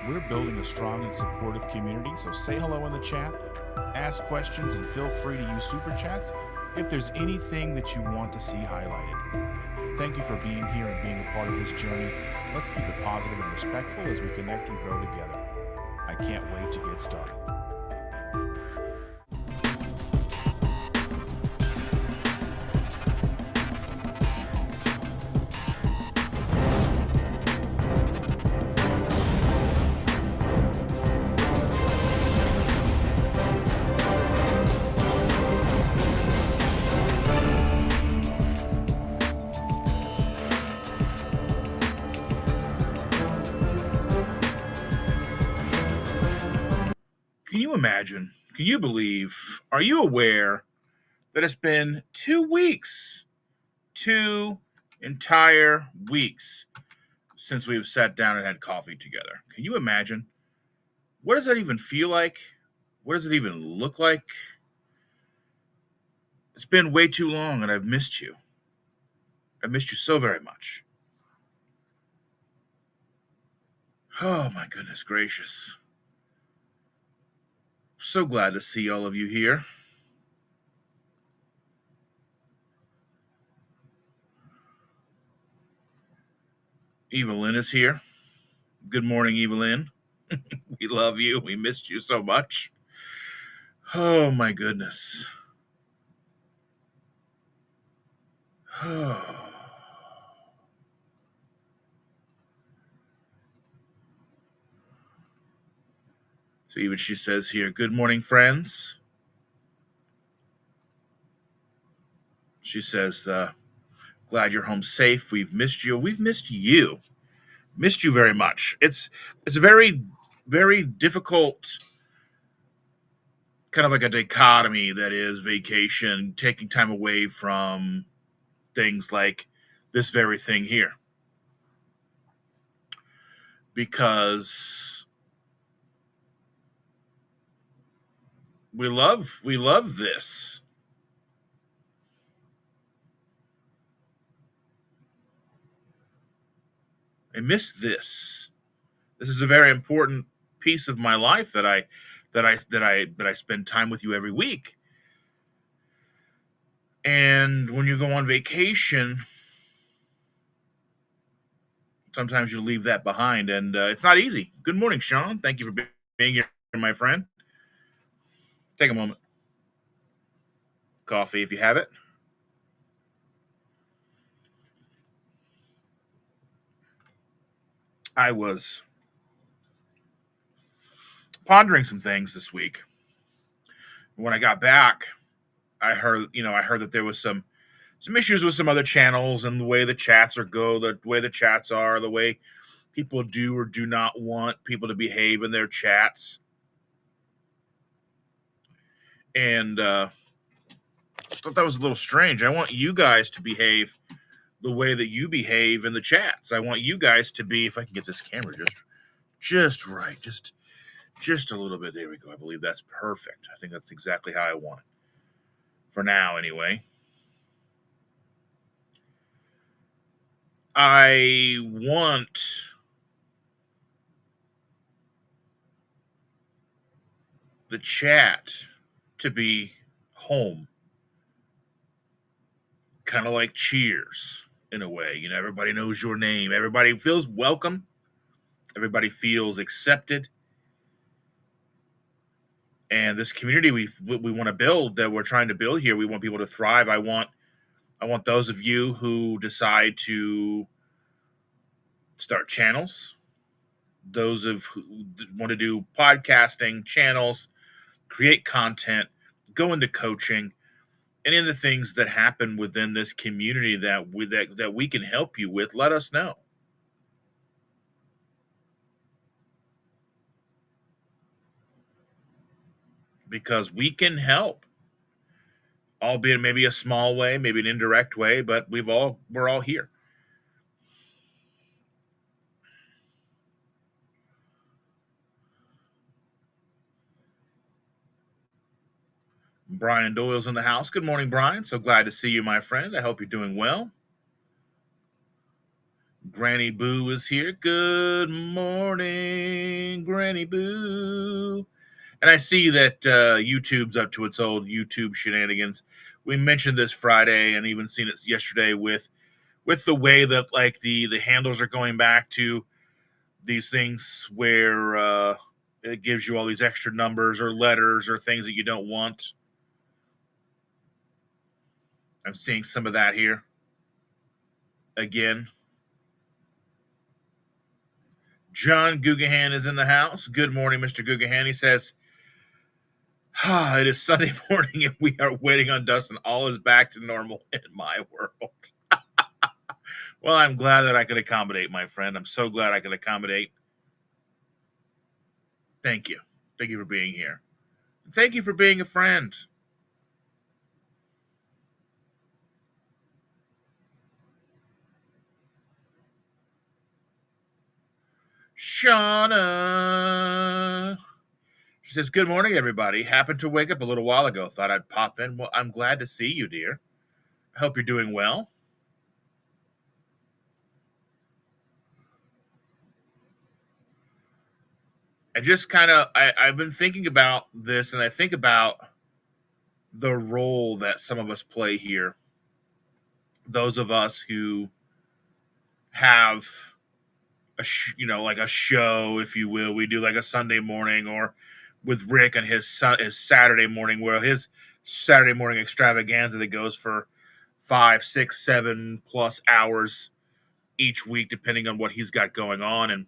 We're building a strong and supportive community, so say hello in the chat, ask questions, and feel free to use super chats if there's anything that you want to see highlighted. Thank you for being here and being a part of this journey. Let's keep it positive and respectful as we connect and grow together. I can't wait to get started. Can you imagine? Can you believe? Are you aware that it's been 2 weeks, 2 entire weeks since we've sat down and had coffee together? Can you imagine? What does that even feel like? What does it even look like? It's been way too long and I've missed you. I've missed you so very much. Oh my goodness gracious. So glad to see all of you here. Evelyn is here. Good morning, Evelyn. We love you. We missed you so much. Oh my goodness. Oh. So even she says here, good morning, friends. She says, glad you're home safe. We've missed you. We've missed you. Missed you very much. It's a very, very difficult kind of like a dichotomy that is vacation, taking time away from things like this very thing here. Because we love this. I miss this. This is a very important piece of my life that I spend time with you every week. And when you go on vacation, sometimes you leave that behind, and it's not easy. Good morning, Sean. Thank you for being here, my friend. Take a moment. Coffee, if you have it. I was pondering some things this week. When I got back, I heard that there was some issues with some other channels and the way the chats the way the chats are, the way people do or do not want people to behave in their chats. And I thought that was a little strange. I want you guys to behave the way that you behave in the chats. I want you guys to be, if I can get this camera just right, just a little bit. There we go. I believe that's perfect. I think that's exactly how I want it. For now, anyway. I want the chat to be home. Kind of like Cheers in a way. Everybody knows your name. Everybody feels welcome. Everybody feels accepted. And this community we want to build, that we're trying to build here, we want people to thrive. I want those of you who decide to start channels, those of who want to do podcasting channels, create content, go into coaching, any of the things that happen within this community that we can help you with, let us know. Because we can help, albeit maybe a small way, maybe an indirect way, but we're all here. Brian Doyle's in the house. Good morning, Brian. So glad to see you, my friend. I hope you're doing well. Granny Boo is here. Good morning, Granny Boo. And I see that YouTube's up to its old YouTube shenanigans. We mentioned this Friday and even seen it yesterday with the way that like the handles are going back to these things where it gives you all these extra numbers or letters or things that you don't want. I'm seeing some of that here again. John Gugahan is in the house. Good morning, Mr. Gugahan. He says, it is Sunday morning and we are waiting on Dustin. All is back to normal in my world. Well, I'm glad that I could accommodate, my friend. I'm so glad I could accommodate. Thank you. Thank you for being here. Thank you for being a friend. Shauna. She says, good morning, everybody. Happened to wake up a little while ago. Thought I'd pop in. Well, I'm glad to see you, dear. I hope you're doing well. I've been thinking about this, and I think about the role that some of us play here. Those of us who have like a show, if you will. We do like a Sunday morning, or with Rick and his Saturday morning, where his Saturday morning extravaganza that goes for 5, 6, 7+ hours each week, depending on what he's got going on, and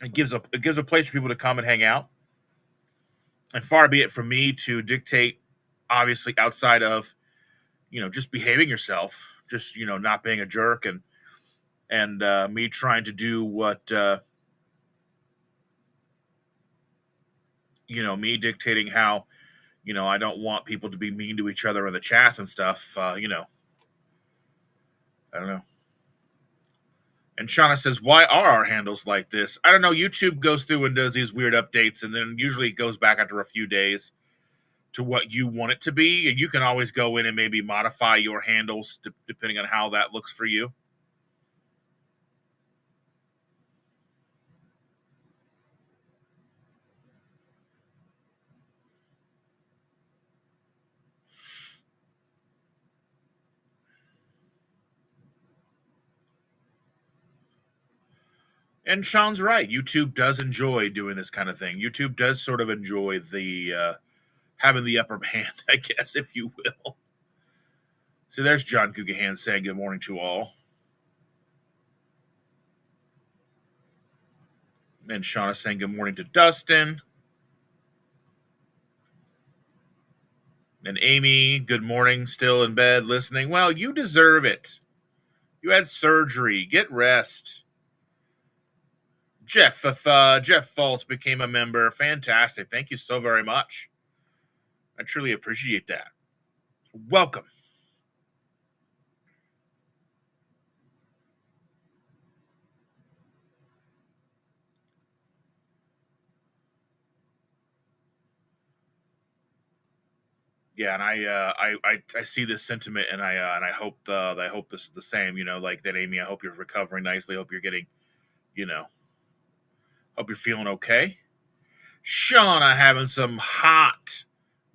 it gives a place for people to come and hang out. And far be it from me to dictate, obviously, outside of just behaving yourself, just not being a jerk, and me trying to do what me dictating how I don't want people to be mean to each other in the chats and stuff. I don't know. And Shauna says, why are our handles like this? I don't know. YouTube goes through and does these weird updates, and then usually it goes back after a few days to what you want it to be. And you can always go in and maybe modify your handles depending on how that looks for you. And Sean's right. YouTube does enjoy doing this kind of thing. YouTube does sort of enjoy the having the upper hand, I guess, if you will. So there's John Gugahan saying good morning to all. And Shauna saying good morning to Dustin. And Amy, good morning, still in bed listening. Well, you deserve it. You had surgery. Get rest. Jeff, if Jeff Fultz became a member, fantastic. Thank you so very much. I truly appreciate that. Welcome. Yeah, and I see this sentiment, and I hope this is the same. Like that, Amy. I hope you're recovering nicely. Hope you're getting, hope you're feeling okay. Shauna having some hot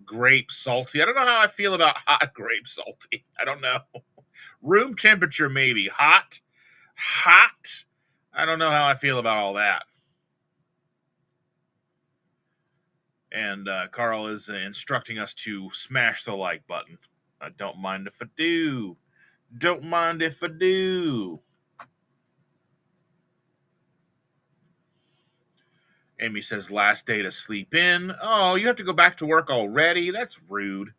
grape salty. I don't know how I feel about hot grape salty. I don't know. Room temperature, maybe. Hot. I don't know how I feel about all that. And Carl is instructing us to smash the like button. I don't mind if I do. Don't mind if I do. Amy says, last day to sleep in. Oh, you have to go back to work already? That's rude.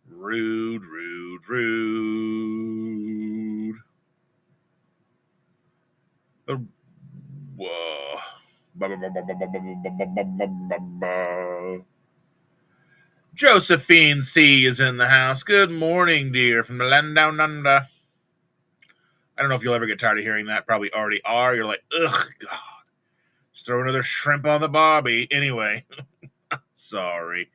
Rude. Whoa. Josephine C. is in the house. Good morning, dear, from the land down under. I don't know if you'll ever get tired of hearing that. Probably already are. You're like, ugh, God. Just throw another shrimp on the barbie. Anyway, sorry.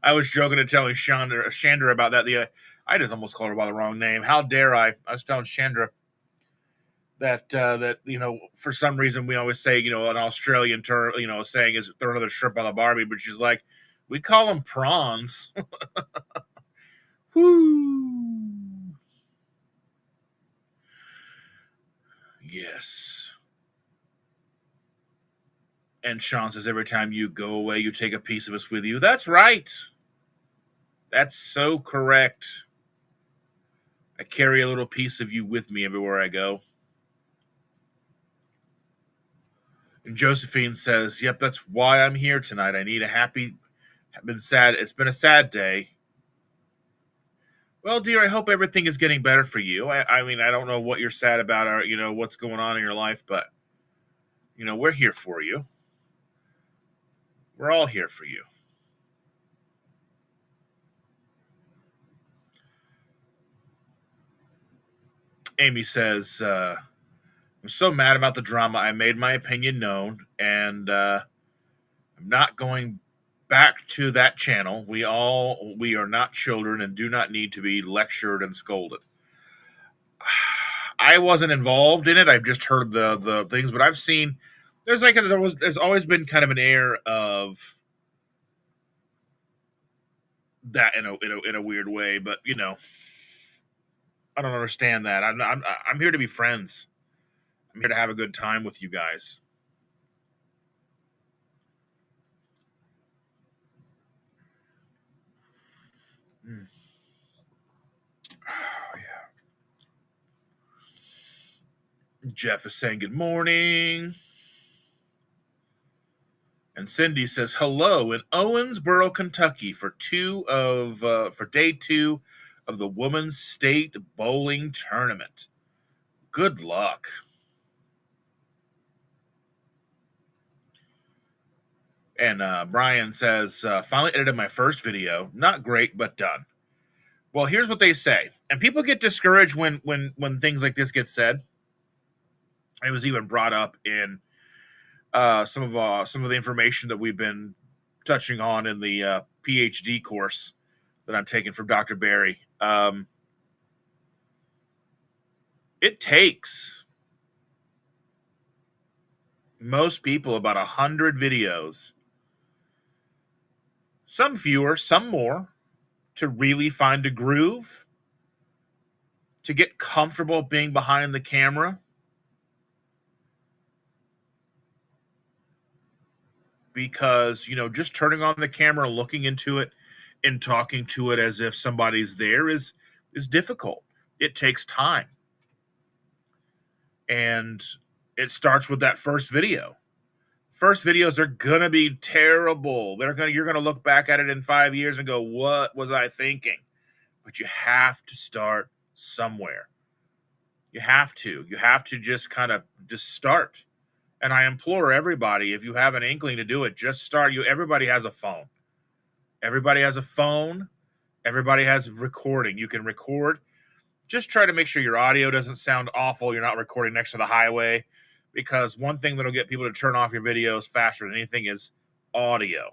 I was joking and telling Chandra about that. I just almost called her by the wrong name. How dare I? I was telling Chandra that for some reason we always say an Australian term saying is throw another shrimp on the Barbie, but she's like, we call them prawns. Whoo! Yes. And Sean says every time you go away, you take a piece of us with you. That's right. That's so correct. I carry a little piece of you with me everywhere I go. And Josephine says, yep, that's why I'm here tonight. I need it's been a sad day. Well, dear, I hope everything is getting better for you. I mean, I don't know what you're sad about or, what's going on in your life, but, we're here for you. We're all here for you. Amy says, I'm so mad about the drama. I made my opinion known, and I'm not going back to that channel. We are not children and do not need to be lectured and scolded. I wasn't involved in it. I've just heard the things, but I've seen there's always been kind of an air of that in a weird way, but I don't understand that. I'm here to be friends. I'm here to have a good time with you guys. Mm. Oh, yeah. Jeff is saying good morning. And Cindy says hello in Owensboro, Kentucky for day 2 of the Women's State Bowling Tournament. Good luck. And Brian says, finally edited my first video. Not great, but done. Well, here's what they say. And people get discouraged when things like this get said. It was even brought up in some of the information that we've been touching on in the PhD course that I'm taking from Dr. Barry. It takes most people about 100 videos, some fewer, some more, to really find a groove, to get comfortable being behind the camera. Because, just turning on the camera, looking into it, and talking to it as if somebody's there is difficult. It takes time. And it starts with that first video. First videos are gonna be terrible. You're gonna look back at it in 5 years and go, what was I thinking? But you have to start somewhere. You have to just kind of start. And I implore everybody, if you have an inkling to do it, just start. Everybody has a phone. Everybody has a phone. Everybody has recording. You can record. Just try to make sure your audio doesn't sound awful. You're not recording next to the highway, because one thing that'll get people to turn off your videos faster than anything is audio.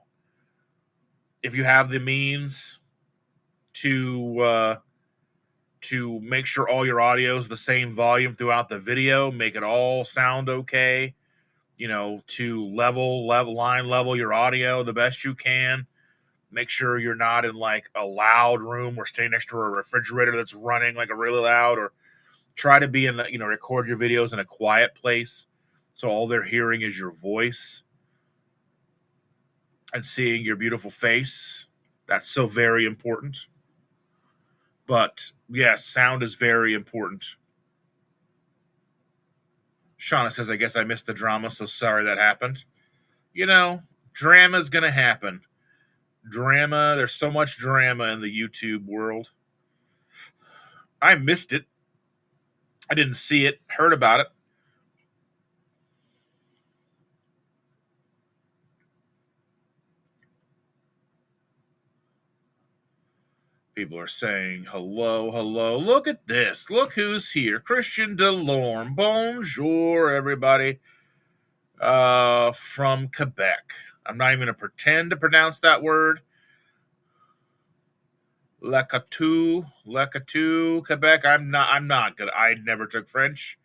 If you have the means to make sure all your audio is the same volume throughout the video, make it all sound okay, to line level your audio the best you can. Make sure you're not in like a loud room or staying next to a refrigerator that's running like a really loud, or try to be in, record your videos in a quiet place so all they're hearing is your voice and seeing your beautiful face. That's so very important. But yes, sound is very important. Shauna says, I guess I missed the drama, so sorry that happened. Drama's gonna happen. Drama, there's so much drama in the YouTube world. I missed it. I didn't see it, heard about it. People are saying, hello, hello. Look at this. Look who's here. Christian Delorme. Bonjour, everybody. From Quebec. I'm not even going to pretend to pronounce that word. Lecatu, Quebec. I'm not good. I never took French.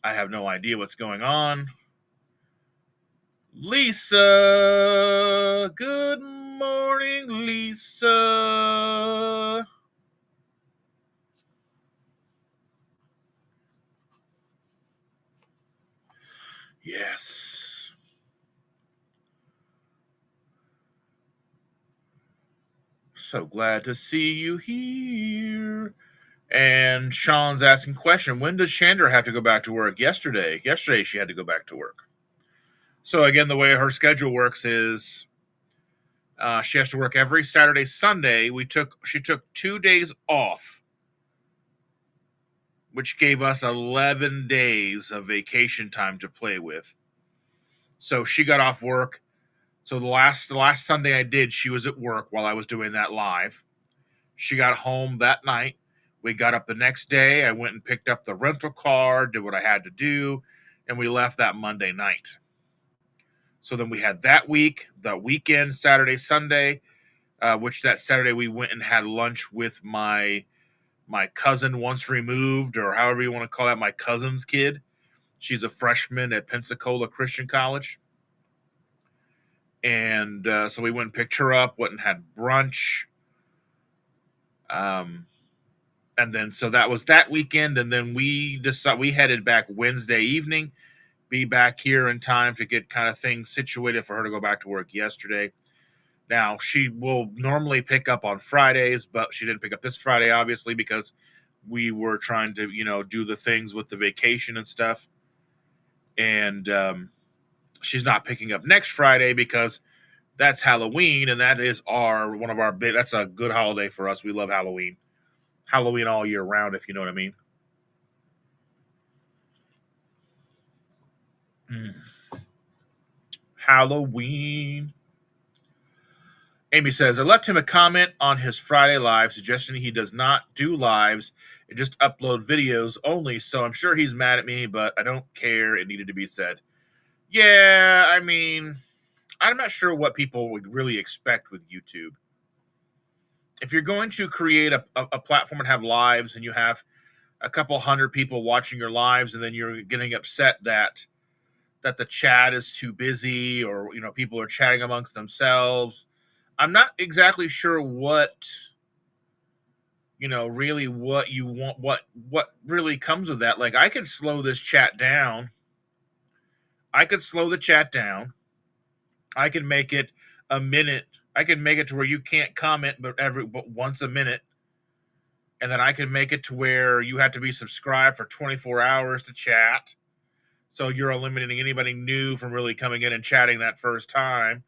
I have no idea what's going on. Lisa, good morning, Lisa. Yes. So glad to see you here. And Sean's asking question, when does Chandra have to go back to work? Yesterday. Yesterday she had to go back to work. So again, the way her schedule works is she has to work every Saturday, Sunday. She took 2 days off, which gave us 11 days of vacation time to play with. So she got off work. So the last Sunday I did, she was at work while I was doing that live. She got home that night. We got up the next day. I went and picked up the rental car, did what I had to do, and we left that Monday night. So then we had that week, the weekend, Saturday, Sunday, which that Saturday we went and had lunch with my cousin once removed, or however you want to call that, my cousin's kid. She's a freshman at Pensacola Christian College. And so we went and picked her up, went and had brunch. And then so that was that weekend, and then we headed back Wednesday evening, be back here in time to get kind of things situated for her to go back to work yesterday. Now she will normally pick up on Fridays, but she didn't pick up this Friday, obviously, because we were trying to, do the things with the vacation and stuff. And she's not picking up next Friday because that's Halloween, and that is one of our big. That's a good holiday for us. We love Halloween. Halloween all year round, if you know what I mean. Halloween. Amy says, I left him a comment on his Friday live suggesting he does not do lives and just upload videos only, so I'm sure he's mad at me, but I don't care. It needed to be said. Yeah, I mean, I'm not sure what people would really expect with YouTube. If you're going to create a platform and have lives and you have a couple hundred people watching your lives and then you're getting upset that the chat is too busy, or people are chatting amongst themselves, I'm not exactly sure what really what you want, what really comes with that. Like, I could slow this chat down. I could slow the chat down. I can make it a minute. I can make it to where you can't comment but once a minute. And then I can make it to where you have to be subscribed for 24 hours to chat. So you're eliminating anybody new from really coming in and chatting that first time.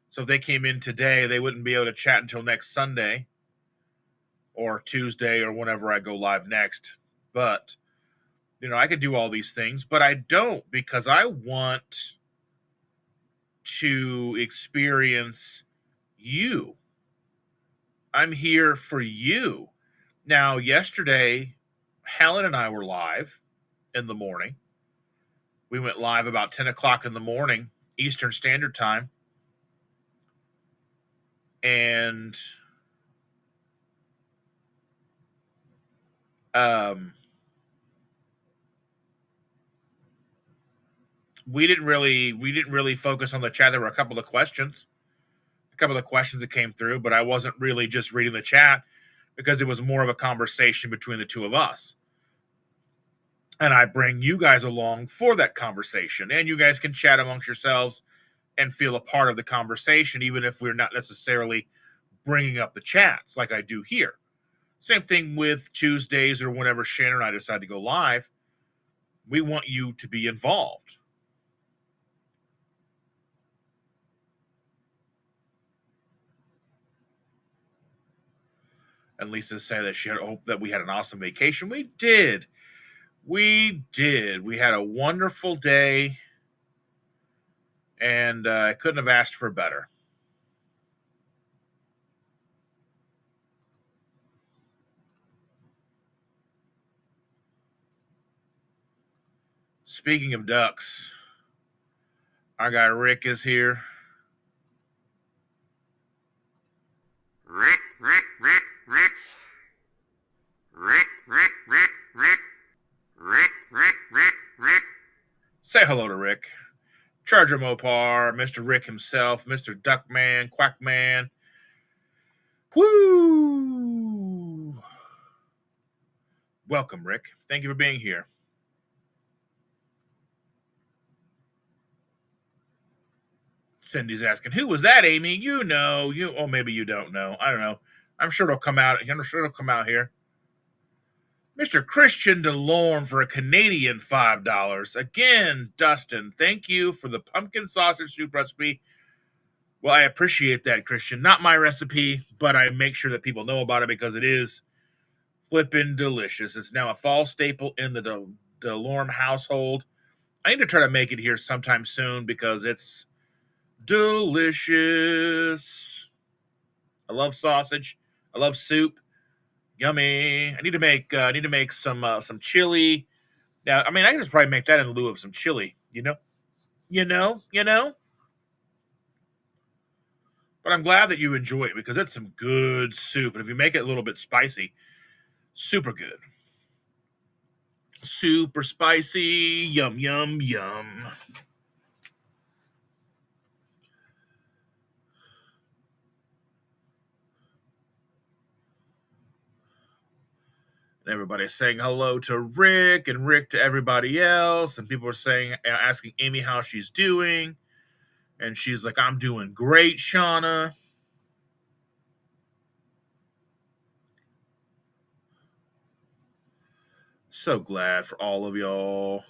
So if they came in today, they wouldn't be able to chat until next Sunday or Tuesday or whenever I go live next. But, I could do all these things, but I don't, because I want to experience you. I'm here for you. Now, yesterday, Helen and I were live in the morning. We went live about 10 o'clock in the morning, Eastern Standard Time. And we didn't really focus on the chat. There were a couple of questions that came through, but I wasn't really just reading the chat because it was more of a conversation between the two of us. And I bring you guys along for that conversation, and you guys can chat amongst yourselves and feel a part of the conversation, even if we're not necessarily bringing up the chats like I do here. Same thing with Tuesdays or whenever Shannon and I decide to go live. We want you to be involved. And Lisa said that she had hoped that we had an awesome vacation. We did. We had a wonderful day, and I couldn't have asked for better. Speaking of ducks, our guy Rick is here. Say hello to Rick. Charger Mopar, Mr. Rick himself, Mr. Duckman, Quackman. Woo! Welcome, Rick. Thank you for being here. Cindy's asking, who was that, Amy? You know, or maybe you don't know. I don't know. I'm sure it'll come out. I'm sure it'll come out here. Mr. Christian DeLorme for a Canadian $5. Again, Dustin, thank you for the pumpkin sausage soup recipe. Well, I appreciate that, Christian. Not my recipe, but I make sure that people know about it because it is flippin' delicious. It's now a fall staple in the DeLorme household. I need to try to make it here sometime soon because it's delicious. I love sausage. I love soup. Yummy. I need to make some chili. Yeah, I mean, I can just probably make that in lieu of some chili. You know. But I'm glad that you enjoy it because it's some good soup, and if you make it a little bit spicy, super good. Super spicy. Yum yum yum. And everybody's saying hello to Rick and Rick to everybody else, and people are saying, asking Amy how she's doing, and she's like, "I'm doing great, Shauna." So glad for all of y'all.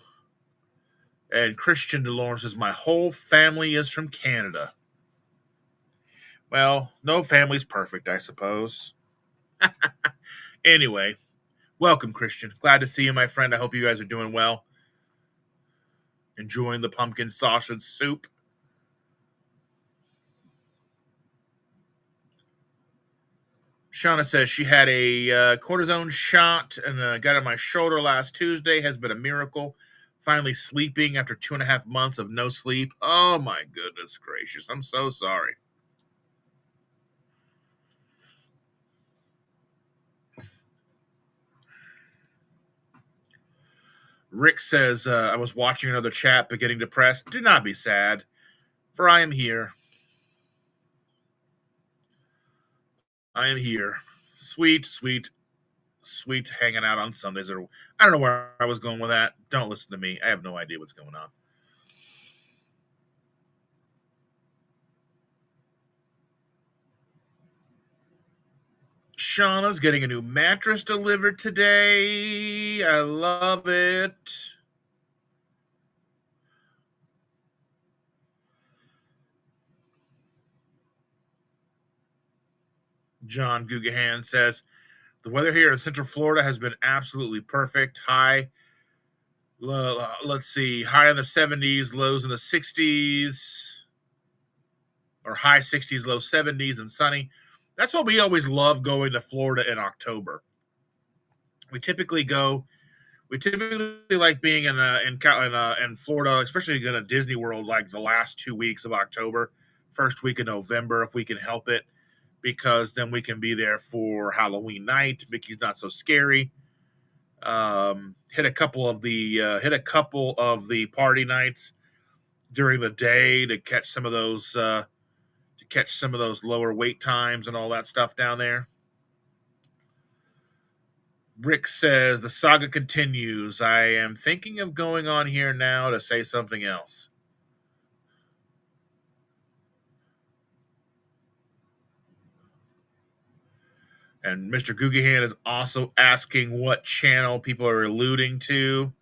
And Christian DeLawrence says, my whole family is from Canada. Well, no family's perfect, I suppose. Anyway, welcome, Christian. Glad to see you, my friend. I hope you guys are doing well. Enjoying the pumpkin sausage soup. Shauna says she had a cortisone shot and got on my shoulder last Tuesday. Has been a miracle. Finally sleeping after 2.5 months of no sleep. Oh my goodness gracious. I'm so sorry. Rick says, I was watching another chat but getting depressed. Do not be sad, for I am here. I am here. Sweet, sweet, sweet hanging out on Sundays. Or I don't know where I was going with that. Don't listen to me. I have no idea what's going on. Shauna's getting a new mattress delivered today. I love it. John Gugahan says, the weather here in Central Florida has been absolutely perfect. High, let's see, high in the 70s, lows in the 60s, or high 60s, low 70s, and sunny. That's what we always love going to Florida in October. We typically like being in Florida, especially in a Disney World, like the last 2 weeks of October, first week of November, if we can help it, because then we can be there for Halloween night. Mickey's Not So Scary. Hit a couple of the party nights during the day to catch some of those lower wait times and all that stuff down there. Rick says the saga continues. I am thinking of going on here now to say something else. And Mr. Gugahan is also asking what channel people are alluding to.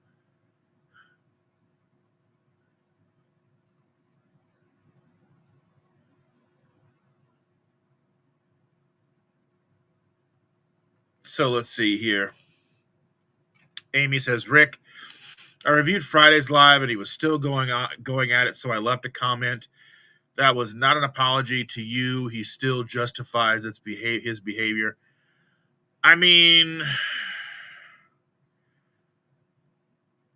So let's see here. Amy says, Rick, I reviewed Friday's live and he was still going at it, so I left a comment. That was not an apology to you. He still justifies his behavior. I mean,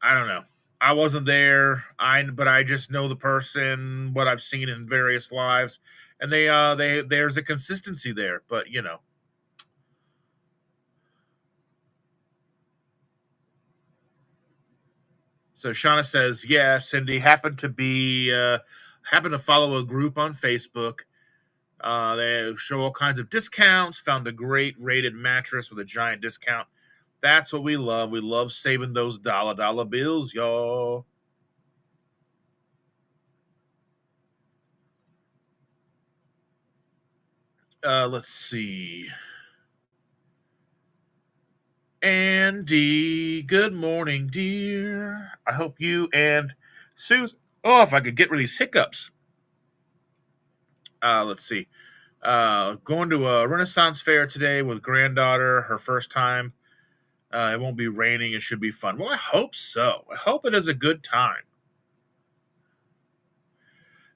I don't know. I wasn't there. But I just know the person, what I've seen in various lives, and they there's a consistency there. But So Shauna says, yeah, Cindy happened to follow a group on Facebook. They show all kinds of discounts. Found a great rated mattress with a giant discount. That's what we love. We love saving those dollar bills, y'all. Let's see. Andy, good morning, dear. I hope you and Susan. Oh, if I could get rid of these hiccups. Let's see. Going to a Renaissance fair today with granddaughter, her first time. It won't be raining. It should be fun. Well, I hope so. I hope it is a good time.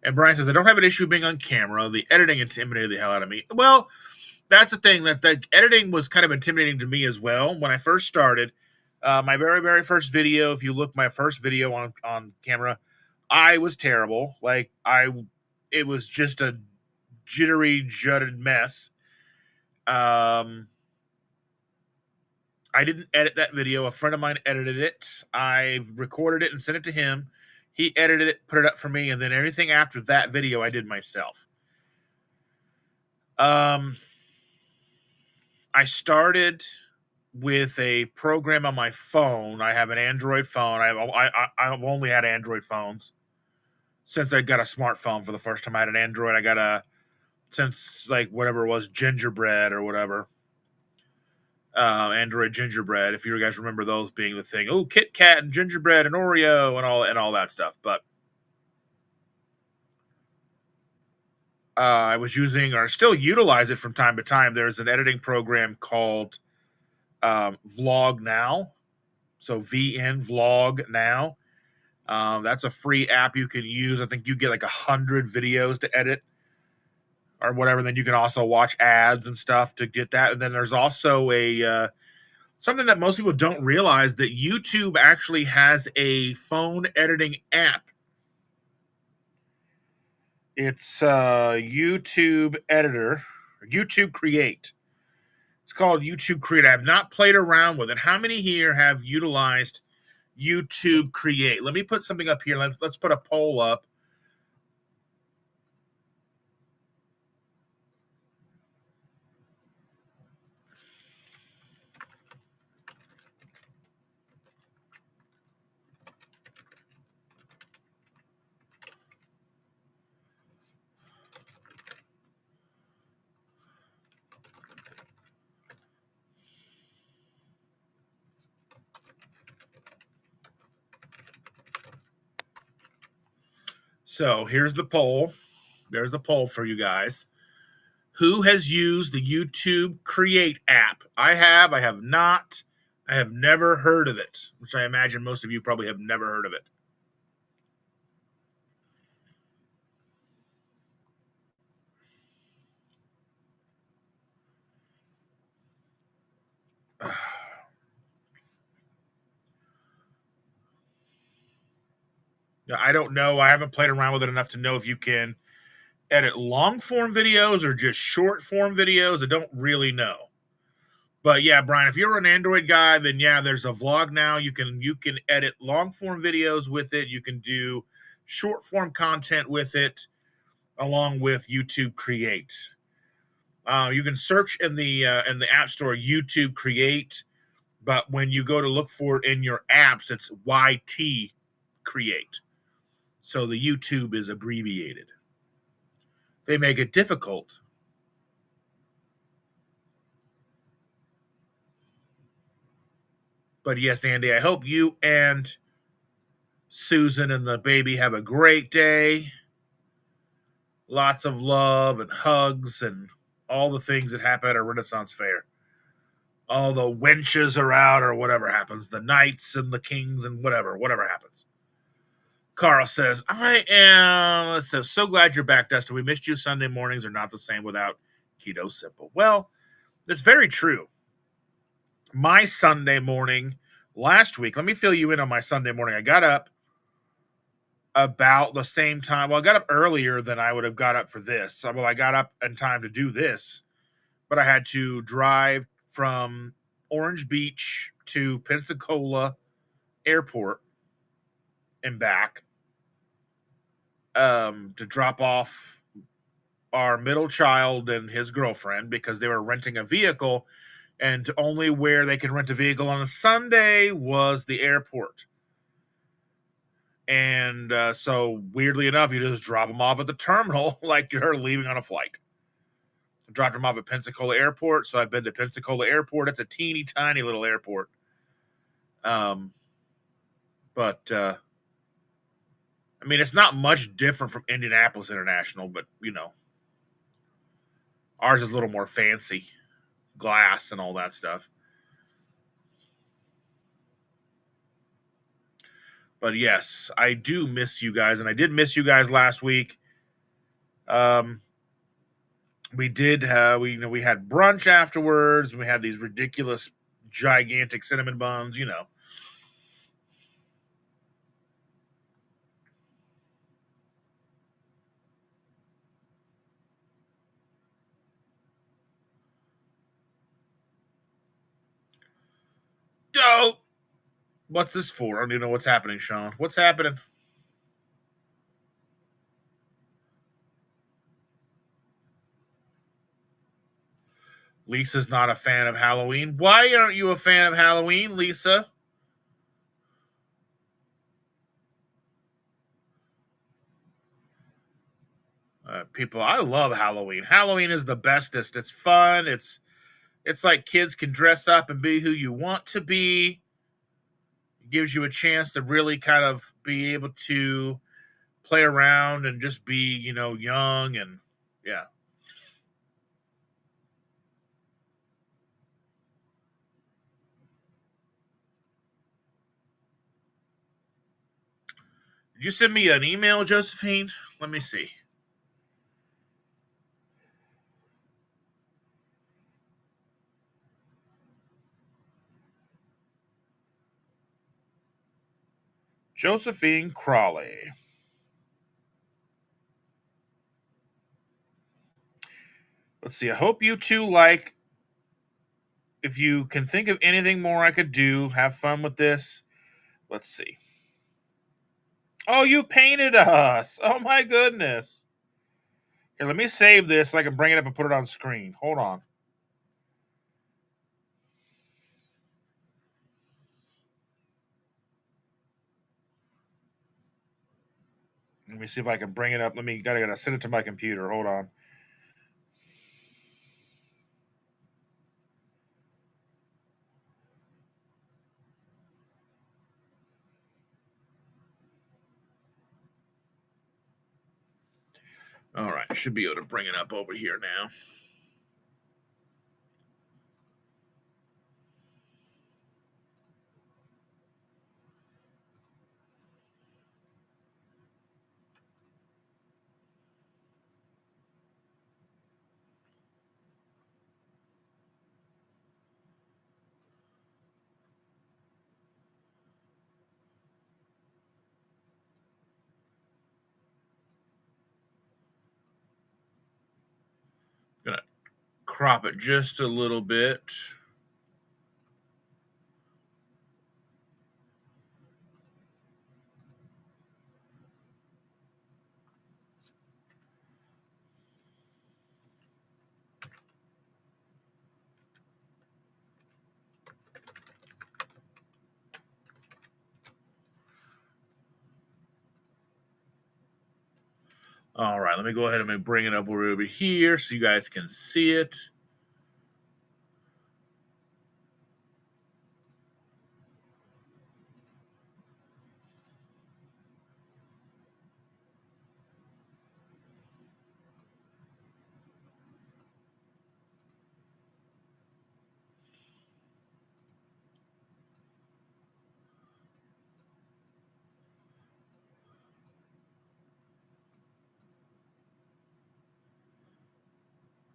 And Brian says, I don't have an issue being on camera. The editing intimidated the hell out of me. Well, that's the thing, that the editing was kind of intimidating to me as well. When I first started, my very, very first video, if you look my first video on camera, I was terrible. It was just a jittery, jutted mess. I didn't edit that video. A friend of mine edited it. I recorded it and sent it to him. He edited it, put it up for me, and then everything after that video I did myself. I started with a program on my phone. I have an Android phone. I've only had Android phones since I got a smartphone for the first time. I had an Android. Since like whatever it was, Gingerbread or whatever. Android Gingerbread, if you guys remember those being the thing. Oh, Kit Kat and Gingerbread and Oreo and all that stuff. But I was using, or still utilize it from time to time. There's an editing program called Vlog Now. So VN Vlog Now. That's a free app you can use. I think you get like 100 videos to edit or whatever. Then you can also watch ads and stuff to get that. And then there's also something that most people don't realize, that YouTube actually has a phone editing app. It's YouTube Editor, YouTube Create. It's called YouTube Create. I have not played around with it. How many here have utilized YouTube Create? Let me put something up here. Let's put a poll up. So here's the poll. There's a poll for you guys. Who has used the YouTube Create app? I have. I have not. I have never heard of it, which I imagine most of you probably have never heard of it. I don't know. I haven't played around with it enough to know if you can edit long form videos or just short form videos. I don't really know. But yeah, Brian, if you're an Android guy, then yeah, there's a Vlog Now. You can edit long form videos with it. You can do short form content with it, along with YouTube Create. You can search in the App Store YouTube Create, but when you go to look for it in your apps, it's YT Create. So the YouTube is abbreviated. They make it difficult. But yes, Andy, I hope you and Susan and the baby have a great day. Lots of love and hugs and all the things that happen at a Renaissance fair. All the wenches are out or whatever happens. The knights and the kings and whatever happens. Carl says, I am so glad you're back, Dustin. We missed you. Sunday mornings are not the same without KetoSimple. Well, that's very true. My Sunday morning last week, let me fill you in on my Sunday morning. I got up about the same time. Well, I got up earlier than I would have got up for this. Well, I got up in time to do this, but I had to drive from Orange Beach to Pensacola Airport. and back to drop off our middle child and his girlfriend because they were renting a vehicle, and only where they could rent a vehicle on a Sunday was the airport. And so, weirdly enough, you just drop them off at the terminal like you're leaving on a flight. I dropped them off at Pensacola Airport, so I've been to Pensacola Airport. It's a teeny tiny little airport. But I mean, it's not much different from Indianapolis International, but ours is a little more fancy, glass and all that stuff. But yes, I do miss you guys, and I did miss you guys last week. We did we had brunch afterwards. We had these ridiculous, gigantic cinnamon buns. Oh, what's this for? I don't even know what's happening, Sean. What's happening? Lisa's not a fan of Halloween. Why aren't you a fan of Halloween, Lisa? People, I love Halloween. Halloween is the bestest. It's fun. It's like kids can dress up and be who you want to be. It gives you a chance to really kind of be able to play around and just be, young and yeah. Did you send me an email, Josephine? Let me see. Josephine Crawley. Let's see. I hope you two like. If you can think of anything more I could do, have fun with this. Let's see. Oh, you painted us. Oh my goodness. Here, let me save this so I can bring it up and put it on screen. Hold on. Let me see if I can bring it up. Gotta send it to my computer. Hold on. All right, I should be able to bring it up over here now. Gonna crop it just a little bit. All right, let me go ahead and bring it up over here so you guys can see it.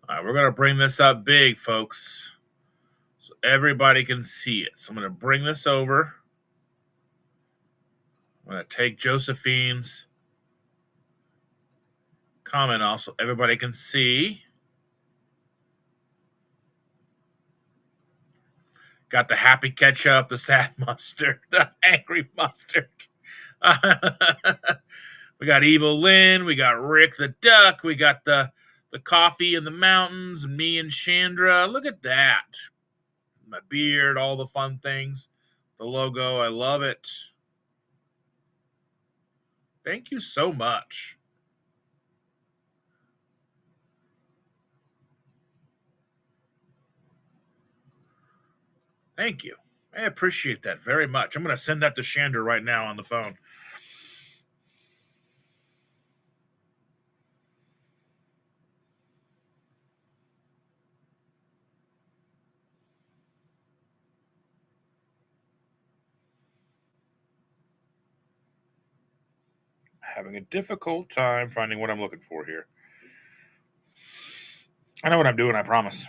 All right, we're going to bring this up big, folks, so everybody can see it. So I'm going to bring this over. I'm going to take Josephine's comment off so everybody can see. Got the happy ketchup, the sad mustard, the angry mustard. We got Evil Lynn, we got Rick the Duck, we got the coffee in the mountains, me and Chandra. Look at that. My beard, all the fun things. The logo, I love it. Thank you so much. Thank you. I appreciate that very much. I'm going to send that to Chandra right now on the phone. Having a difficult time finding what I'm looking for here. I know what I'm doing, I promise.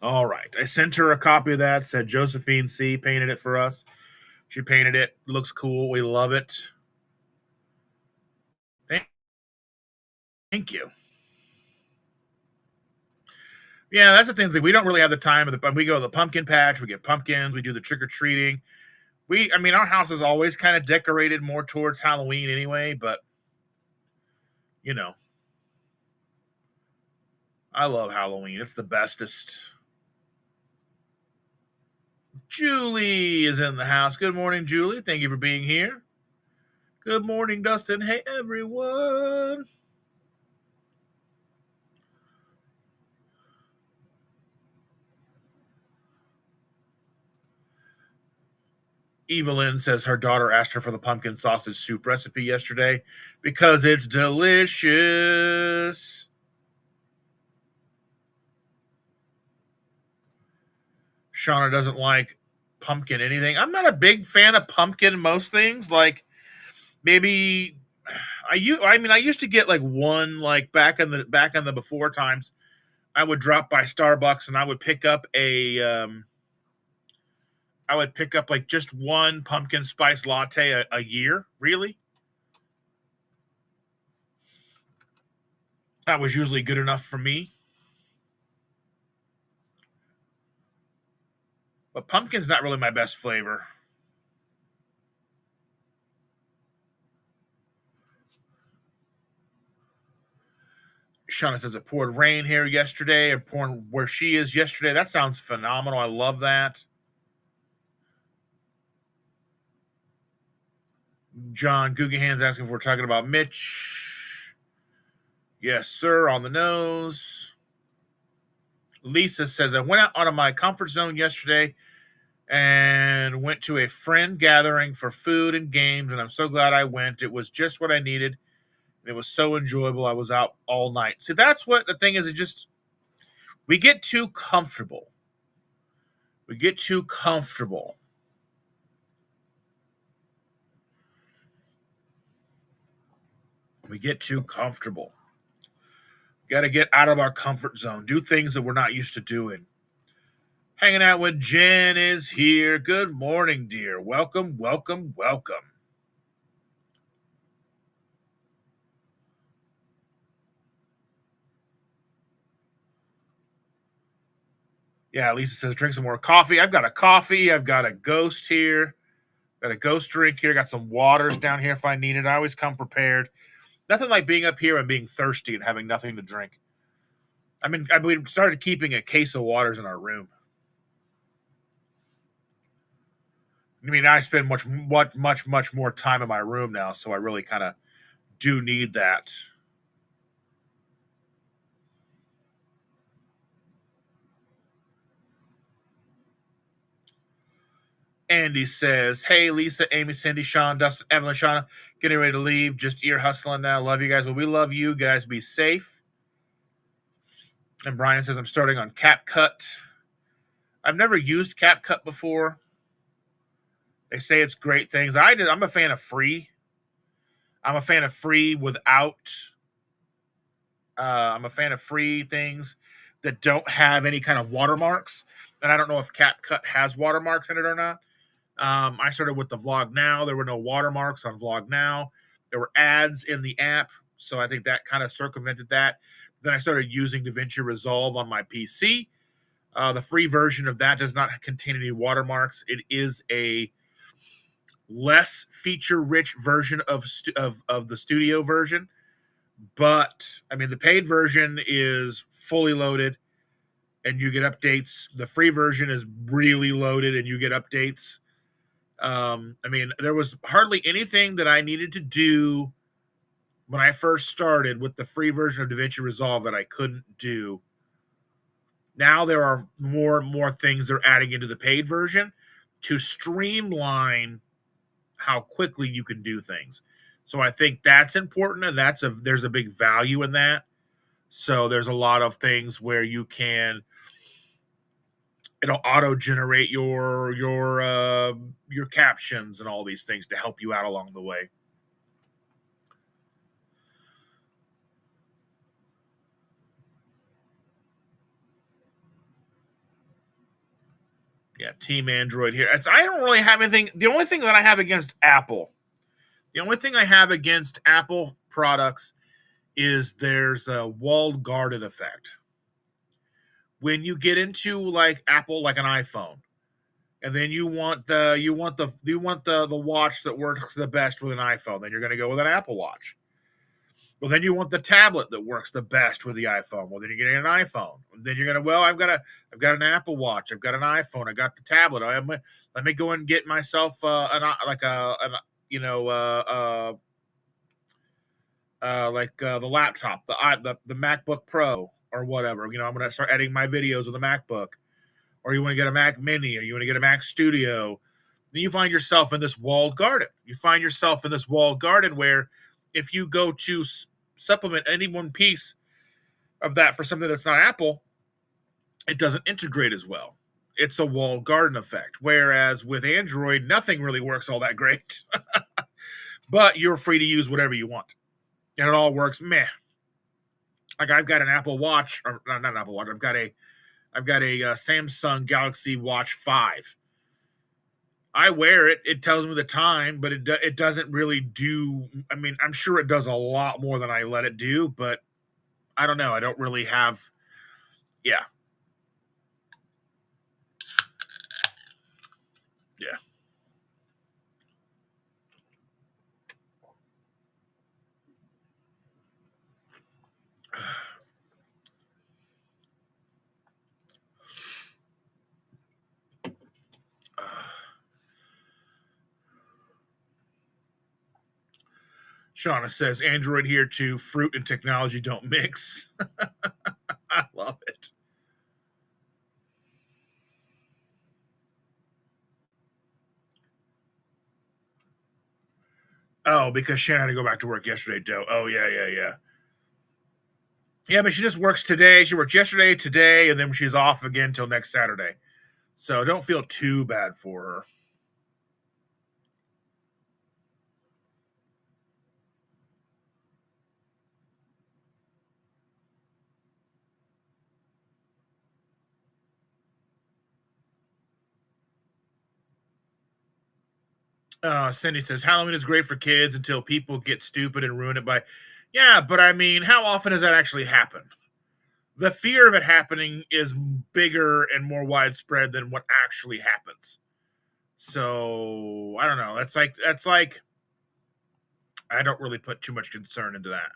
All right. I sent her a copy of that. Said Josephine C. painted it for us. She painted it. Looks cool. We love it. Thank you. Yeah, that's the thing. We don't really have the time. We go to the pumpkin patch. We get pumpkins. We do the trick or treating. Our house is always kind of decorated more towards Halloween anyway. But you know, I love Halloween. It's the bestest. Julie is in the house. Good morning, Julie. Thank you for being here. Good morning, Dustin. Hey, everyone. Evelyn says her daughter asked her for the pumpkin sausage soup recipe yesterday because it's delicious. Shauna doesn't like pumpkin anything. I'm not a big fan of pumpkin most things. Like maybe I used to get like one like back in the before times. I would drop by Starbucks and I would pick up like just one pumpkin spice latte a year. Really, that was usually good enough for me. But pumpkin's not really my best flavor. Shauna says it poured rain here yesterday, or pouring where she is yesterday. That sounds phenomenal. I love that. John Guggenhand's asking if we're talking about Mitch. Yes, sir, on the nose. Lisa says, I went out of my comfort zone yesterday and went to a friend gathering for food and games, and I'm so glad I went. It was just what I needed. It was so enjoyable. I was out all night. See, that's what the thing is. It just, we get too comfortable. We get too comfortable. We get too comfortable. Got to get out of our comfort zone. Do things that we're not used to doing. Hanging out with Jen is here. Good morning, dear. Welcome, welcome, welcome. Yeah, Lisa says drink some more coffee. I've got a coffee. I've got a ghost here. Got a ghost drink here. Got some waters down here if I need it. I always come prepared. Nothing like being up here and being thirsty and having nothing to drink. We started keeping a case of waters in our room. I spend much more time in my room now, so I really kind of do need that. Andy says, hey, Lisa, Amy, Cindy, Sean, Dustin, Evelyn, Shauna, getting ready to leave. Just ear hustling now. Love you guys. Well, we love you guys. Be safe. And Brian says, I'm starting on CapCut. I've never used CapCut before. They say it's great things. I'm a fan of free. I'm a fan of free without. I'm a fan of free things that don't have any kind of watermarks. And I don't know if CapCut has watermarks in it or not. I started with the Vlog Now. There were no watermarks on Vlog Now. There were ads in the app, so I think that kind of circumvented that. Then I started using DaVinci Resolve on my PC. The free version of that does not contain any watermarks. It is a less feature-rich version of the studio version, but I mean the paid version is fully loaded, and you get updates. The free version is really loaded, and you get updates. I mean, there was hardly anything that I needed to do when I first started with the free version of DaVinci Resolve that I couldn't do. Now there are more and more things they're adding into the paid version to streamline how quickly you can do things. So I think that's important, and there's a big value in that. So there's a lot of things where you can it'll auto generate your captions and all these things to help you out along the way. Yeah, Team Android here. I don't really have anything. The only thing that I have against Apple, products is there's a walled garden effect. When you get into like Apple, like an iPhone, and then you want the watch that works the best with an iPhone, then you're going to go with an Apple Watch. Well, then you want the tablet that works the best with the iPhone. Well, then you're getting an iPhone. And then you're gonna, I've got an Apple Watch, I've got an iPhone, I got the tablet. Let me go and get myself the laptop, the MacBook Pro or whatever. I'm gonna start editing my videos with a MacBook. Or you want to get a Mac Mini, or you want to get a Mac Studio. Then you find yourself in this walled garden. Where if you go to supplement any one piece of that for something that's not Apple, it doesn't integrate as well. It's a walled garden effect. Whereas with Android, nothing really works all that great. But you're free to use whatever you want. And it all works meh. Like I've got an Apple Watch, or not an Apple Watch, I've got a Samsung Galaxy Watch 5. I wear it. It tells me the time, but it doesn't really do. I mean, I'm sure it does a lot more than I let it do, but I don't know. I don't really have. Yeah. Yeah. Shauna says, Android here too. Fruit and technology don't mix. I love it. Oh, because Shannon had to go back to work yesterday, Joe. Oh, yeah. Yeah, but she just works today. She worked yesterday, today, and then she's off again till next Saturday. So don't feel too bad for her. Cindy says Halloween is great for kids until people get stupid and ruin it by. Yeah, but I mean, how often does that actually happen? The fear of it happening is bigger and more widespread than what actually happens. So I don't know. That's like I don't really put too much concern into that.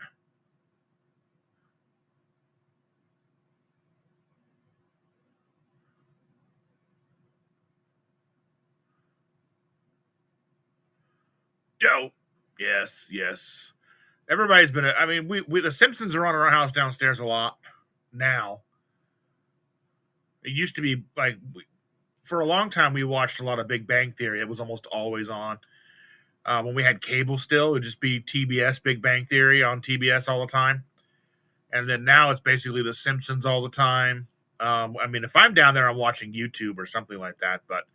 Dope. Yes. Everybody's been. I mean, we the Simpsons are on our house downstairs a lot now. It used to be like for a long time we watched a lot of Big Bang Theory. It was almost always on. When we had cable still, it would just be TBS Big Bang Theory on TBS all the time. And then now it's basically The Simpsons all the time. I mean, if I'm down there, I'm watching YouTube or something like that. But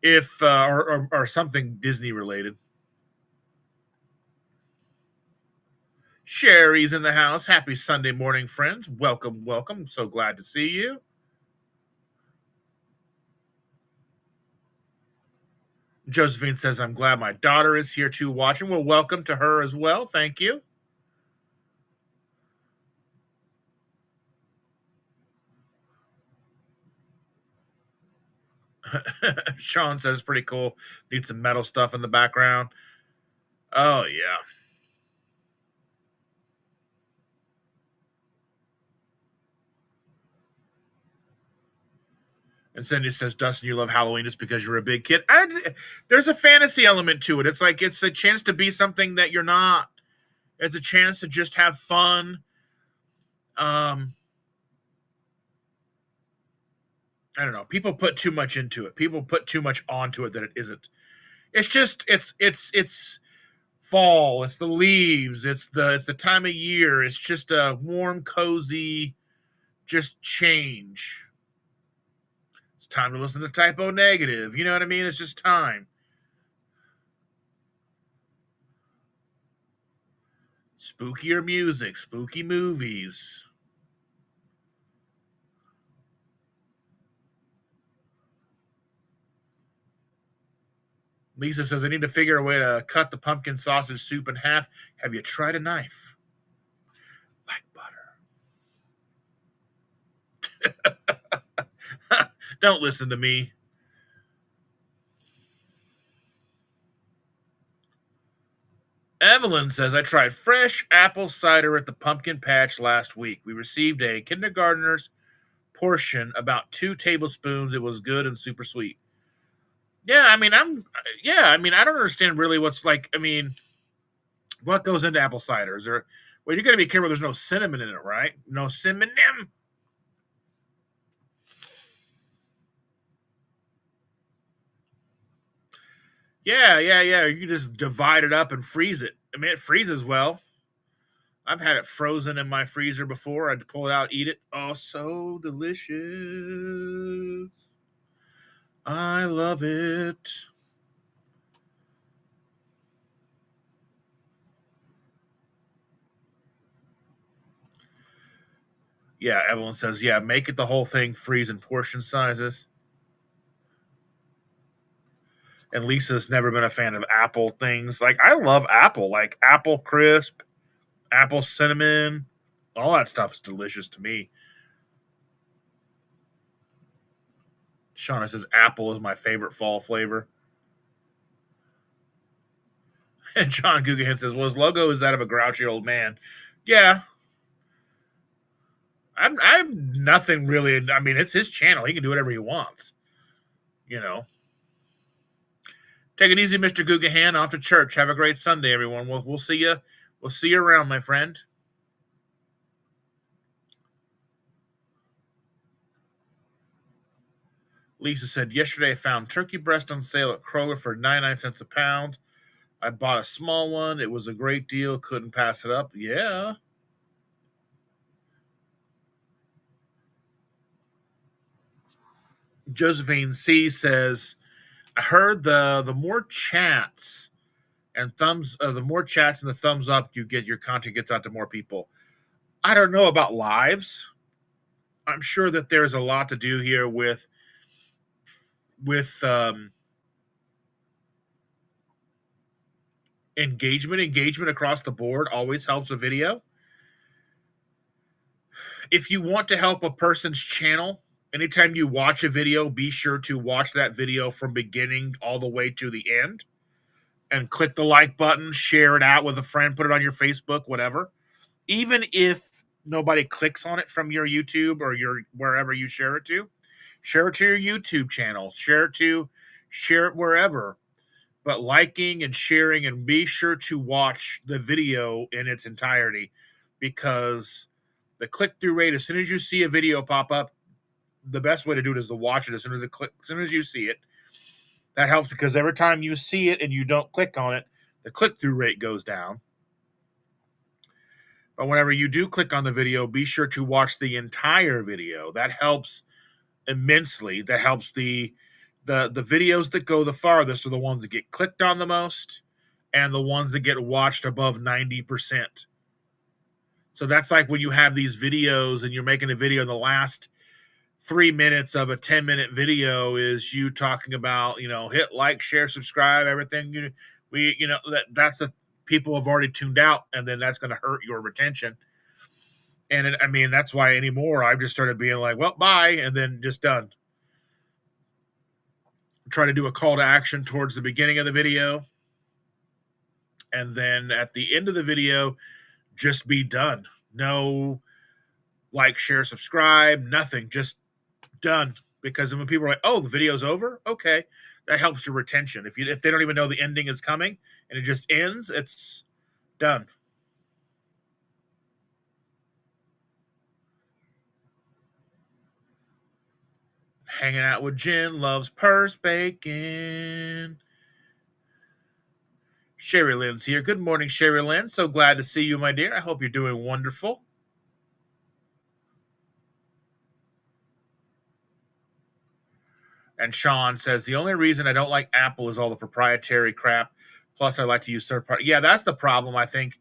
if or something Disney related. Sherry's in the house. Happy Sunday morning, friends. Welcome. So glad to see you. Josephine says, I'm glad my daughter is here too watching. Well, welcome to her as well. Thank you. Sean says, pretty cool. Need some metal stuff in the background. Oh, yeah. And Cindy says, Dustin, you love Halloween just because you're a big kid. There's a fantasy element to it. It's like it's a chance to be something that you're not. It's a chance to just have fun. I don't know. People put too much into it. People put too much onto it that it isn't. It's just it's fall. It's the leaves. It's the time of year. It's just a warm, cozy, just change. It's time to listen to Typo Negative. You know what I mean? It's just time. Spookier music, spooky movies. Lisa says, I need to figure a way to cut the pumpkin sausage soup in half. Have you tried a knife? Like butter. Don't listen to me. Evelyn says, I tried fresh apple cider at the pumpkin patch last week. We received a kindergartner's portion, about 2 tablespoons. It was good and super sweet. I don't understand really what's like, what goes into apple cider? Is there, well, you got to be careful. There's no cinnamon in it, right? No cinnamon. Yeah. You can just divide it up and freeze it. It freezes well. I've had it frozen in my freezer before. I'd pull it out, eat it. Oh, so delicious. I love it. Yeah, Evelyn says, yeah, make it the whole thing, freeze in portion sizes. And Lisa's never been a fan of apple things. Like, I love apple, like apple crisp, apple cinnamon, all that stuff is delicious to me. Shauna says apple is my favorite fall flavor. And John Guggenheim says, well, his logo is that of a grouchy old man. Yeah. I'm nothing really. It's his channel. He can do whatever he wants. You know. Take it easy, Mr. Guggenheim. Off to church. Have a great Sunday, everyone. We'll see you. We'll see you around, my friend. Lisa said, yesterday I found turkey breast on sale at Kroger for 99 cents a pound. I bought a small one. It was a great deal. Couldn't pass it up. Yeah. Josephine C says, I heard the more chats and the more chats and the thumbs up you get, your content gets out to more people. I don't know about lives. I'm sure that there's a lot to do here with engagement. Engagement across the board always helps a video. If you want to help a person's channel, anytime you watch a video, be sure to watch that video from beginning all the way to the end and click the like button, share it out with a friend, put it on your Facebook, whatever. Even if nobody clicks on it from your YouTube or your wherever you share it to your YouTube channel, share it wherever. But liking and sharing, and be sure to watch the video in its entirety, because the click-through rate, as soon as you see a video pop up, the best way to do it is to watch it as soon as you see it. That helps, because every time you see it and you don't click on it, the click-through rate goes down. But whenever you do click on the video, be sure to watch the entire video. That helps immensely. That helps the videos that go the farthest are the ones that get clicked on the most and the ones that get watched above 90%. So that's like when you have these videos and you're making a video in the last 3 minutes of a 10-minute video is you talking about, hit like, share, subscribe, everything. That's the people have already tuned out, and then that's going to hurt your retention. And that's why anymore I've just started being like, well, bye, and then just done. Try to do a call to action towards the beginning of the video, and then at the end of the video, just be done. No like, share, subscribe, nothing, just done. Because when people are like, oh, the video's over, okay, that helps your retention. If they don't even know the ending is coming and it just ends, it's done. Hanging out with Jen, loves purse bacon. Sherry Lynn's here. Good morning, Sherry Lynn. So glad to see you, my dear. I hope you're doing wonderful. And Sean says, the only reason I don't like Apple is all the proprietary crap. Plus, I like to use third party. Yeah, that's the problem, I think.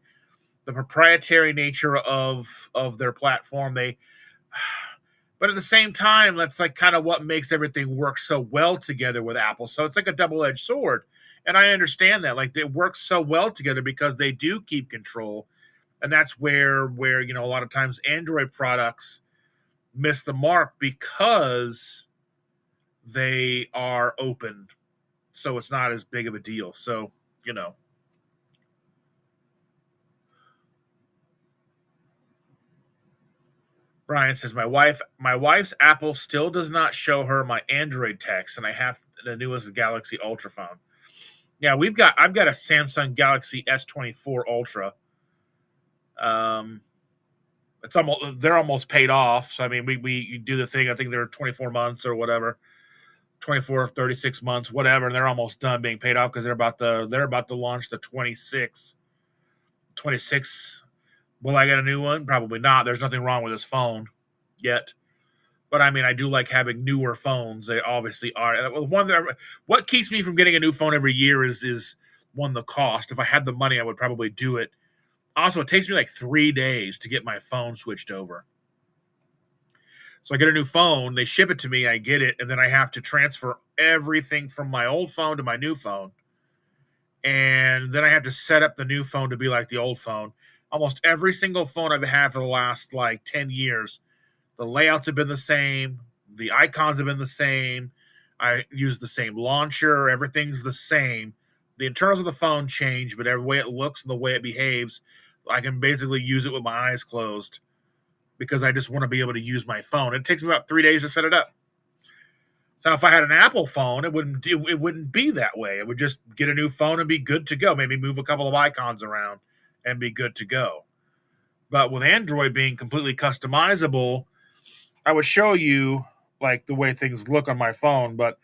The proprietary nature of their platform. But at the same time, that's like kind of what makes everything work so well together with Apple. So it's like a double-edged sword. And I understand that. Like, it works so well together because they do keep control. And that's where a lot of times Android products miss the mark because they are open. So it's not as big of a deal. So, Brian says, my wife's Apple still does not show her my Android text, and I have the newest Galaxy Ultra phone. Yeah, I've got a Samsung Galaxy S24 Ultra. They're almost paid off. So we do the thing. I think they're 24 months or whatever, 24, 36 months, whatever, and they're almost done being paid off because they're about to launch the 26. Will I get a new one? Probably not. There's nothing wrong with this phone yet. But I do like having newer phones. They obviously are. What keeps me from getting a new phone every year is one, the cost. If I had the money, I would probably do it. Also, it takes me like 3 days to get my phone switched over. So I get a new phone, they ship it to me, I get it, and then I have to transfer everything from my old phone to my new phone. And then I have to set up the new phone to be like the old phone. Almost every single phone I've had for the last 10 years, the layouts have been the same, the icons have been the same, I use the same launcher, everything's the same. The internals of the phone change, but every way it looks and the way it behaves, I can basically use it with my eyes closed because I just want to be able to use my phone. It takes me about 3 days to set it up. So if I had an Apple phone, it wouldn't be that way. It would just get a new phone and be good to go. Maybe move a couple of icons around and be good to go. But with Android being completely customizable, I would show you the way things look on my phone, but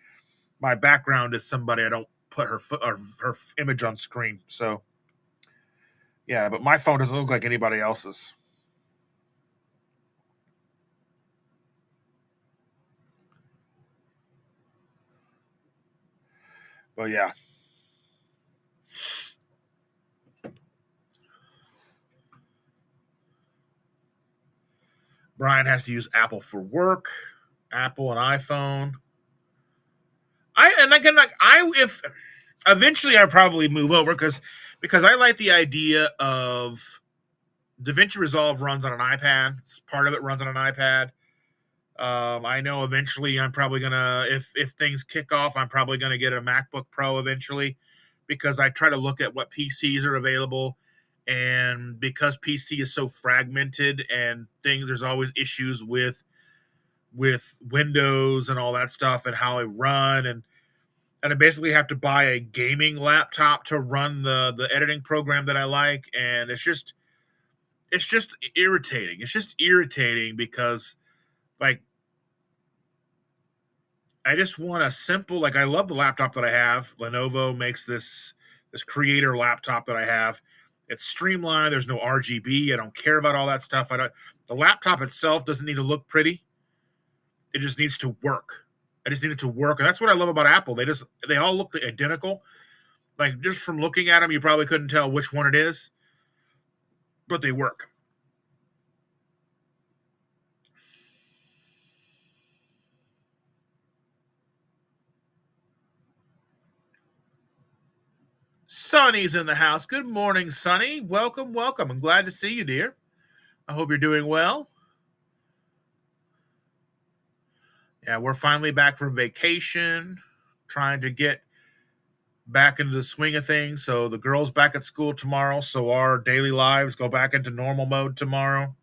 my background is somebody I don't put her image on screen. So yeah, but my phone doesn't look like anybody else's. But yeah. Brian has to use Apple for work, Apple and iPhone. If eventually I probably move over because I like the idea of DaVinci Resolve runs on an iPad. Part of it runs on an iPad. I know eventually I'm probably gonna, if things kick off, I'm probably gonna get a MacBook Pro eventually, because I try to look at what PCs are available, and because PC is so fragmented and there's always issues with Windows and all that stuff and how it run, and I basically have to buy a gaming laptop to run the editing program that I like, and it's just irritating. It's just irritating because I just want a simple, I love the laptop that I have. Lenovo makes this creator laptop that I have. It's streamlined. There's no RGB. I don't care about all that stuff. The laptop itself doesn't need to look pretty. It just needs to work. I just need it to work. And that's what I love about Apple. They all look identical. Just from looking at them, you probably couldn't tell which one it is, but they work. Sonny's in the house. Good morning, Sonny. Welcome, welcome. I'm glad to see you, dear. I hope you're doing well. Yeah, we're finally back from vacation, trying to get back into the swing of things. So the girls back at school tomorrow, so our daily lives go back into normal mode tomorrow.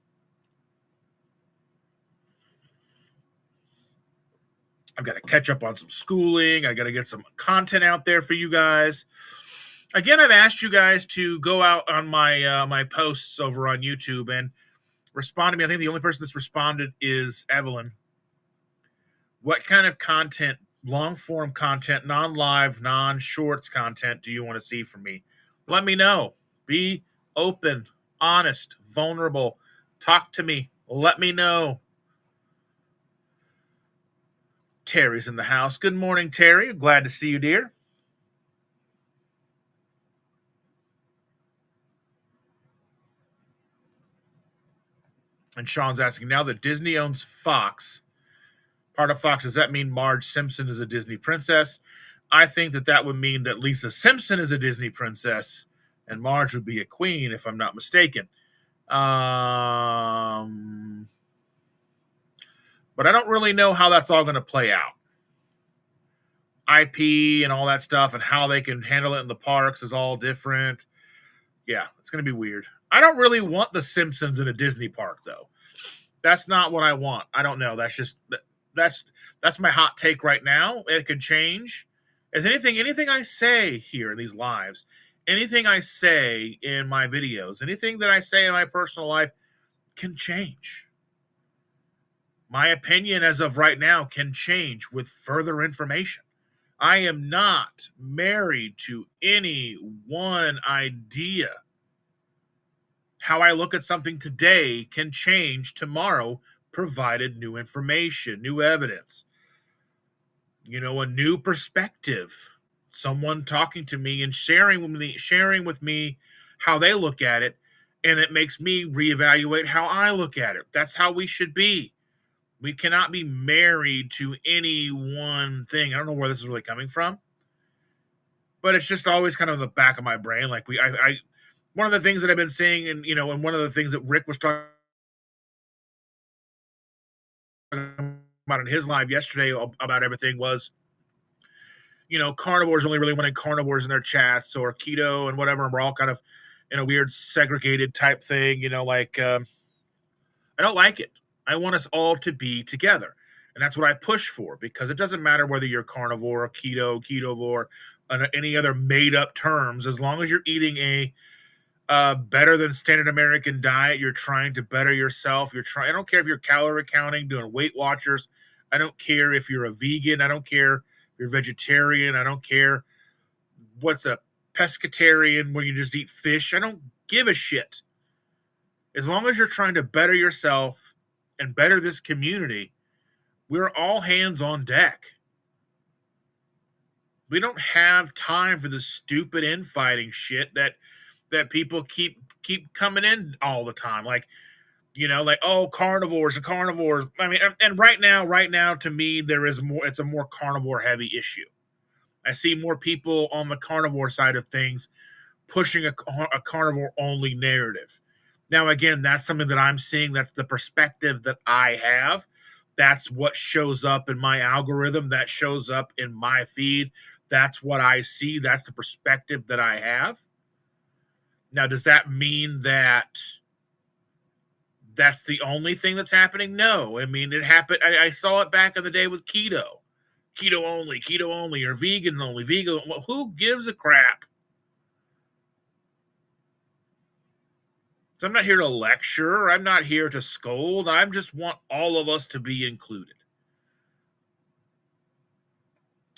I've got to catch up on some schooling. I got to get some content out there for you guys. Again, I've asked you guys to go out on my posts over on YouTube and respond to me. I think the only person that's responded is Evelyn. What kind of content, long form content, non live, non shorts content do you want to see from me? Let me know. Be open, honest, vulnerable. Talk to me. Let me know. Terry's in the house. Good morning, Terry. Glad to see you, dear. And Sean's asking, now that Disney owns Fox, part of Fox, does that mean Marge Simpson is a Disney princess? I think that would mean that Lisa Simpson is a Disney princess and Marge would be a queen, if I'm not mistaken. But I don't really know how that's all going to play out. IP and all that stuff and how they can handle it in the parks is all different. Yeah, it's going to be weird. I don't really want the Simpsons in a Disney park, though. That's not what I want. I don't know. That's my hot take right now. It could change. Is anything I say here in these lives, anything I say in my videos, anything that I say in my personal life can change. My opinion as of right now can change with further information. I am not married to any one idea. How I look at something today can change tomorrow, provided new information, new evidence, a new perspective, someone talking to me and sharing with me how they look at it, and it makes me reevaluate how I look at it. That's how we should be. We cannot be married to any one thing. I don't know where this is really coming from, but it's just always kind of in the back of my brain. Like one of the things that I've been seeing, and one of the things that Rick was talking about in his live yesterday about everything was, carnivores only really wanted carnivores in their chats or keto and whatever. And we're all kind of in a weird segregated type thing, I don't like it. I want us all to be together. And that's what I push for, because it doesn't matter whether you're carnivore or ketovore, any other made up terms, as long as you're eating a better than standard American diet, you're trying to better yourself. I don't care if you're calorie counting, doing Weight Watchers. I don't care if you're a vegan. I don't care if you're vegetarian. I don't care what's a pescatarian where you just eat fish. I don't give a shit. As long as you're trying to better yourself and better this community, we're all hands on deck. We don't have time for this stupid infighting shit that people keep coming in all the time. Like, oh, carnivores and carnivores. I mean, and right now, to me, it's a more carnivore heavy issue. I see more people on the carnivore side of things pushing a carnivore only narrative. Now, again, that's something that I'm seeing. That's the perspective that I have. That's what shows up in my algorithm. That shows up in my feed. That's what I see. That's the perspective that I have. Now, does that mean that that's the only thing that's happening? No. I mean, it happened. I saw it back in the day with keto only, or vegan only, vegan. Well, who gives a crap? So I'm not here to lecture. I'm not here to scold. I just want all of us to be included.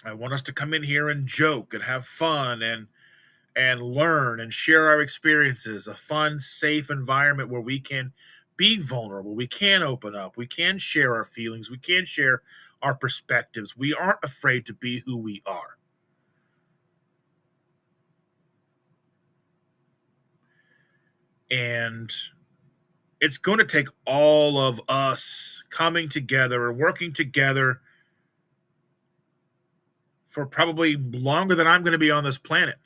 I want us to come in here and joke and have fun and learn and share our experiences. A fun, safe environment where we can be vulnerable. We can open up. We can share our feelings. We can share our perspectives. We aren't afraid to be who we are. And it's going to take all of us coming together and working together for probably longer than I'm going to be on this planet.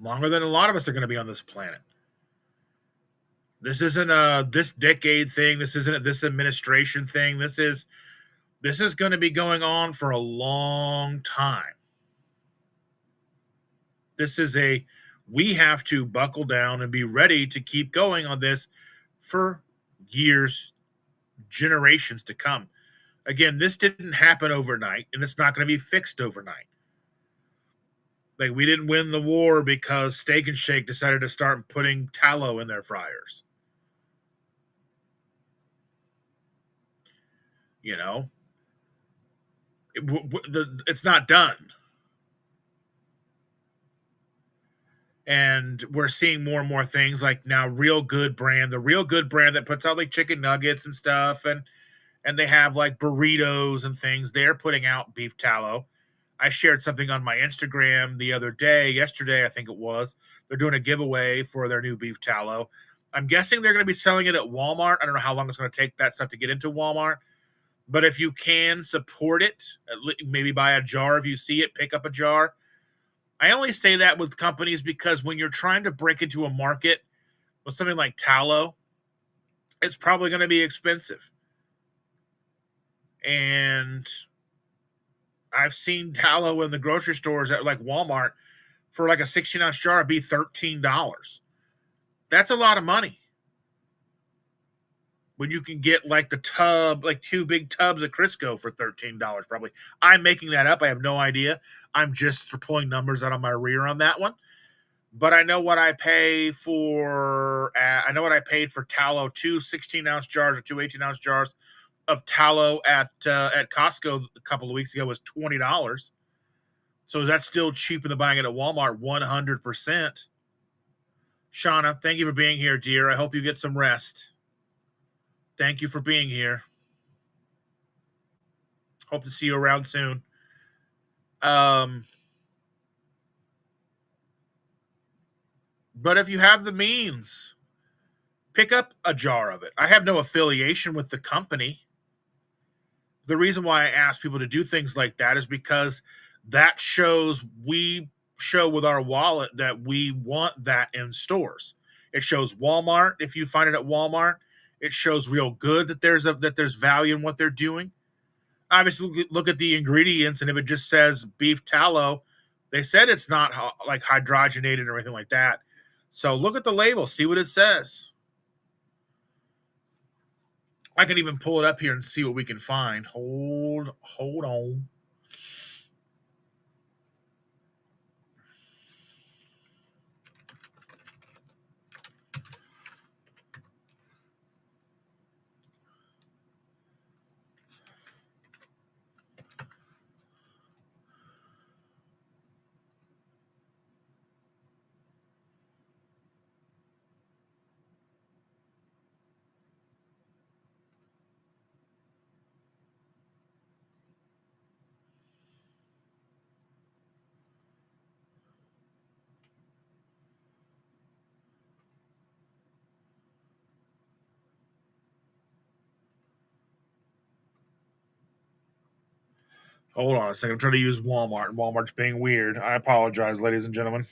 longer than a lot of us are going to be on this planet. This isn't a this decade thing. This isn't a this administration thing. This is going to be going on for a long time. This is we have to buckle down and be ready to keep going on this for years, generations to come. Again, this didn't happen overnight, and it's not going to be fixed overnight. Like, we didn't win the war because Steak and Shake decided to start putting tallow in their fryers. You know, it's not done. And we're seeing more and more things like now the Real Good brand that puts out like chicken nuggets and stuff, and they have like burritos and things. They're putting out beef tallow. I shared something on my Instagram yesterday, I think it was. They're doing a giveaway for their new beef tallow. I'm guessing they're going to be selling it at Walmart. I don't know how long it's going to take that stuff to get into Walmart. But if you can support it, maybe buy a jar if you see it, pick up a jar. I only say that with companies because when you're trying to break into a market with something like tallow, it's probably going to be expensive. And I've seen tallow in the grocery stores at like Walmart for like a 16-ounce jar be $13. That's a lot of money. When you can get like the tub, like 2 big tubs of Crisco for $13 probably. I'm making that up. I have no idea. I'm just pulling numbers out of my rear on that one. But I know what I pay for. I know what I paid for tallow. 2 16-ounce jars or 2 18-ounce jars of tallow at Costco a couple of weeks ago was $20. So is that still cheaper than buying it at Walmart? 100%. Shauna, thank you for being here, dear. I hope you get some rest. Thank you for being here. Hope to see you around soon. But if you have the means, pick up a jar of it. I have no affiliation with the company. The reason why I ask people to do things like that is because that shows we show with our wallet that we want that in stores. It shows Walmart if you find it at Walmart. It shows Real Good that there's value in what they're doing. Obviously, look at the ingredients, and if it just says beef tallow, they said it's not like hydrogenated or anything like that. So look at the label, see what it says. I can even pull it up here and see what we can find. Hold on. Hold on a second. I'm trying to use Walmart. Walmart's being weird. I apologize, ladies and gentlemen.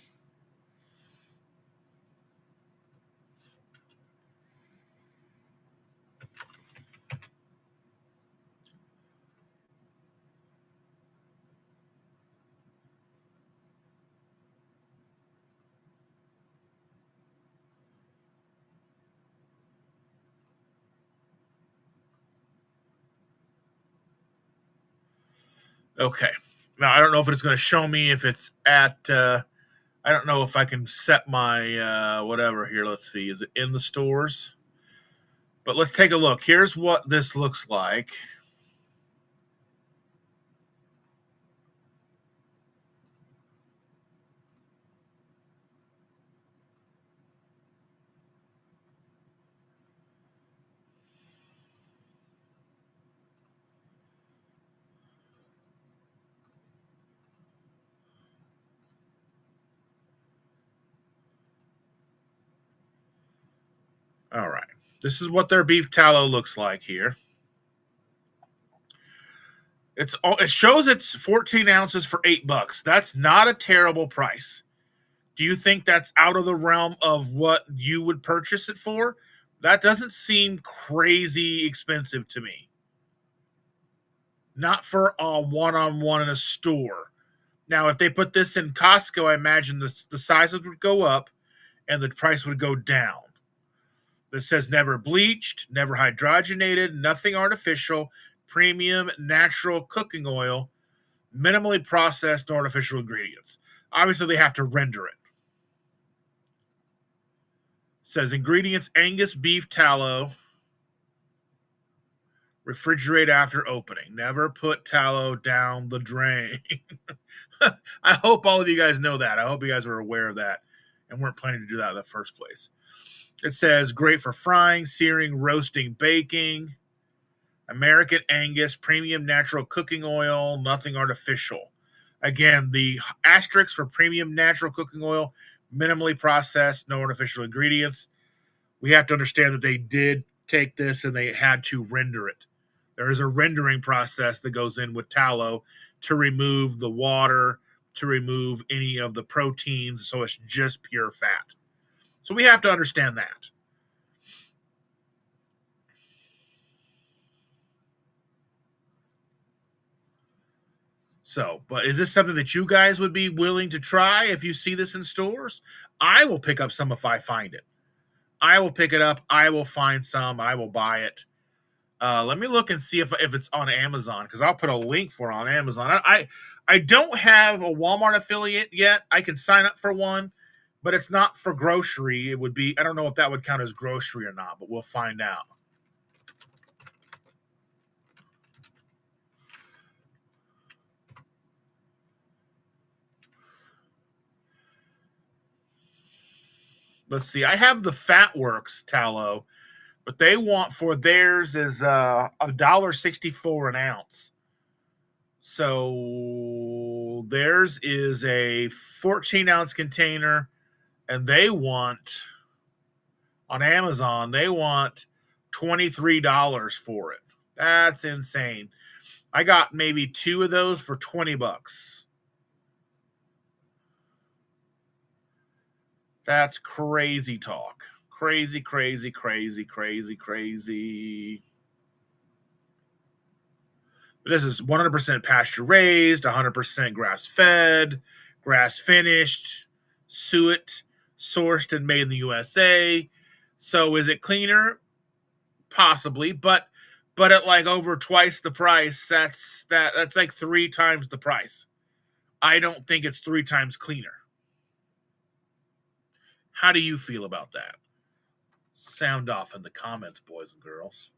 Okay. Now, I don't know if it's going to show me if it's at. I don't know if I can set my whatever here. Let's see. Is it in the stores? But let's take a look. Here's what this looks like. All right. This is what their beef tallow looks like here. It shows it's 14 ounces for $8. That's not a terrible price. Do you think that's out of the realm of what you would purchase it for? That doesn't seem crazy expensive to me. Not for a one-on-one in a store. Now, if they put this in Costco, I imagine the sizes would go up and the price would go down. It says never bleached, never hydrogenated, nothing artificial, premium natural cooking oil, minimally processed artificial ingredients. Obviously, they have to render it. It says ingredients: Angus beef tallow. Refrigerate after opening. Never put tallow down the drain. I hope all of you guys know that. I hope you guys were aware of that and weren't planning to do that in the first place. It says great for frying, searing, roasting, baking. American Angus, premium natural cooking oil, nothing artificial. Again, the asterisk for premium natural cooking oil, minimally processed, no artificial ingredients. We have to understand that they did take this and they had to render it. There is a rendering process that goes in with tallow to remove the water, to remove any of the proteins, so it's just pure fat. So we have to understand that. So, but is this something that you guys would be willing to try if you see this in stores? I will pick up some if I find it. I will pick it up. I will find some. I will buy it. Let me look and see if it's on Amazon, because I'll put a link for it on Amazon. I don't have a Walmart affiliate yet. I can sign up for one, but it's not for grocery. It would be, I don't know if that would count as grocery or not, but we'll find out. Let's see. I have the Fatworks tallow, but they want for theirs is $1.64 an ounce. So theirs is a 14-ounce container, and they want on Amazon, they want $23 for it. That's insane. I got maybe 2 of those for $20. That's crazy talk. Crazy, crazy, crazy, crazy, crazy. This is 100% pasture raised, 100% grass fed, grass finished, suet, sourced and made in the USA. So is it cleaner? Possibly, but at like over twice the price, that's like 3 times the price. I don't think it's 3 times cleaner. How do you feel about that? Sound off in the comments, boys and girls.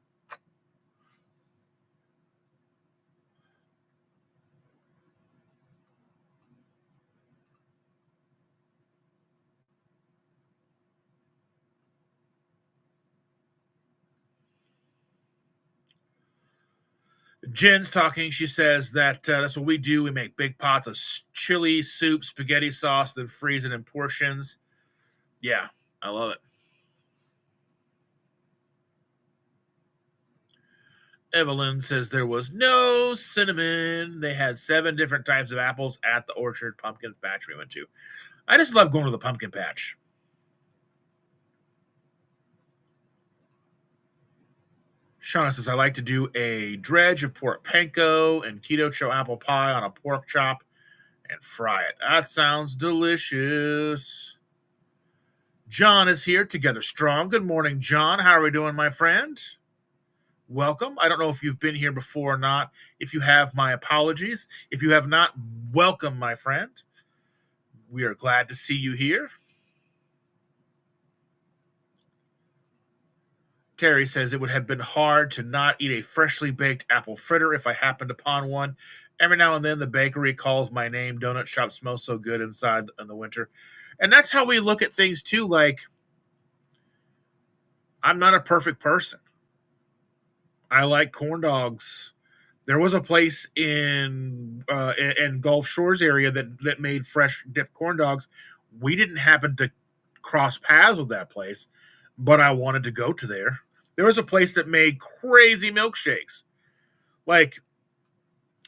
Jen's talking. She says that that's what we do. We make big pots of chili, soup, spaghetti sauce, then freeze it in portions. Yeah, I love it. Evelyn says there was no cinnamon. They had 7 different types of apples at the orchard pumpkin patch we went to. I just love going to the pumpkin patch. Shauna says, I like to do a dredge of pork panko and keto chow apple pie on a pork chop and fry it. That sounds delicious. John is here, together strong. Good morning, John. How are we doing, my friend? Welcome. I don't know if you've been here before or not. If you have, my apologies. If you have not, welcome, my friend. We are glad to see you here. Terry says it would have been hard to not eat a freshly baked apple fritter if I happened upon one. Every now and then the bakery calls my name. Donut shop smells so good inside in the winter. And that's how we look at things too. Like, I'm not a perfect person. I like corn dogs. There was a place in Gulf Shores area that made fresh dipped corn dogs. We didn't happen to cross paths with that place, but I wanted to go to there. There was a place that made crazy milkshakes. Like,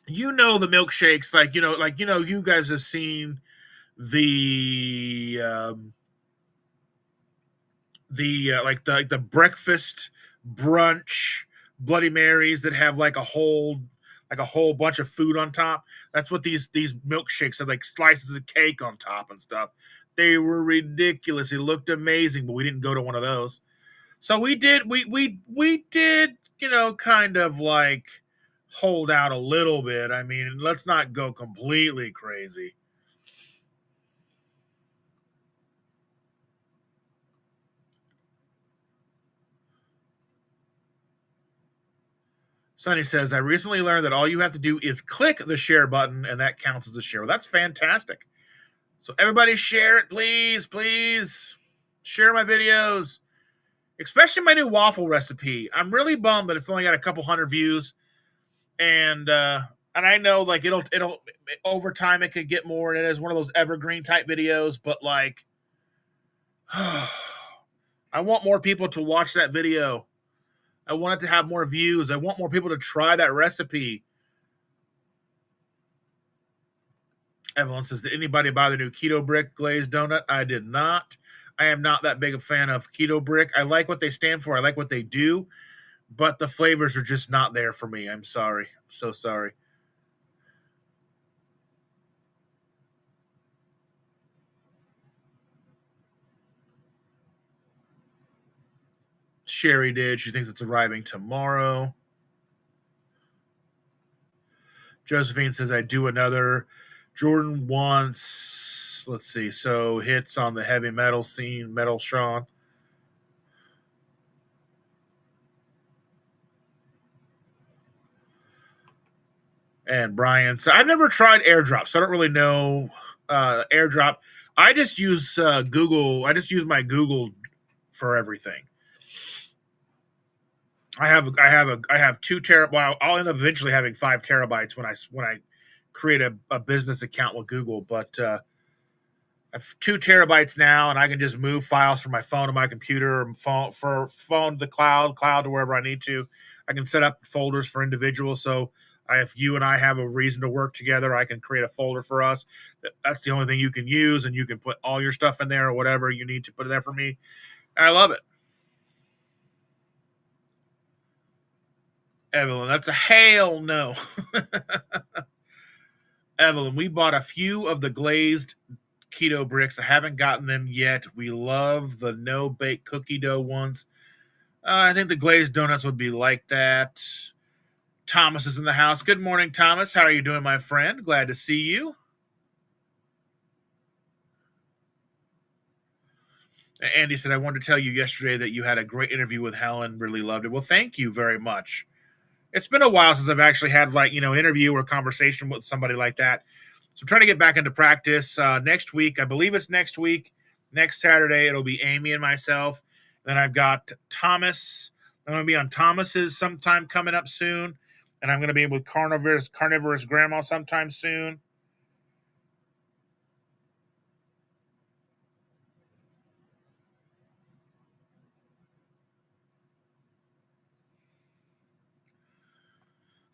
the milkshakes, you guys have seen the like the breakfast brunch Bloody Marys that have like a whole bunch of food on top. That's what these milkshakes had, like slices of cake on top and stuff. They were ridiculous. It looked amazing, but we didn't go to one of those. So we did, kind of like hold out a little bit. I mean, let's not go completely crazy. Sonny says, I recently learned that all you have to do is click the share button and that counts as a share. Well, that's fantastic. So everybody share it, please, please. Share my videos, especially my new waffle recipe. I'm really bummed that it's only got a couple hundred views. And I know like it'll over time it could get more, and it is one of those evergreen type videos, but like I want more people to watch that video. I want it to have more views. I want more people to try that recipe. Evelyn says, did anybody buy the new Keto Brick glazed donut? I did not. I am not that big a fan of Keto Brick. I like what they stand for. I like what they do, but the flavors are just not there for me. I'm sorry. I'm so sorry. Sherry did. She thinks it's arriving tomorrow. Josephine says, I do another. Jordan wants, let's see, so hits on the heavy metal scene, Metal Sean. And Brian. So I've never tried AirDrop, so I don't really know AirDrop. I just use Google. I just use my Google for everything. I have 2 terabytes. Well, I'll end up eventually having 5 terabytes when I create a business account with Google. But I have 2 terabytes now, and I can just move files from my phone to my computer, or phone to the cloud to wherever I need to. I can set up folders for individuals. So if you and I have a reason to work together, I can create a folder for us. That's the only thing you can use, and you can put all your stuff in there or whatever you need to put in there for me. I love it. Evelyn, that's a hell no. Evelyn, we bought a few of the glazed keto bricks. I haven't gotten them yet. We love the no bake cookie dough ones. I think the glazed donuts would be like that. Thomas is in the house. Good morning, Thomas. How are you doing, my friend? Glad to see you. Andy said, I wanted to tell you yesterday that you had a great interview with Helen. Really loved it. Well, thank you very much. It's been a while since I've actually had like, an interview or a conversation with somebody like that. So I'm trying to get back into practice. Next week, I believe it's next week, next Saturday, it'll be Amy and myself. Then I've got Thomas. I'm going to be on Thomas's sometime coming up soon. And I'm going to be with Carnivorous Grandma sometime soon.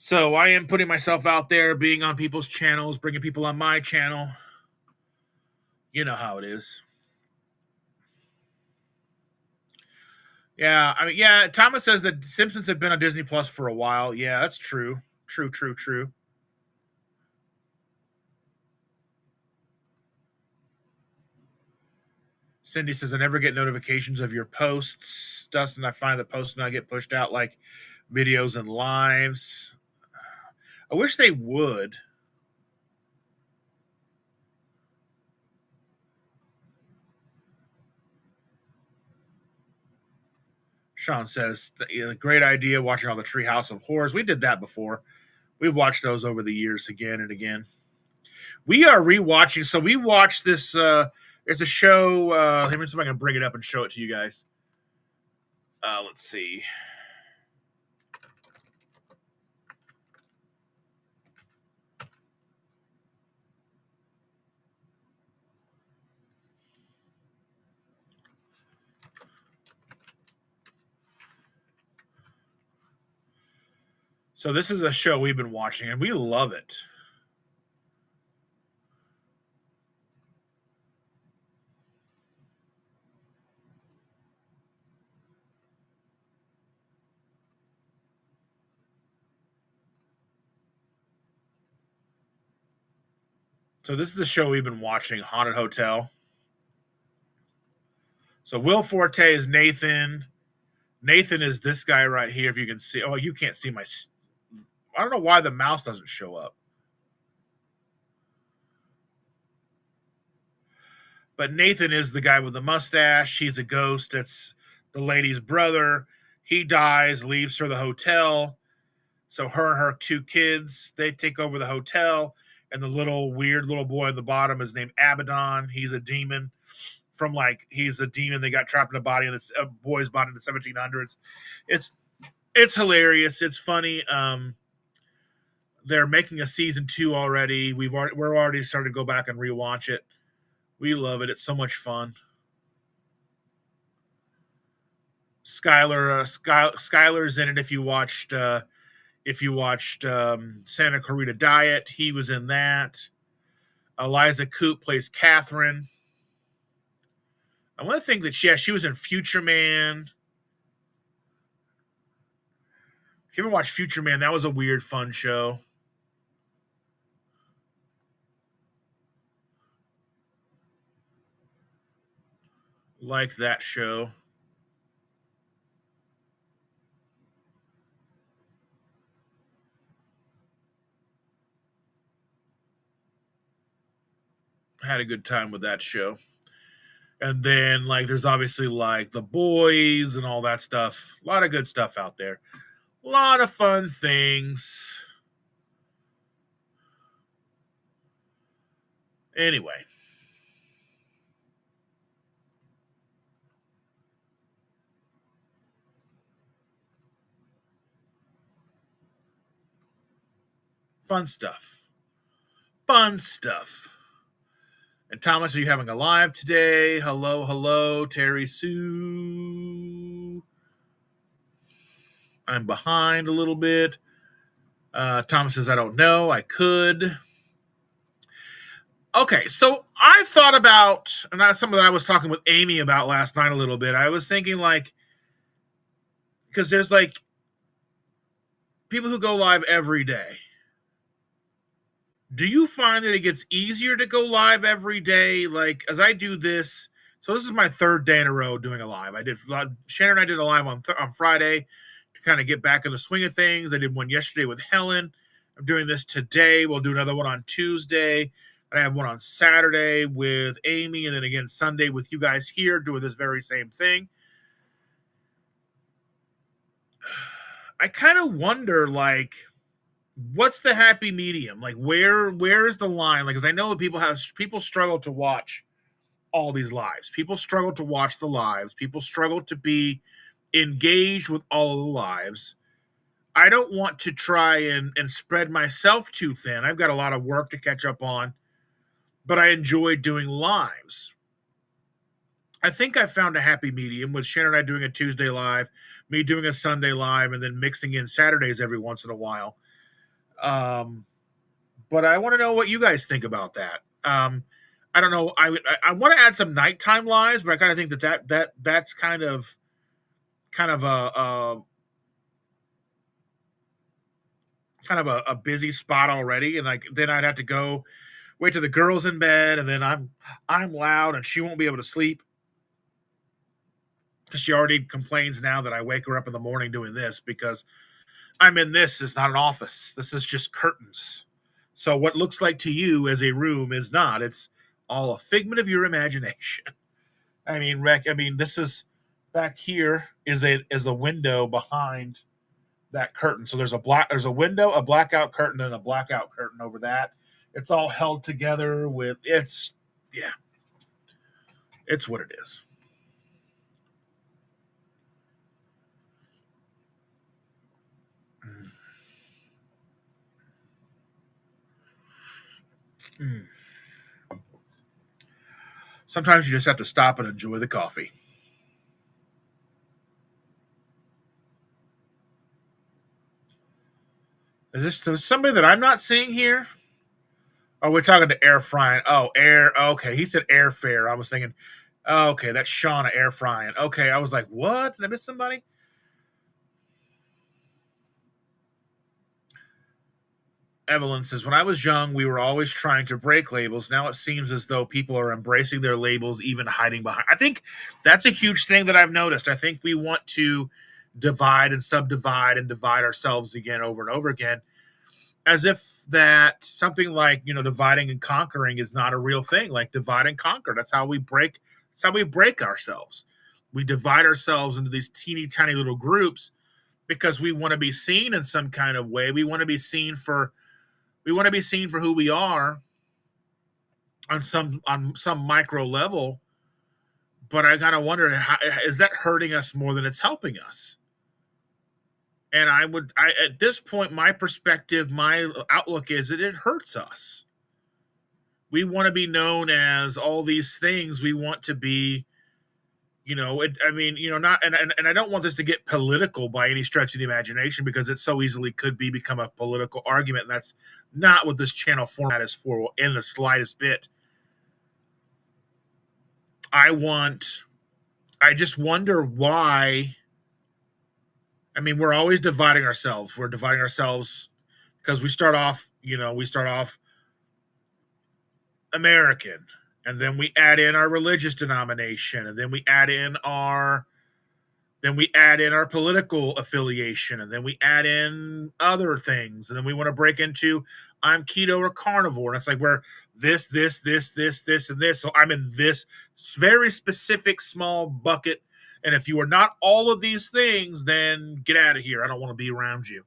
So I am putting myself out there, being on people's channels, bringing people on my channel. You know how it is. Yeah, I mean, yeah, Thomas says that Simpsons have been on Disney Plus for a while. Yeah, that's true. True. Cindy says, I never get notifications of your posts. Dustin, I find the posts now get pushed out like videos and lives. I wish they would. Sean says, great idea watching all the Treehouse of Horrors. We did that before. We've watched those over the years again and again. We are rewatching. So we watched this. There's a show. Let me see if I can bring it up and show it to you guys. Let's see. So this is a show we've been watching, and we love it. So this is the show we've been watching, Haunted Hotel. So Will Forte is Nathan. Nathan is this guy right here. If you can see, oh, you can't see my. I don't know why the mouse doesn't show up. But Nathan is the guy with the mustache. He's a ghost. It's the lady's brother. He dies, leaves her the hotel. So her and her two kids, they take over the hotel. And the weird little boy at the bottom is named Abaddon. He's a demon he's a demon that got trapped in a boy's body in the 1700s. It's hilarious. It's funny. They're making a season 2 already. We're already started to go back and rewatch it. We love it. It's so much fun. Skylar's in it. If you watched Santa Clarita Diet, he was in that. Eliza Coupe plays Catherine. I want to think that she was in Future Man. If you ever watched Future Man, that was a weird, fun show. Like that show. Had a good time with that show. And then there's obviously The Boys and all that stuff. A lot of good stuff out there. A lot of fun things. Anyway. Fun stuff. Fun stuff. And Thomas, are you having a live today? Hello, Terry Sue. I'm behind a little bit. Thomas says, I don't know. I could. Okay, so I thought about, and that's something that I was talking with Amy about last night a little bit. I was thinking because there's people who go live every day. Do you find that it gets easier to go live every day? As I do this, so this is my third day in a row doing a live. Shannon and I did a live on Friday to kind of get back in the swing of things. I did one yesterday with Helen. I'm doing this today. We'll do another one on Tuesday. I have one on Saturday with Amy, and then again Sunday with you guys here doing this very same thing. I kind of wonder, what's the happy medium? Where is the line? Because I know that people struggle to watch all these lives. People struggle to watch the lives. People struggle to be engaged with all of the lives. I don't want to try and spread myself too thin. I've got a lot of work to catch up on, but I enjoy doing lives. I think I found a happy medium with Shannon and I doing a Tuesday live, me doing a Sunday live, and then mixing in Saturdays every once in a while. But I want to know what you guys think about that. I don't know. I want to add some nighttime lives, but I kind of think that's kind of a busy spot already, and then I'd have to go wait till the girl's in bed, and then I'm loud, and she won't be able to sleep because she already complains now that I wake her up in the morning doing this because I'm in this. It's not an office. This is just curtains. So what looks like to you as a room is not. It's all a figment of your imagination. I mean, this is back here is a window behind that curtain. So there's a window, a blackout curtain, and a blackout curtain over that. It's all held together it's what it is. Sometimes you just have to stop and enjoy the coffee. Is this somebody that I'm not seeing here? Oh, we're talking to air frying. Oh, air. Okay, he said airfare. I was thinking, okay, that's Shauna air frying. Okay, I was like, what? Did I miss somebody? Evelyn says, when I was young, we were always trying to break labels. Now it seems as though people are embracing their labels, even hiding behind. I think that's a huge thing that I've noticed. I think we want to divide and subdivide and divide ourselves again over and over again, as if that something like, dividing and conquering is not a real thing. Like divide and conquer. That's how we break. That's how we break ourselves. We divide ourselves into these teeny tiny little groups because we want to be seen in some kind of way. We want to be seen for who we are on some micro level. But I kind of wonder, is that hurting us more than it's helping us? And at this point, my perspective, my outlook is that it hurts us. We want to be known as all these things. We want to be, not, and I don't want this to get political by any stretch of the imagination, because it so easily could become a political argument. And that's not what this channel format is for in the slightest bit. I just wonder why. I mean, we're always dividing ourselves. We're dividing ourselves because we start off American, and then we add in our religious denomination, and then we add in our political affiliation, and then we add in other things, and then we want to break into I'm keto or carnivore. And it's like we're this, and this. So I'm in this very specific small bucket. And if you are not all of these things, then get out of here. I don't want to be around you.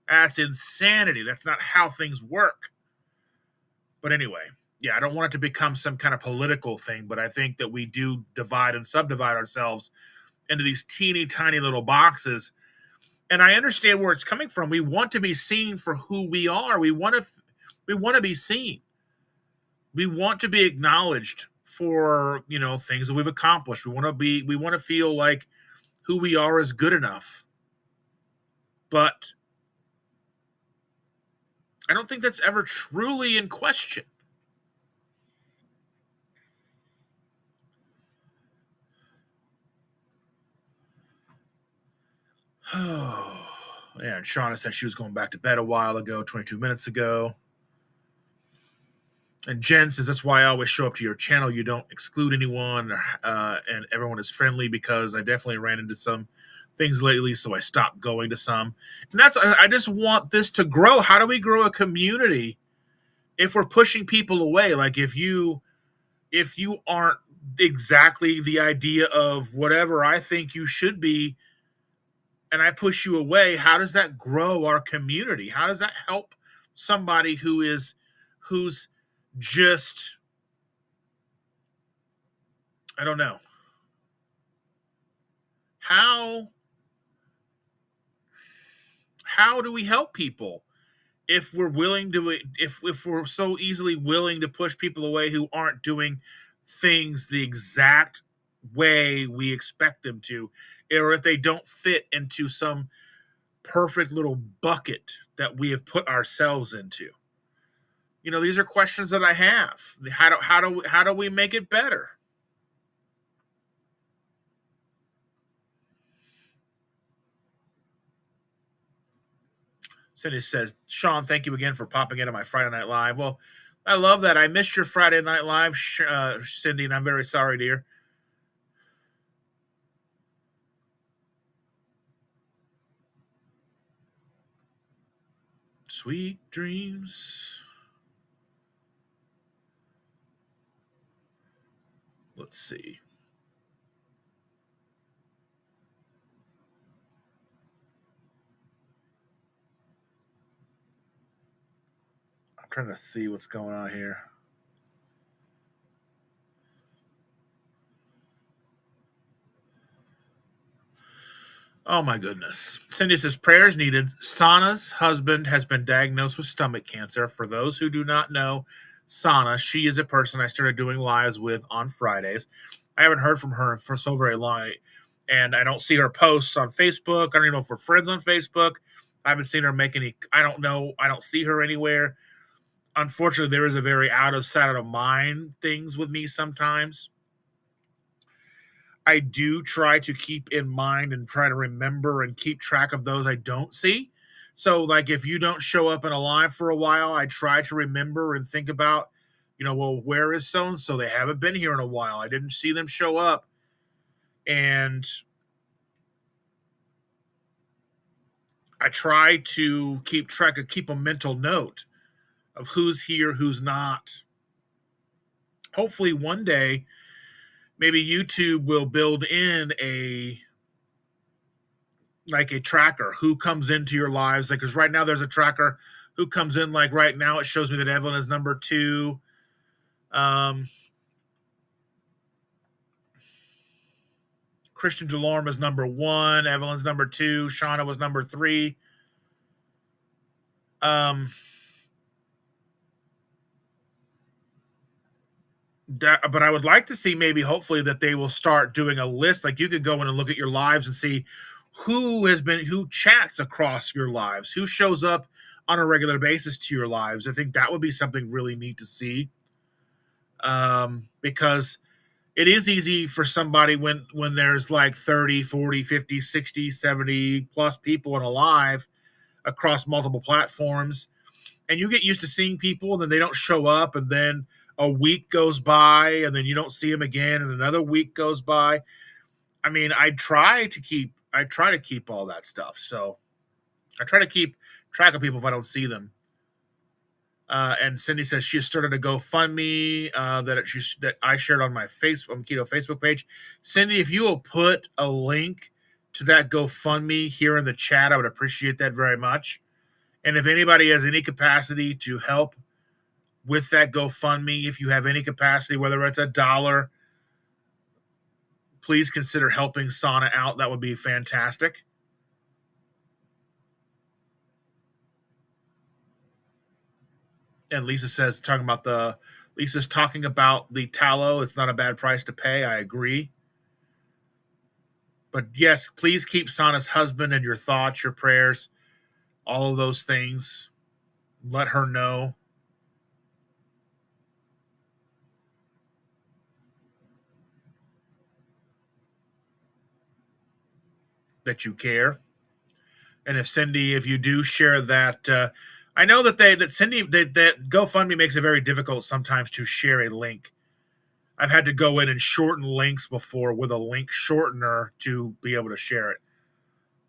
That's insanity. That's not how things work. But anyway, yeah, I don't want it to become some kind of political thing, but I think that we do divide and subdivide ourselves into these teeny tiny little boxes. And I understand where it's coming from. We want to be seen for who we are. We want to be seen. We want to be acknowledged for, things that we've accomplished. We want to feel like who we are is good enough. But I don't think that's ever truly in question. Oh, yeah. And Shauna said she was going back to bed a while ago, 22 minutes ago. And Jen says, that's why I always show up to your channel. You don't exclude anyone, and everyone is friendly, because I definitely ran into some things lately, so I stopped going to some. And I just want this to grow. How do we grow a community if we're pushing people away? Like if you aren't exactly the idea of whatever I think you should be, and I push you away, how does that grow our community? How does that help somebody who's just, I don't know. How do we help people if we're willing to, if we're so easily willing to push people away who aren't doing things the exact way we expect them to, or if they don't fit into some perfect little bucket that we have put ourselves into? These are questions that I have. How do we make it better? Cindy says, Sean, thank you again for popping into my Friday Night Live. Well, I love that. I missed your Friday Night Live, Cindy, and I'm very sorry, dear. Sweet dreams. Let's see. I'm trying to see what's going on here. Oh my goodness. Cindy says, prayers needed. Sana's husband has been diagnosed with stomach cancer. For those who do not know Sana, she is a person I started doing lives with on Fridays. I haven't heard from her for so very long, and I don't see her posts on Facebook. I don't even know if we're friends on Facebook. I haven't seen her make any, I don't know. I don't see her anywhere. Unfortunately, there is a very out of sight, out of mind things with me sometimes. I do try to keep in mind and try to remember and keep track of those I don't see, So, like, if you don't show up in a live for a while, I try to remember and think about, well, where is so and so? They haven't been here in a while. I didn't see them show up. And I try to keep a mental note of who's here, who's not. Hopefully, one day, maybe YouTube will build in a tracker who comes into your lives. Like, because right now there's a tracker who comes in. Like right now, it shows me that Evelyn is number 2. Christian Delorme is number 1. Evelyn's number 2. Shauna was number 3. But I would like to see hopefully that they will start doing a list. Like, you could go in and look at your lives and see who chats across your lives, who shows up on a regular basis to your lives. I think that would be something really neat to see. Because it is easy for somebody when there's like 30, 40, 50, 60, 70 plus people in a live across multiple platforms, and you get used to seeing people, and then they don't show up, and then a week goes by, and then you don't see them again, and another week goes by. I mean, I try to keep all that stuff. So I try to keep track of people if I don't see them. And Cindy says she has started a GoFundMe that I shared on my Keto Facebook page. Cindy, if you will put a link to that GoFundMe here in the chat, I would appreciate that very much. And if anybody has any capacity to help with that GoFundMe, if you have any capacity, whether it's $1, please consider helping Sana out. That would be fantastic. And Lisa's talking about the tallow. It's not a bad price to pay. I agree. But yes, please keep Sana's husband in your thoughts, your prayers, all of those things. Let her know that you care. And if you do share that, I know that that GoFundMe makes it very difficult sometimes to share a link. I've had to go in and shorten links before with a link shortener to be able to share it.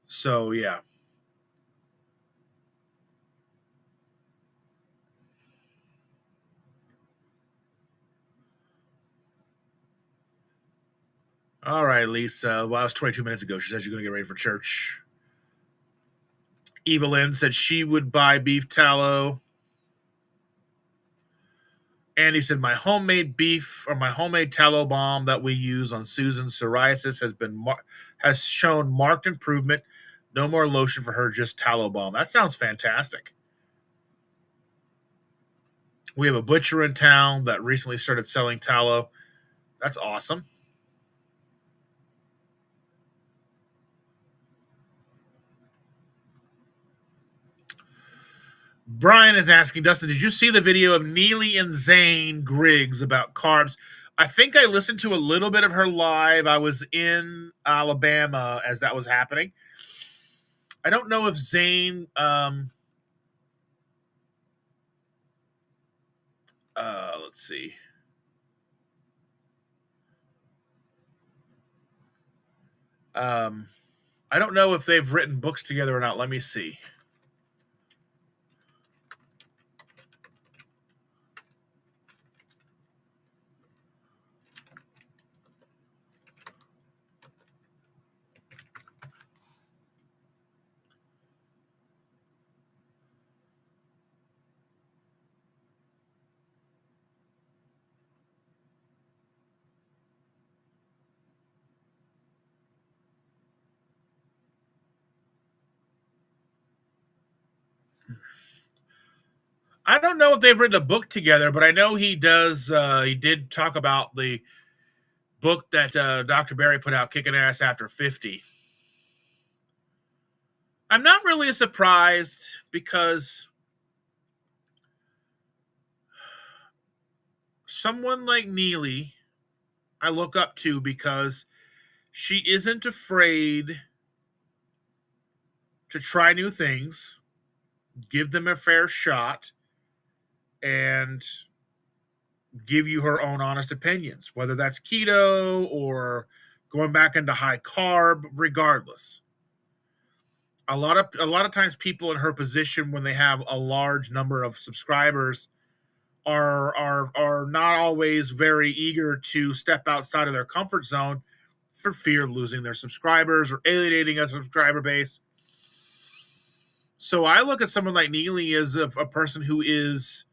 So yeah. All right, Lisa. Well, that was 22 minutes ago. She said she's going to get ready for church. Evelyn said she would buy beef tallow. Andy said my homemade tallow balm that we use on Susan's psoriasis has shown marked improvement. No more lotion for her, just tallow balm. That sounds fantastic. We have a butcher in town that recently started selling tallow. That's awesome. Brian is asking, Dustin, did you see the video of Neely and Zane Griggs about carbs? I think I listened to a little bit of her live. I was in Alabama as that was happening. I don't know if Zane let's see. I don't know if they've written books together or not. Let me see. I don't know if they've written a book together, but I know he does. He did talk about the book that Dr. Barry put out, Kicking Ass After 50. I'm not really surprised because someone like Neely I look up to because she isn't afraid to try new things. give them a fair shot, and give you her own honest opinions, whether that's keto or going back into high carb, regardless. A lot of times people in her position, when they have a large number of subscribers, are not always very eager to step outside of their comfort zone for fear of losing their subscribers or alienating a subscriber base. So I look at someone like Neely as a person who is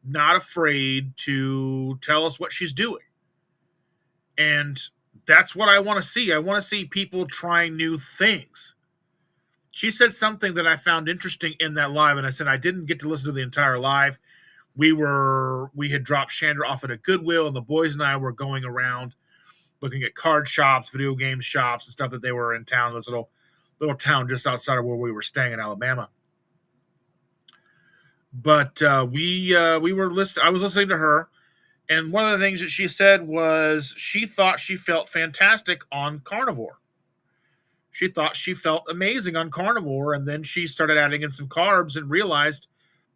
not afraid to tell us what she's doing. And that's what I want to see. I want to see people trying new things. She said something that I found interesting in that live, and I said I didn't get to listen to the entire live. We had dropped Chandra off at a Goodwill, and the boys and I were going around looking at card shops, video game shops, and stuff that they were in town. This little town just outside of where we were staying in Alabama. But we were listening. I was listening to her, and one of the things that she said was she thought she felt fantastic on carnivore. She thought she felt amazing on carnivore, and then she started adding in some carbs and realized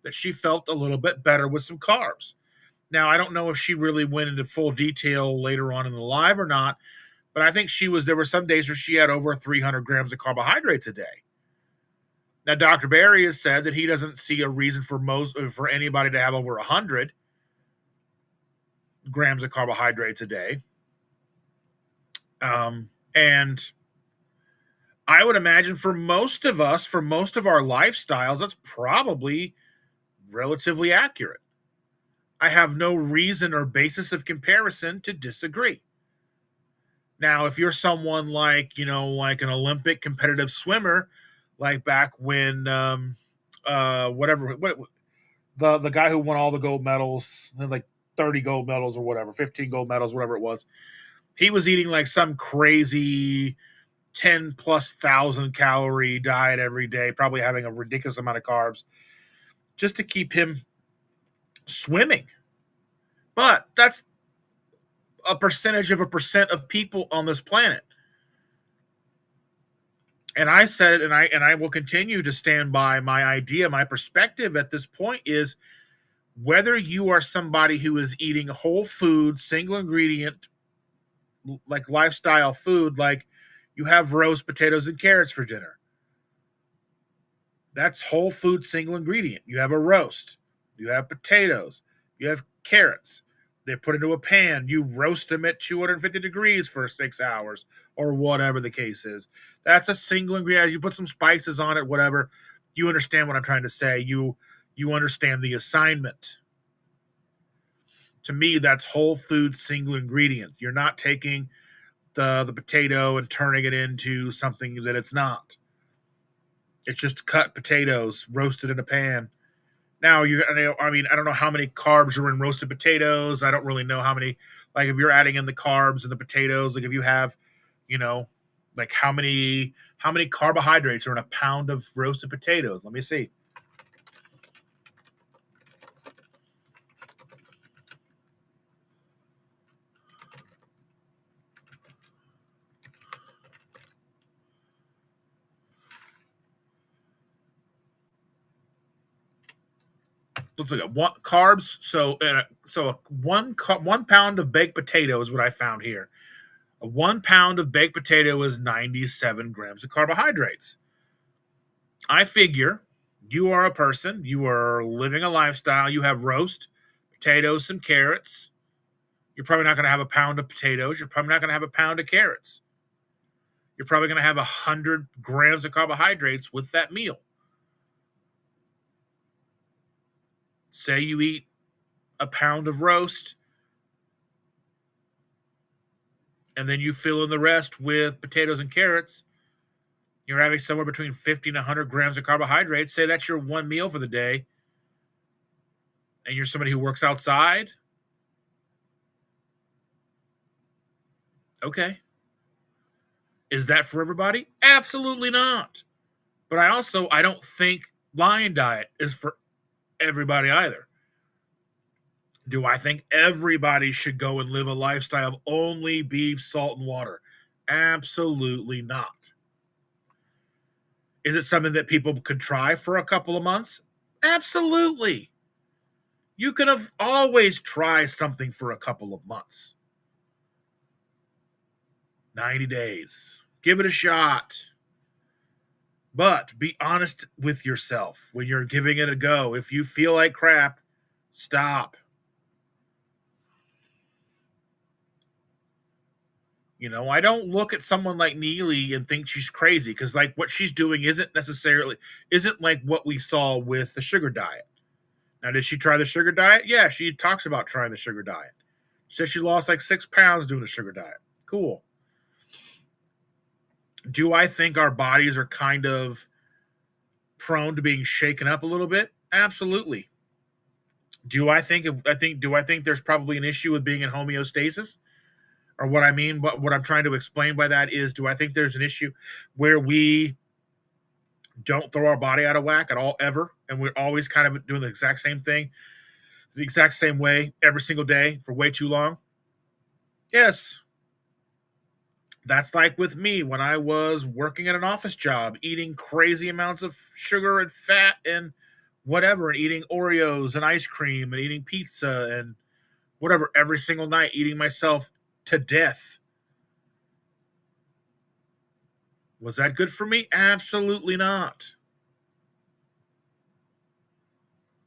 that she felt a little bit better with some carbs. Now, I don't know if she really went into full detail later on in the live or not, but I think there were some days where she had over 300 grams of carbohydrates a day. Now, Dr. Barry has said that he doesn't see a reason for anybody to have over 100 grams of carbohydrates a day. And I would imagine for most of us, for most of our lifestyles, that's probably relatively accurate. I have no reason or basis of comparison to disagree. Now, if you're someone like an Olympic competitive swimmer, like back when the guy who won all the gold medals, like 30 gold medals or whatever, 15 gold medals, whatever it was, he was eating like some crazy 10 plus thousand calorie diet every day, probably having a ridiculous amount of carbs just to keep him swimming. But that's a percentage of a percent of people on this planet. And I said, and I will continue to stand by my idea, my perspective at this point is whether you are somebody who is eating whole food, single ingredient, like lifestyle food, like you have roast potatoes and carrots for dinner. That's whole food, single ingredient. You have a roast. You have potatoes. You have carrots. They're put into a pan. You roast them at 250 degrees for 6 hours or whatever the case is. That's a single ingredient. You put some spices on it, whatever. You understand what I'm trying to say. You understand the assignment. To me, that's whole food, single ingredient. You're not taking the potato and turning it into something that it's not. It's just cut potatoes roasted in a pan. Now, I don't know how many carbs are in roasted potatoes. I don't really know how many, like if you're adding in the carbs and the potatoes, like if you have, like how many carbohydrates are in a pound of roasted potatoes? Let me see. Let's look at what carbs. So one pound of baked potato is what I found here. 1 pound of baked potato is 97 grams of carbohydrates. I figure you are a person, you are living a lifestyle, you have roast, potatoes, some carrots. You're probably not going to have a pound of potatoes. You're probably not going to have a pound of carrots. You're probably going to have 100 grams of carbohydrates with that meal. Say you eat a pound of roast, and then you fill in the rest with potatoes and carrots. You're having somewhere between 50 and 100 grams of carbohydrates. Say that's your one meal for the day, and you're somebody who works outside. Okay. Is that for everybody? Absolutely not. But I don't think Lion Diet is for everybody either. Do I think everybody should go and live a lifestyle of only beef, salt, and water? Absolutely not. Is it something that people could try for a couple of months? Absolutely. You could have always tried something for a couple of months. 90 days. Give it a shot. But be honest with yourself when you're giving it a go. If you feel like crap, stop. I don't look at someone like Neely and think she's crazy because, like, what she's doing isn't like what we saw with the sugar diet. Now, did she try the sugar diet? Yeah, she talks about trying the sugar diet. She says she lost like 6 pounds doing the sugar diet. Cool. Do I think our bodies are kind of prone to being shaken up a little bit? Absolutely. Do I think there's probably an issue with being in homeostasis? Or what I mean, what I'm trying to explain by that is, do I think there's an issue where we don't throw our body out of whack at all ever, and we're always kind of doing the exact same thing, the exact same way every single day for way too long? Yes. That's like with me when I was working at an office job, eating crazy amounts of sugar and fat and whatever, and eating Oreos and ice cream and eating pizza and whatever every single night, eating myself to death. Was that good for me? Absolutely not.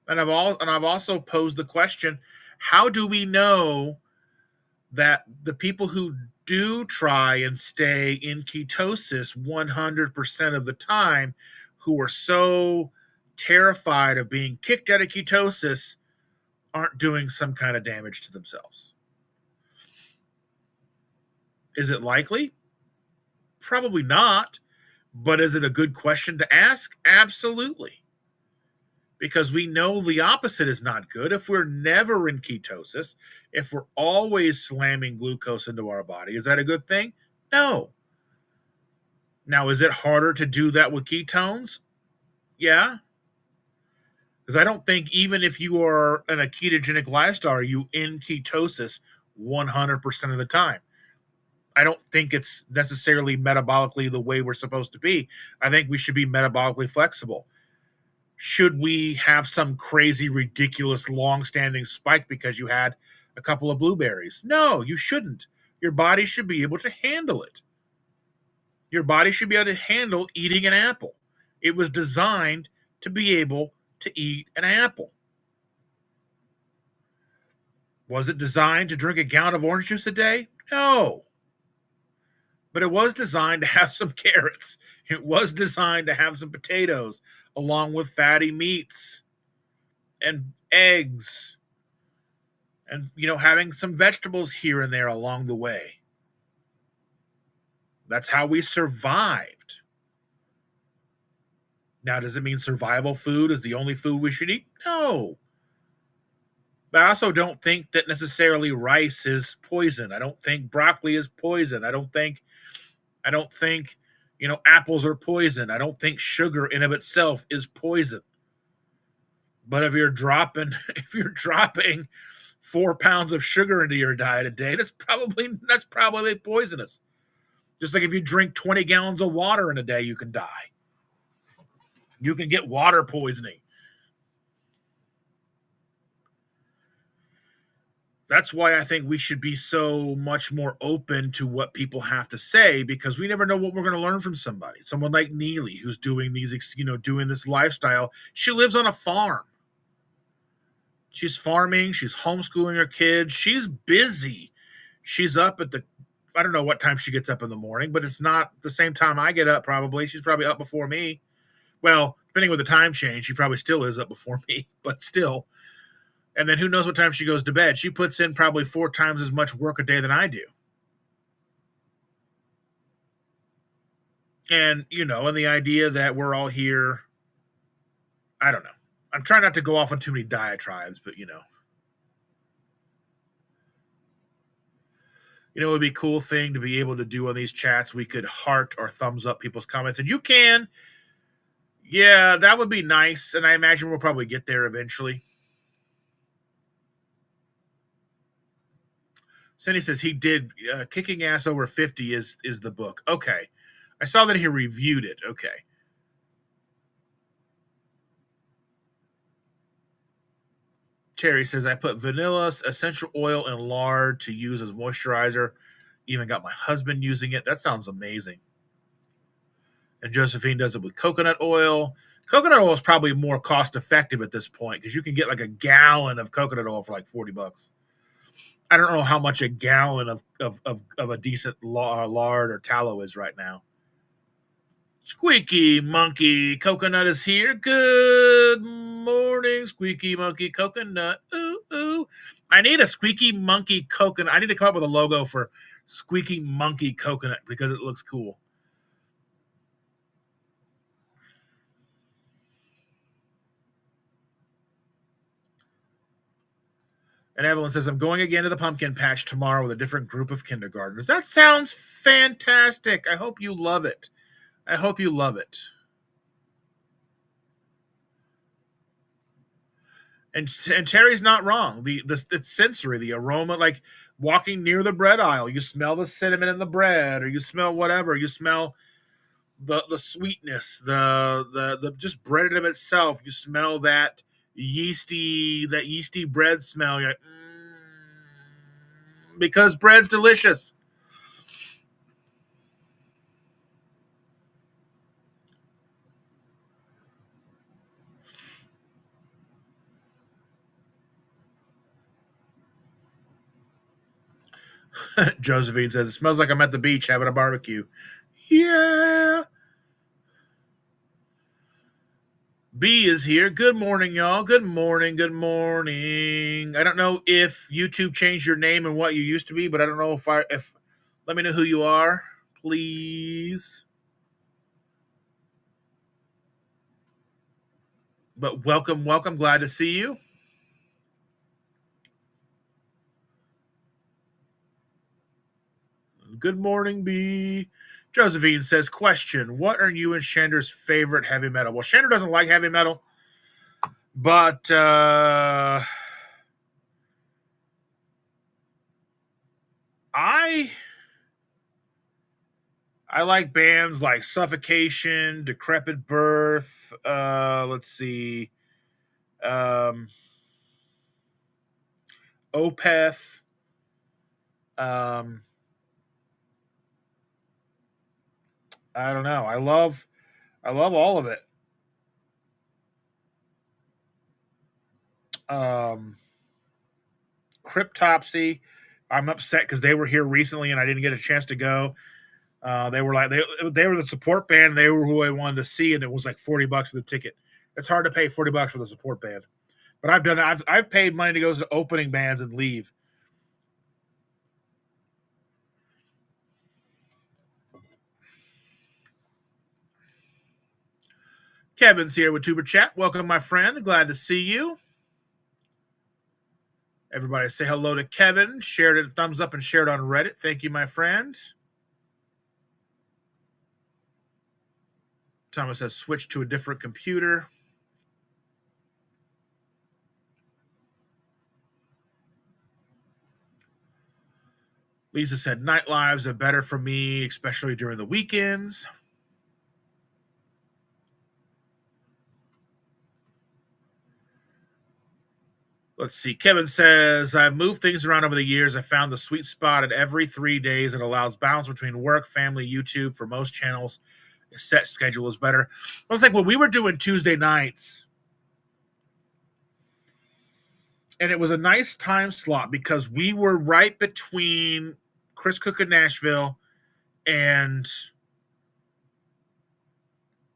And I've also posed the question, how do we know that the people who do try and stay in ketosis 100% of the time, who are so terrified of being kicked out of ketosis, aren't doing some kind of damage to themselves? Is it likely? Probably not. But is it a good question to ask? Absolutely. Because we know the opposite is not good. If we're never in ketosis, if we're always slamming glucose into our body, is that a good thing? No. Now, is it harder to do that with ketones? Yeah. Because I don't think even if you are in a ketogenic lifestyle, are you in ketosis 100% of the time. I don't think it's necessarily metabolically the way we're supposed to be. I think we should be metabolically flexible. Should we have some crazy, ridiculous, long-standing spike because you had a couple of blueberries? No, you shouldn't. Your body should be able to handle it. Your body should be able to handle eating an apple. It was designed to be able to eat an apple. Was it designed to drink a gallon of orange juice a day? No. But it was designed to have some carrots. It was designed to have some potatoes along with fatty meats and eggs and, having some vegetables here and there along the way. That's how we survived. Now, does it mean survival food is the only food we should eat? No. But I also don't think that necessarily rice is poison. I don't think broccoli is poison. I don't think apples are poison. I don't think sugar in of itself is poison. But if you're dropping 4 pounds of sugar into your diet a day, that's probably poisonous. Just like if you drink 20 gallons of water in a day, you can die. You can get water poisoning. That's why I think we should be so much more open to what people have to say, because we never know what we're going to learn from somebody. Someone like Neely, who's doing doing this lifestyle. She lives on a farm. She's farming. She's homeschooling her kids. She's busy. She's up I don't know what time she gets up in the morning, but it's not the same time I get up probably. She's probably up before me. Well, depending with the time change, she probably still is up before me, but still. And then who knows what time she goes to bed. She puts in probably 4 times as much work a day than I do. And the idea that we're all here, I don't know. I'm trying not to go off on too many diatribes, but it would be a cool thing to be able to do on these chats. We could heart or thumbs up people's comments, and you can. Yeah, that would be nice, and I imagine we'll probably get there eventually. Cindy says he did Kicking Ass Over 50 is the book. Okay. I saw that he reviewed it. Okay. Terry says, I put vanilla, essential oil, and lard to use as moisturizer. Even got my husband using it. That sounds amazing. And Josephine does it with coconut oil. Coconut oil is probably more cost effective at this point because you can get like a gallon of coconut oil for like $40. I don't know how much a gallon of a decent lard or tallow is right now. Squeaky Monkey Coconut is here. Good morning, Squeaky Monkey Coconut. Ooh, ooh. I need a Squeaky Monkey Coconut. I need to come up with a logo for Squeaky Monkey Coconut because it looks cool. And Evelyn says, I'm going again to the pumpkin patch tomorrow with a different group of kindergartners. That sounds fantastic. I hope you love it. I hope you love it. And Terry's not wrong. It's sensory, the aroma, like walking near the bread aisle. You smell the cinnamon in the bread, or you smell whatever. You smell the sweetness, the just bread in itself. You smell that yeasty bread smell. You're like, because bread's delicious. Josephine says, it smells like I'm at the beach having a barbecue. Yeah. B is here. Good morning, y'all. Good morning. Good morning. I don't know if YouTube changed your name and what you used to be, but I don't know if let me know who you are, please. But welcome. Glad to see you. Good morning, B. Josephine says, question, what are you and Shander's favorite heavy metal? Well, Shander doesn't like heavy metal, but I like bands like Suffocation, Decrepit Birth, let's see, Opeth, I don't know. I love all of it. Cryptopsy. I'm upset because they were here recently and I didn't get a chance to go. They were like they were the support band. They were who I wanted to see, and it was like $40 for the ticket. It's hard to pay $40 for the support band, but I've done that. I've paid money to go to opening bands and leave. Kevin's here with Tuber Chat. Welcome, my friend. Glad to see you. Everybody say hello to Kevin. Shared it, thumbs up, and shared on Reddit. Thank you, my friend. Thomas has switched to a different computer. Lisa said, night lives are better for me, especially during the weekends. Let's see. Kevin says, I've moved things around over the years. I found the sweet spot at every 3 days. It allows balance between work, family, YouTube. For most channels, a set schedule is better. I was like, when we were doing Tuesday nights, and it was a nice time slot because we were right between Chris Cook in Nashville and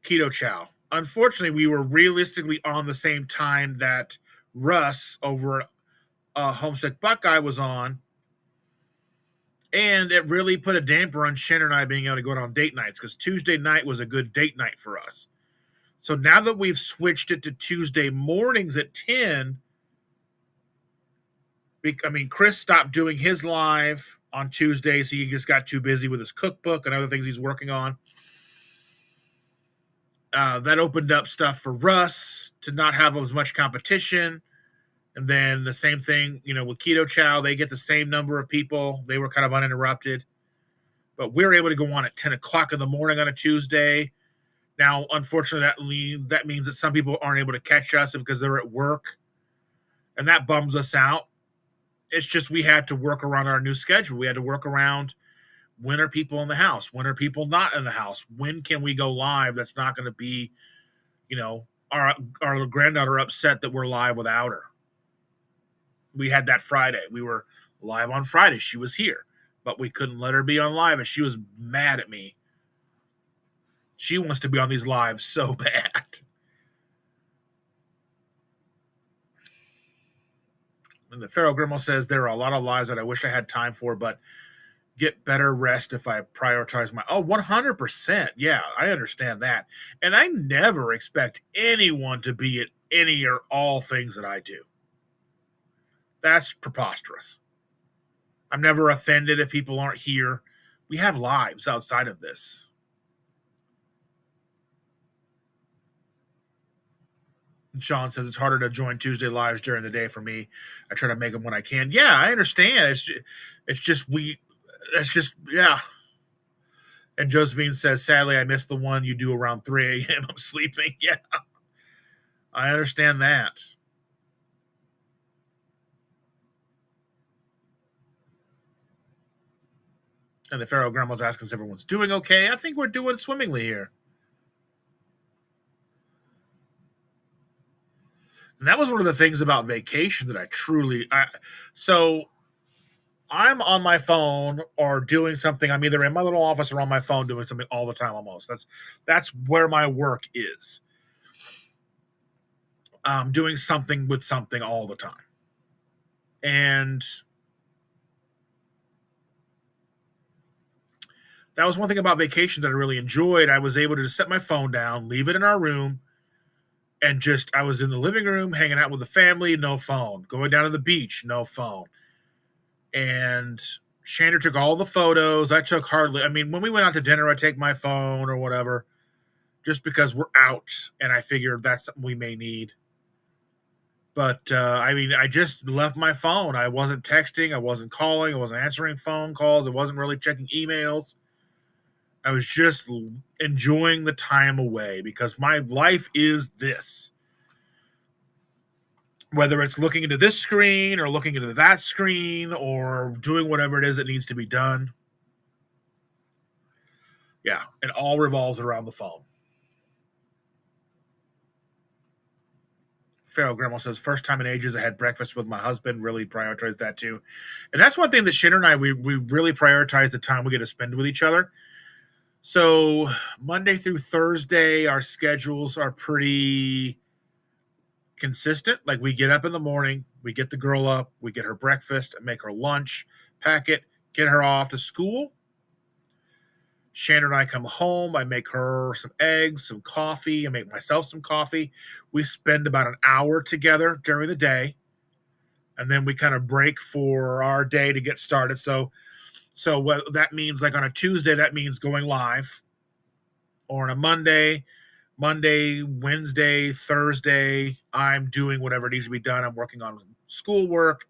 Keto Chow. Unfortunately, we were realistically on the same time that Russ over Homesick Buckeye was on, and it really put a damper on Shannon and I being able to go out on date nights because Tuesday night was a good date night for us. So now that we've switched it to Tuesday mornings at 10, Chris stopped doing his live on Tuesdays. He just got too busy with his cookbook and other things he's working on. That opened up stuff for Russ to not have as much competition. And then the same thing, with Keto Chow, they get the same number of people. They were kind of uninterrupted. But we were able to go on at 10 o'clock in the morning on a Tuesday. Now, unfortunately, that means that some people aren't able to catch us because they're at work. and that bums us out. It's just we had to work around our new schedule. We had to work around when are people in the house? When are people not in the house? When can we go live? That's not going to be, our granddaughter upset that we're live without her. We had that Friday. We were live on Friday. She was here, but we couldn't let her be on live, and she was mad at me. She wants to be on these lives so bad. And the Pharaoh Grimmel says there are a lot of lives that I wish I had time for, but get better rest if I prioritize my 100%. Yeah, I understand that. And I never expect anyone to be at any or all things that I do. That's preposterous. I'm never offended if people aren't here. We have lives outside of this. And Sean says it's harder to join Tuesday lives during the day for me. I try to make them when I can. Yeah, I understand. It's just yeah. And Josephine says, sadly, I missed the one you do around 3 a.m. I'm sleeping. Yeah, I understand that. And the Pharaoh Grandma's asking if everyone's doing okay. I think we're doing swimmingly here. And that was one of the things about vacation that so I'm on my phone or doing something. I'm either in my little office or on my phone doing something all the time almost. That's where my work is. Doing something with something all the time. And that was one thing about vacation that I really enjoyed. I was able to just set my phone down, leave it in our room, and I was in the living room hanging out with the family, no phone. Going down to the beach, no phone. And Shander took all the photos. I took when we went out to dinner, I take my phone or whatever, just because we're out, and I figured that's something we may need. But, I just left my phone. I wasn't texting. I wasn't calling. I wasn't answering phone calls. I wasn't really checking emails. I was just enjoying the time away because my life is this. Whether it's looking into this screen or looking into that screen or doing whatever it is that needs to be done. Yeah, it all revolves around the phone. Pharaoh Grandma says, first time in ages I had breakfast with my husband, really prioritized that too. And that's one thing that Shannon and I, we really prioritize the time we get to spend with each other. So Monday through Thursday, our schedules are pretty consistent. Like we get up in the morning, we get the girl up, we get her breakfast, make her lunch, pack it, get her off to school. Shannon and I come home. I make her some eggs, some coffee. I make myself some coffee. We spend about an hour together during the day, and then we kind of break for our day to get started. So what that means, like on a Tuesday, that means going live, or on a Monday, Wednesday, Thursday, I'm doing whatever needs to be done. I'm working on schoolwork,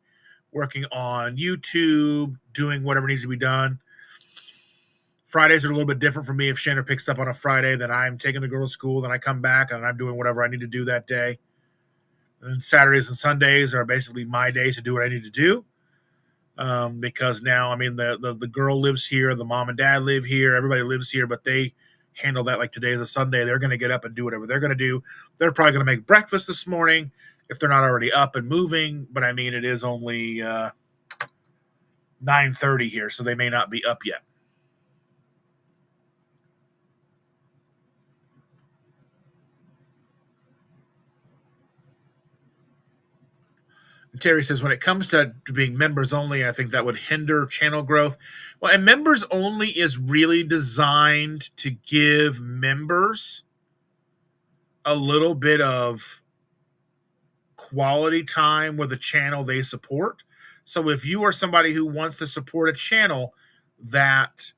working on YouTube, doing whatever needs to be done. Fridays are a little bit different for me. If Shannon picks up on a Friday, then I'm taking the girl to school, then I come back and I'm doing whatever I need to do that day. And Saturdays and Sundays are basically my days to do what I need to do. Because now, the girl lives here, the mom and dad live here, everybody lives here, but they handle that like today is a Sunday. They're going to get up and do whatever they're going to do. They're probably going to make breakfast this morning if they're not already up and moving. But it is only 9:30 here, so they may not be up yet. Terry says, when it comes to being members only, I think that would hinder channel growth. Well, and members only is really designed to give members a little bit of quality time with a channel they support. So if you are somebody who wants to support a channel that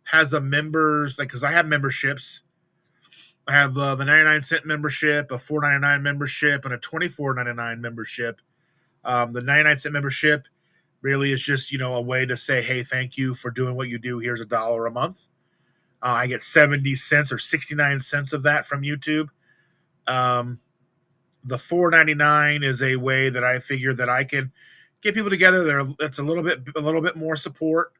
has a members, like, because I have memberships, I have the 99-cent membership, a $4.99 membership, and a $24.99 membership. The 99-cent membership really is just, a way to say, hey, thank you for doing what you do. Here's $1 a month. I get 70 cents or 69 cents of that from YouTube. The $4.99 is a way that I figure that I can get people together. That's a little bit more support.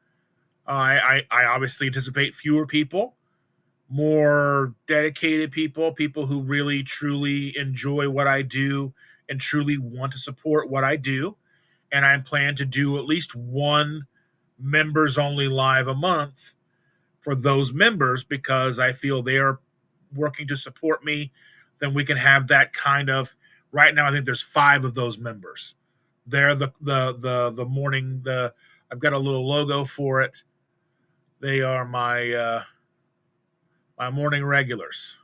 I obviously anticipate fewer people, more dedicated people, people who really truly enjoy what I do and truly want to support what I do. And I plan to do at least one members only live a month for those members because I feel they are working to support me. Then we can have that kind of. Right now, I think there's 5 of those members. They're the morning. I've got a little logo for it. They are my morning regulars.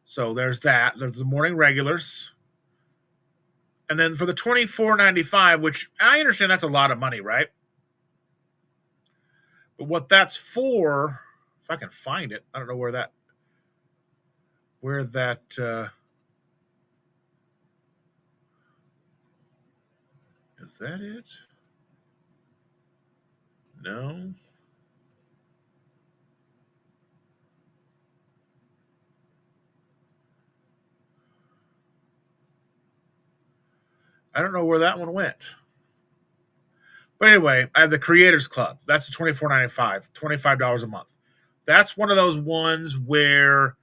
So there's that. There's the morning regulars. And then for the $24.95, which I understand that's a lot of money, right? But what that's for, if I can find it, I don't know where that is that it? No. I don't know where that one went. But anyway, I have the Creators Club. That's the $24.95, $25 a month. That's one of those ones where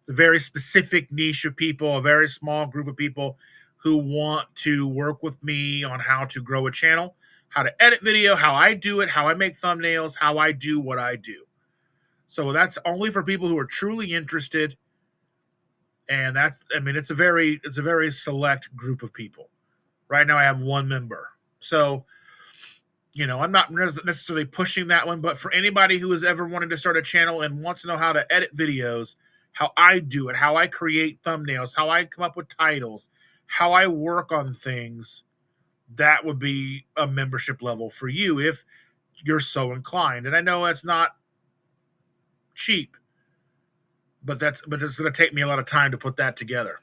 the very specific niche of people, a very small group of people who want to work with me on how to grow a channel, how to edit video, how I do it, how I make thumbnails, how I do what I do. So that's only for people who are truly interested. And it's a very select group of people. Right now I have 1 member. So, I'm not necessarily pushing that one, but for anybody who has ever wanted to start a channel and wants to know how to edit videos, how I do it, how I create thumbnails, how I come up with titles, how I work on things, that would be a membership level for you if you're so inclined. And I know that's not cheap, but it's going to take me a lot of time to put that together.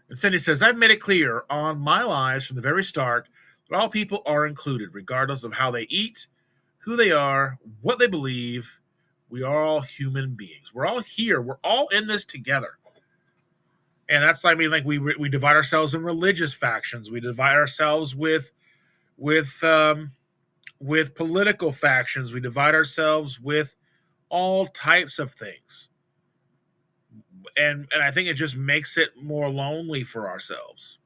And Cindy says, I've made it clear on my lives from the very start that all people are included, regardless of how they eat, who they are, what they believe. We are all human beings. We're all here. We're all in this together. And that's, we divide ourselves in religious factions. We divide ourselves with political factions. We divide ourselves with all types of things. And I think it just makes it more lonely for ourselves.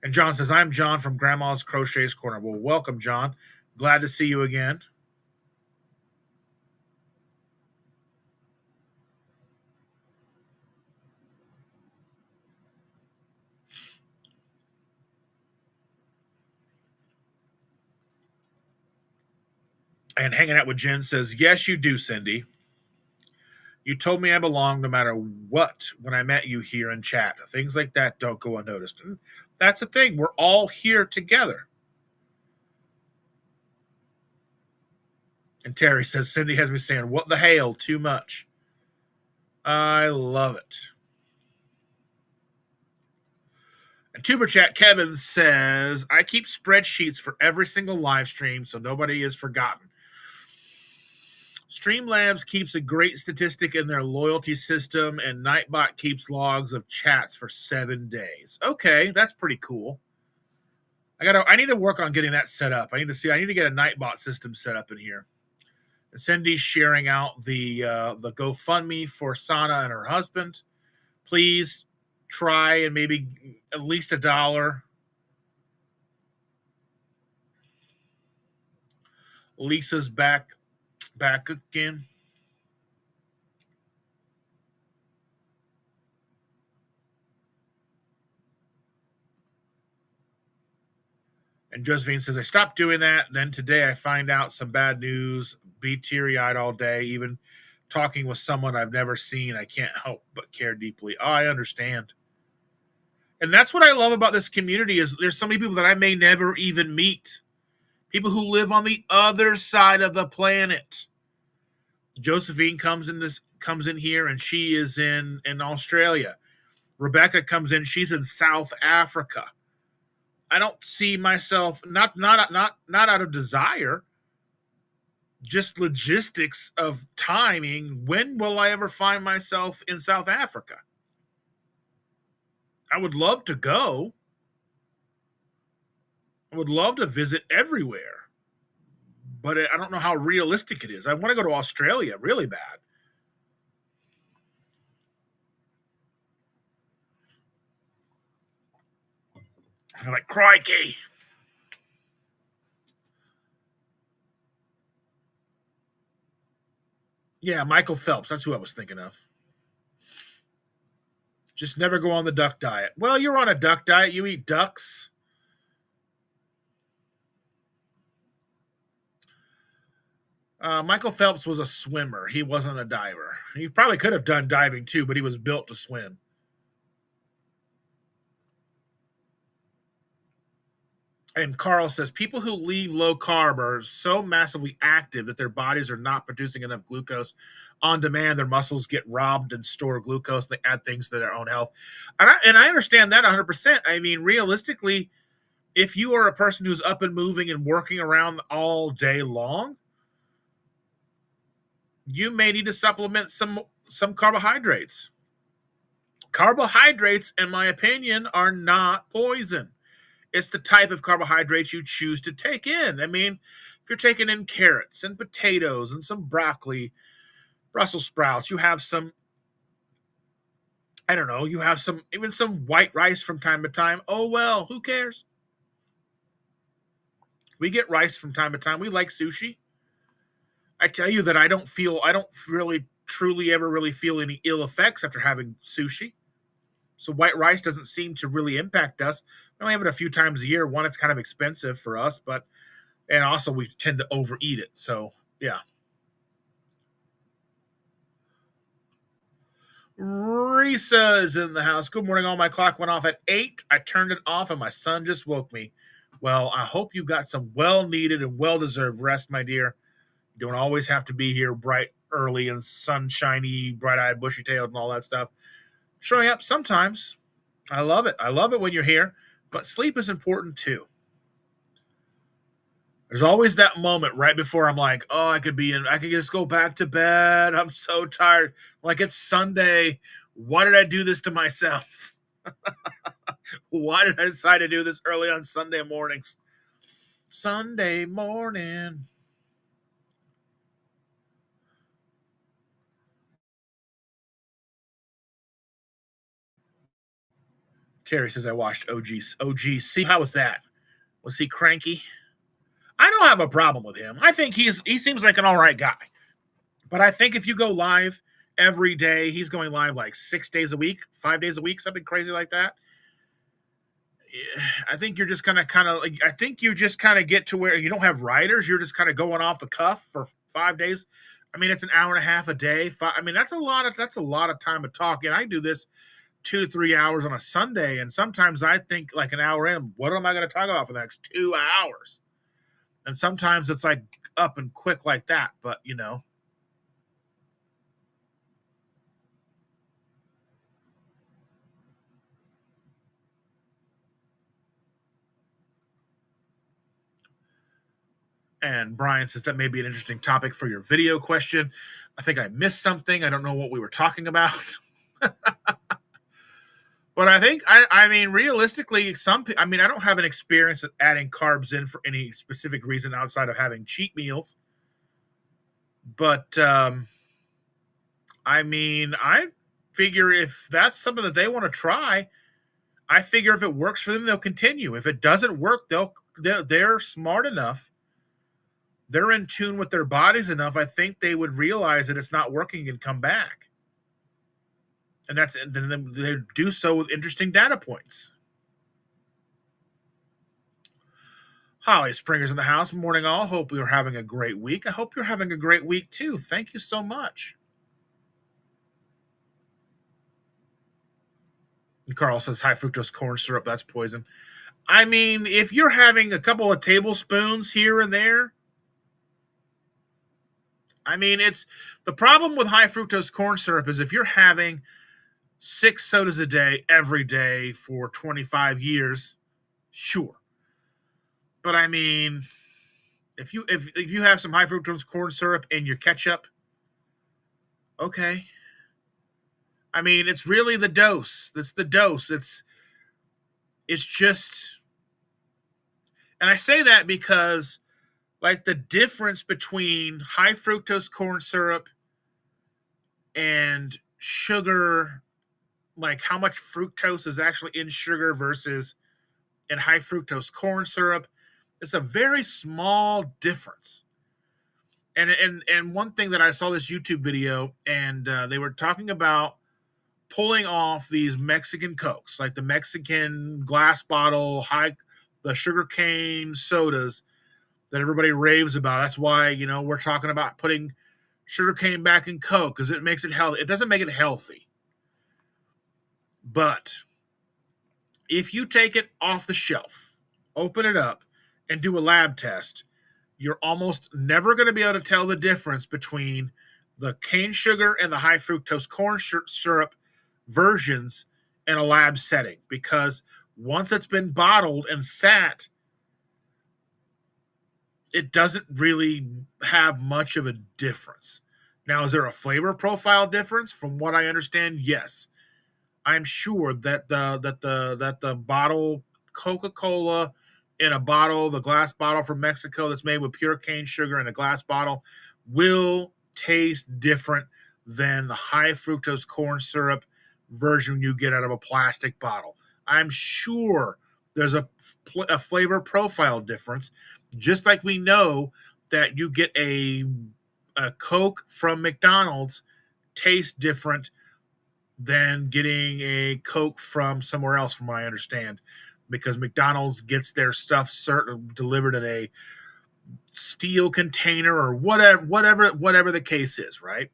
And John says, I'm John from Grandma's Crochet's Corner. Well, welcome, John. Glad to see you again. And Hanging Out with Jen says, yes, you do, Cindy. You told me I belong no matter what when I met you here in chat. Things like that don't go unnoticed. And that's the thing. We're all here together. And Terry says, Cindy has me saying, what the hell, too much. I love it. And Tuber Chat Kevin says, I keep spreadsheets for every single live stream so nobody is forgotten. Streamlabs keeps a great statistic in their loyalty system, and Nightbot keeps logs of chats for 7 days. Okay, that's pretty cool. I need to work on getting that set up. I need to get a Nightbot system set up in here. And Cindy's sharing out the GoFundMe for Sana and her husband. Please try and maybe at least $1. Lisa's back again. And Josephine says, I stopped doing that. Then today I find out some bad news, be teary-eyed all day, even talking with someone I've never seen. I can't help but care deeply. Oh, I understand. And that's what I love about this community is there's so many people that I may never even meet. People who live on the other side of the planet. Josephine comes in here and she is in Australia. Rebecca comes in, she's in South Africa. I don't see myself not out of desire, just logistics of timing. When will I ever find myself in South Africa? I would love to go. I would love to visit everywhere, but I don't know how realistic it is. I want to go to Australia really bad. I'm like, crikey. Yeah, Michael Phelps. That's who I was thinking of. Just never go on the duck diet. Well, you're on a duck diet. You eat ducks. Michael Phelps was a swimmer. He wasn't a diver. He probably could have done diving too, but he was built to swim. And Carl says people who leave low carb are so massively active that their bodies are not producing enough glucose on demand. Their muscles get robbed and store glucose. They add things to their own health. And I understand that 100%. I mean, realistically, if you are a person who's up and moving and working around all day long, you may need to supplement some carbohydrates. Carbohydrates, in my opinion, are not poison. It's the type of carbohydrates you choose to take in. I mean, if you're taking in carrots and potatoes and some broccoli, Brussels sprouts, you have some, I don't know, you have some, even some white rice from time to time. Oh, well, who cares? We get rice from time to time. We like sushi. I tell you that I don't really truly ever really feel any ill effects after having sushi. So white rice doesn't seem to really impact us. We only have it a few times a year. One, it's kind of expensive for us, and also we tend to overeat it. So yeah. Risa is in the house. Good morning. All my clock went off at 8. I turned it off and my son just woke me. Well, I hope you got some well-needed and well-deserved rest, my dear. You don't always have to be here bright early and sunshiny, bright-eyed, bushy-tailed and all that stuff. Showing up sometimes. I love it. I love it when you're here, but sleep is important too. There's always that moment right before I'm like, oh, I could just go back to bed. I'm so tired. Like it's Sunday. Why did I do this to myself? Why did I decide to do this early on Sunday mornings? Sunday morning. Terry says I watched OGC. How was that? Was he cranky? I don't have a problem with him. I think he seems like an all right guy. But I think if you go live every day, he's going live like 6 days a week, 5 days a week, something crazy like that. I think you're just I think you just kind of get to where you don't have writers. You're just kind of going off the cuff for 5 days. I mean, it's an hour and a half a day. I mean, that's a lot of time to talk. And I do this 2 to 3 hours on a Sunday. And sometimes I think like an hour in, what am I going to talk about for the next 2 hours? And sometimes it's like up and quick like that. But, you know. And Brian says that may be an interesting topic for your video question. I think I missed something. I don't know what we were talking about. But I mean, realistically, I don't have an experience of adding carbs in for any specific reason outside of having cheat meals. But, I mean, I figure if that's something that they want to try, I figure if it works for them, they'll continue. If it doesn't work, they're smart enough. They're in tune with their bodies enough. I think they would realize that it's not working and come back. And then they do so with interesting data points. Holly Springer's in the house. Morning all. Hope you're having a great week. I hope you're having a great week too. Thank you so much. And Carl says high fructose corn syrup, that's poison. I mean, if you're having a couple of tablespoons here and there, I mean, it's the problem with high fructose corn syrup is if you're having 6 sodas a day every day for 25 years, sure. But I mean, If you have some high fructose corn syrup in your ketchup, okay. I mean, it's really the dose. That's the dose. It's just, and I say that because like the difference between high fructose corn syrup and sugar, like how much fructose is actually in sugar versus in high fructose corn syrup, it's a very small difference. And one thing that I saw this YouTube video, and they were talking about pulling off these Mexican Cokes, like the Mexican glass bottle, the sugar cane sodas that everybody raves about. That's why, we're talking about putting sugar cane back in Coke because it makes it healthy. It doesn't make it healthy. But if you take it off the shelf, open it up, and do a lab test, you're almost never going to be able to tell the difference between the cane sugar and the high fructose corn syrup versions in a lab setting, because once it's been bottled and sat, it doesn't really have much of a difference. Now, is there a flavor profile difference? From what I understand, yes. I'm sure that the bottle Coca-Cola in a bottle, the glass bottle from Mexico that's made with pure cane sugar in a glass bottle, will taste different than the high fructose corn syrup version you get out of a plastic bottle. I'm sure there's a flavor profile difference, just like we know that you get a Coke from McDonald's tastes different than getting a Coke from somewhere else, from what I understand, because McDonald's gets their stuff delivered in a steel container or whatever the case is, right?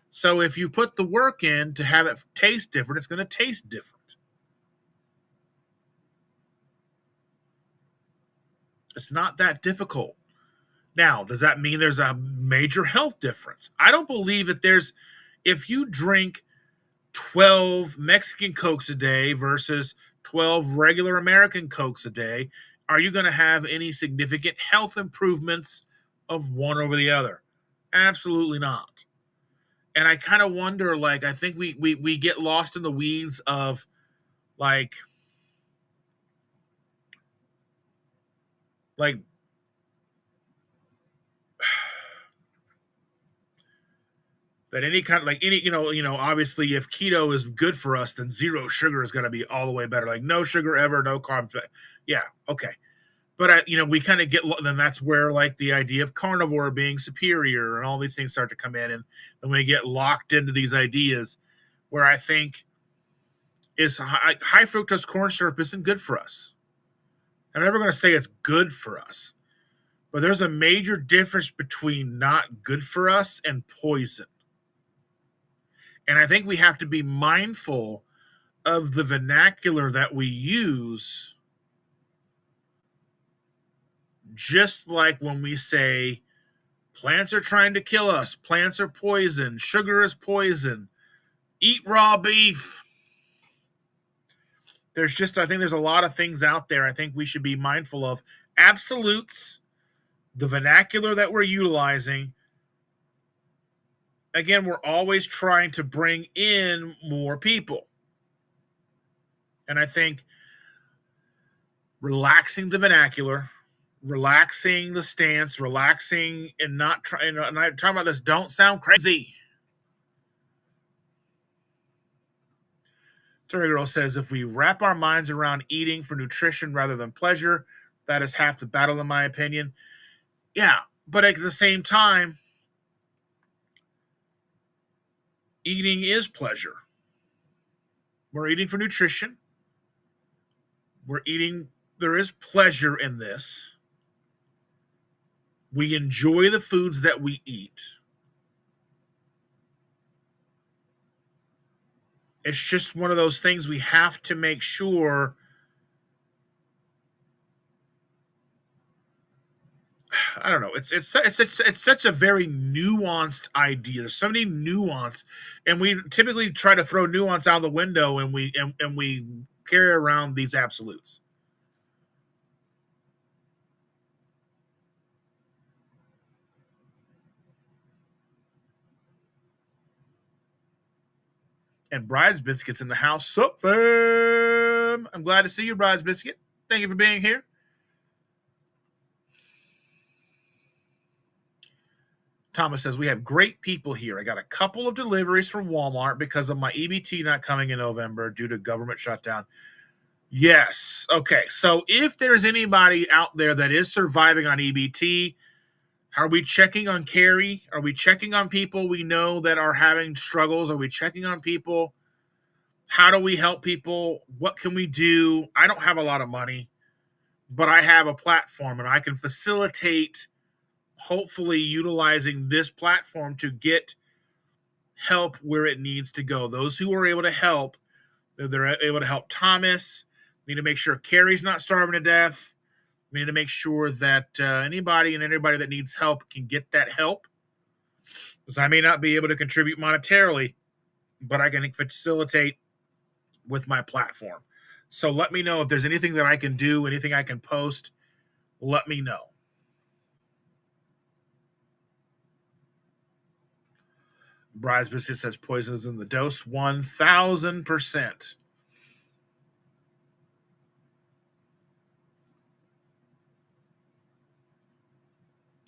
So if you put the work in to have it taste different, it's going to taste different. It's not that difficult. Now, does that mean there's a major health difference? I don't believe that if you drink 12 Mexican Cokes a day versus 12 regular American Cokes a day, are you going to have any significant health improvements of one over the other? Absolutely not. And I kind of wonder, like, I think we get lost in the weeds of, like that any kind of, like, any, obviously if keto is good for us, then zero sugar is going to be all the way better. Like no sugar ever, no carbs. Yeah, okay. But we kind of then that's where like the idea of carnivore being superior and all these things start to come in, and then we get locked into these ideas where I think is high fructose corn syrup isn't good for us. I'm never going to say it's good for us, but there's a major difference between not good for us and poison. And I think we have to be mindful of the vernacular that we use, just like when we say plants are trying to kill us, plants are poison, sugar is poison, eat raw beef. I think there's a lot of things out there I think we should be mindful of. Absolutes, the vernacular that we're utilizing. Again, we're always trying to bring in more people. And I think relaxing the vernacular, relaxing the stance, relaxing and not trying, and I'm talking about this, don't sound crazy. Terry Girl says, if we wrap our minds around eating for nutrition rather than pleasure, that is half the battle, in my opinion. Yeah, but at the same time, eating is pleasure. We're eating for nutrition. There is pleasure in this. We enjoy the foods that we eat. It's just one of those things we have to make sure. I don't know. It's such a very nuanced idea. There's so many nuance, and we typically try to throw nuance out the window, and we carry around these absolutes. And Bride's Biscuit's in the house. Sup, fam? I'm glad to see you, Bride's Biscuit. Thank you for being here. Thomas says, we have great people here. I got a couple of deliveries from Walmart because of my EBT not coming in November due to government shutdown. Yes. Okay. So if there's anybody out there that is surviving on EBT, are we checking on Carrie? Are we checking on people we know that are having struggles? Are we checking on people? How do we help people? What can we do? I don't have a lot of money, but I have a platform and I can facilitate, hopefully utilizing this platform to get help where it needs to go. Those who are able to help, they're able to help Thomas. We need to make sure Carrie's not starving to death. We need to make sure that anybody and everybody that needs help can get that help. Because I may not be able to contribute monetarily, but I can facilitate with my platform. So let me know if there's anything that I can do, anything I can post. Let me know. Bride's Biscuit says poisons in the dose 1,000%.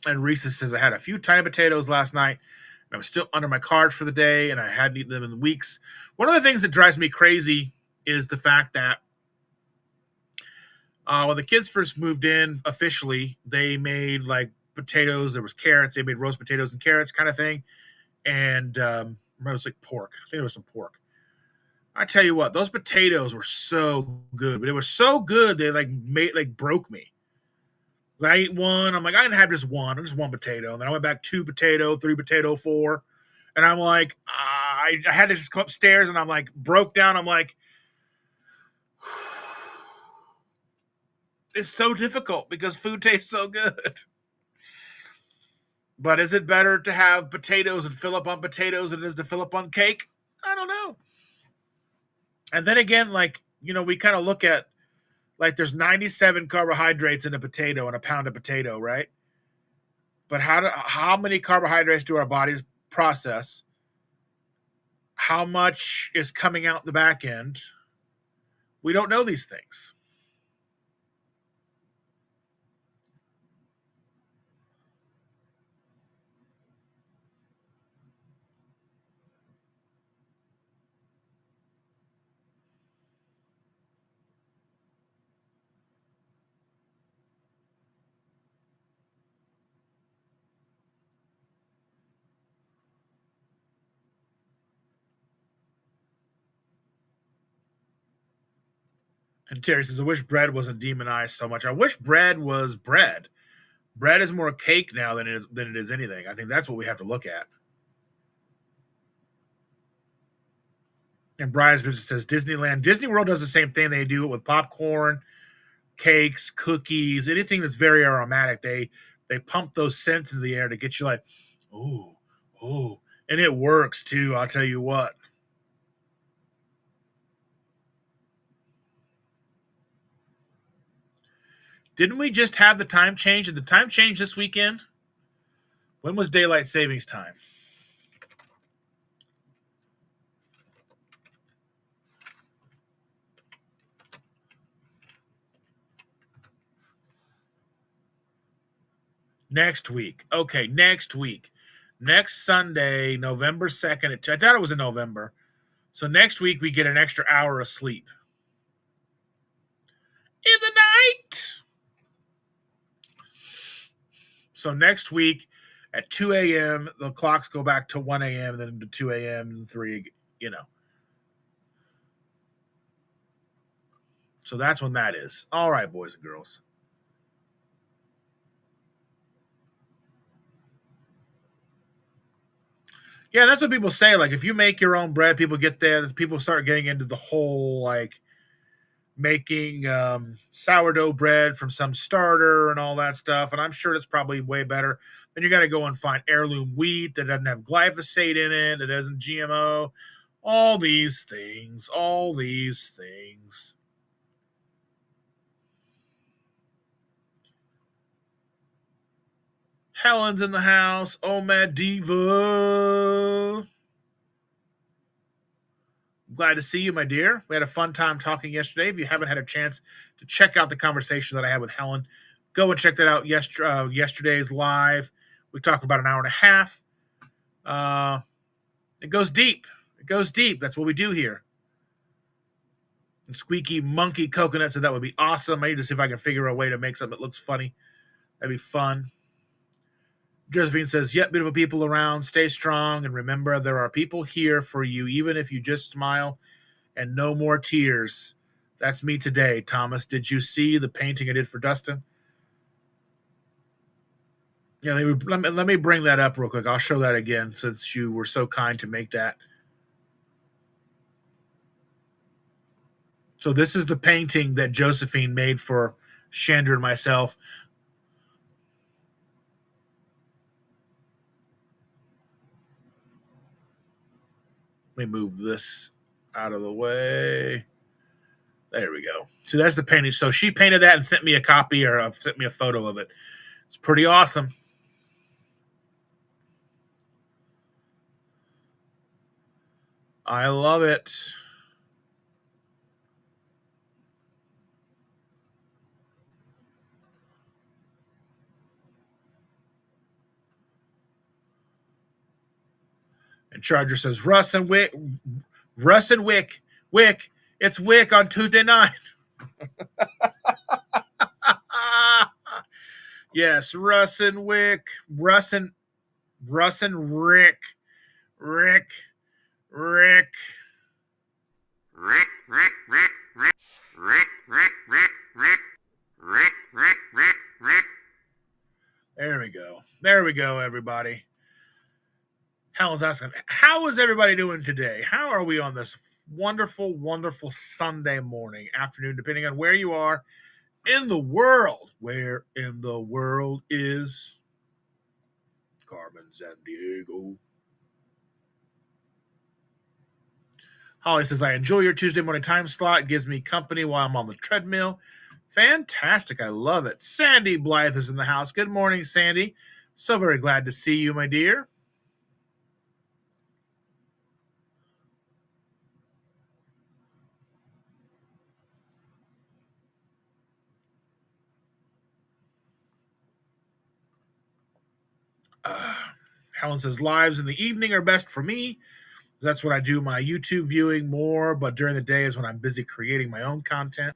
And Reese says, I had a few tiny potatoes last night. And I was still under my card for the day, and I hadn't eaten them in weeks. One of the things that drives me crazy is the fact that when the kids first moved in officially, they made like potatoes. There was carrots. They made roast potatoes and carrots kind of thing. And it was like pork. I think there was some pork. I tell you what, those potatoes were so good. But they were so good, they broke me. I ate one. I'm like, I didn't have just one potato. And then I went back 2 potato, 3 potato, 4. And I'm like, I had to just come upstairs and I'm like, broke down. I'm like, it's so difficult because food tastes so good. But is it better to have potatoes and fill up on potatoes than it is to fill up on cake? I don't know. And then again, we kind of look at, there's 97 carbohydrates in a potato and a pound of potato, right? But how many carbohydrates do our bodies process? How much is coming out the back end? We don't know these things. And Terry says, I wish bread wasn't demonized so much. I wish bread was bread. Bread is more cake now than it is anything. I think that's what we have to look at. And Brian's Business says Disneyland. Disney World does the same thing. They do it with popcorn, cakes, cookies, anything that's very aromatic. They pump those scents into the air to get you like, ooh, ooh. And it works too, I'll tell you what. Didn't we just have the time change? Did the time change this weekend? When was daylight savings time? Next week. Okay, next week. Next Sunday, November 2nd. I thought it was in November. So next week we get an extra hour of sleep. In the night. So next week at 2 a.m., the clocks go back to 1 a.m., then to 2 a.m., and 3, So that's when that is. All right, boys and girls. Yeah, that's what people say. Like, if you make your own bread, people get there. People start getting into the whole, making sourdough bread from some starter and all that stuff. And I'm sure it's probably way better. Then you got to go and find heirloom wheat that doesn't have glyphosate in it, that doesn't GMO. All these things. Helen's in the house. Oh, Mad Diva. Glad to see you, my dear. We had a fun time talking yesterday. If you haven't had a chance to check out the conversation that I had with Helen, go and check that out. Yesterday's live. We talked for about an hour and a half. It goes deep. It goes deep. That's what we do here. And Squeaky Monkey Coconut said that would be awesome. I need to see if I can figure a way to make something that looks funny. That'd be fun. Josephine says, yep, beautiful people around. Stay strong. And remember, there are people here for you, even if you just smile and no more tears. That's me today, Thomas. Did you see the painting I did for Dustin? Yeah, let me bring that up real quick. I'll show that again since you were so kind to make that. So this is the painting that Josephine made for Chandra and myself. Let me move this out of the way. There we go. So that's the painting. So she painted that and sent me a copy or sent me a photo of it. It's pretty awesome. I love it. And Charger says, Russ and Wick, it's Wick on Tuesday night. Yes, Russ and Wick, Russ and Rick. There we go, everybody. Helen's asking, how is everybody doing today? How are we on this wonderful, wonderful Sunday morning, afternoon, depending on where you are in the world? Where in the world is Carmen Sandiego? Holly says, I enjoy your Tuesday morning time slot. It gives me company while I'm on the treadmill. Fantastic. I love it. Sandy Blythe is in the house. Good morning, Sandy. So very glad to see you, my dear. Helen says, lives in the evening are best for me. That's when I do my YouTube viewing more, but during the day is when I'm busy creating my own content.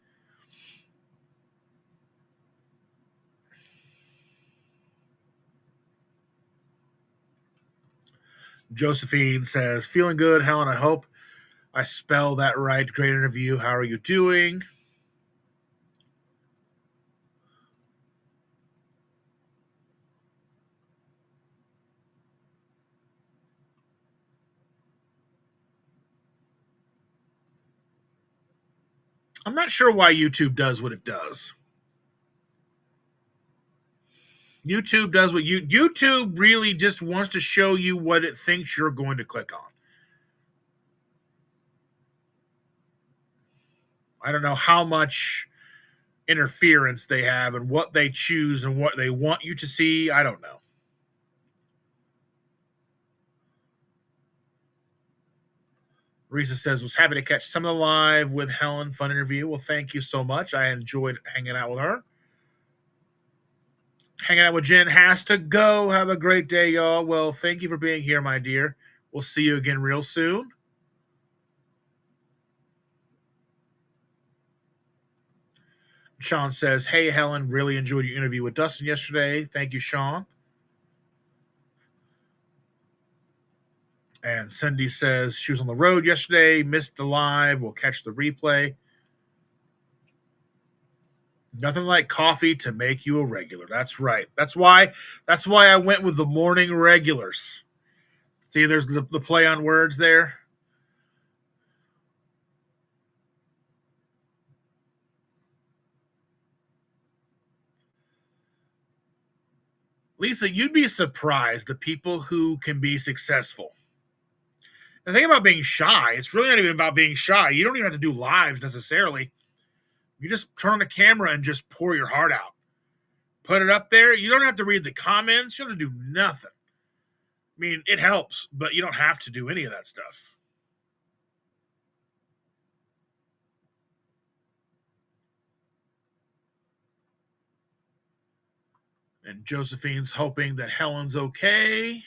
Josephine says, feeling good, Helen. I hope I spell that right. Great interview. How are you doing? I'm not sure why YouTube does what it does. YouTube does what YouTube really just wants to show you what it thinks you're going to click on. I don't know how much interference they have and what they choose and what they want you to see. I don't know. Risa says, was happy to catch some of the live with Helen. Fun interview. Well, thank you so much. I enjoyed hanging out with her. Hanging out with Jen has to go. Have a great day, y'all. Well, thank you for being here, my dear. We'll see you again real soon. Sean says, hey, Helen, really enjoyed your interview with Dustin yesterday. Thank you, Sean. And Cindy says she was on the road yesterday, missed the live. We'll catch the replay. Nothing like coffee to make you a regular. That's right. That's why I went with the morning regulars. See, there's the play on words there. Lisa, you'd be surprised the people who can be successful. The thing about being shy, it's really not even about being shy. You don't even have to do lives necessarily. You just turn on the camera and just pour your heart out. Put it up there. You don't have to read the comments. You don't have to do nothing. I mean, it helps, but you don't have to do any of that stuff. And Josephine's hoping that Helen's okay.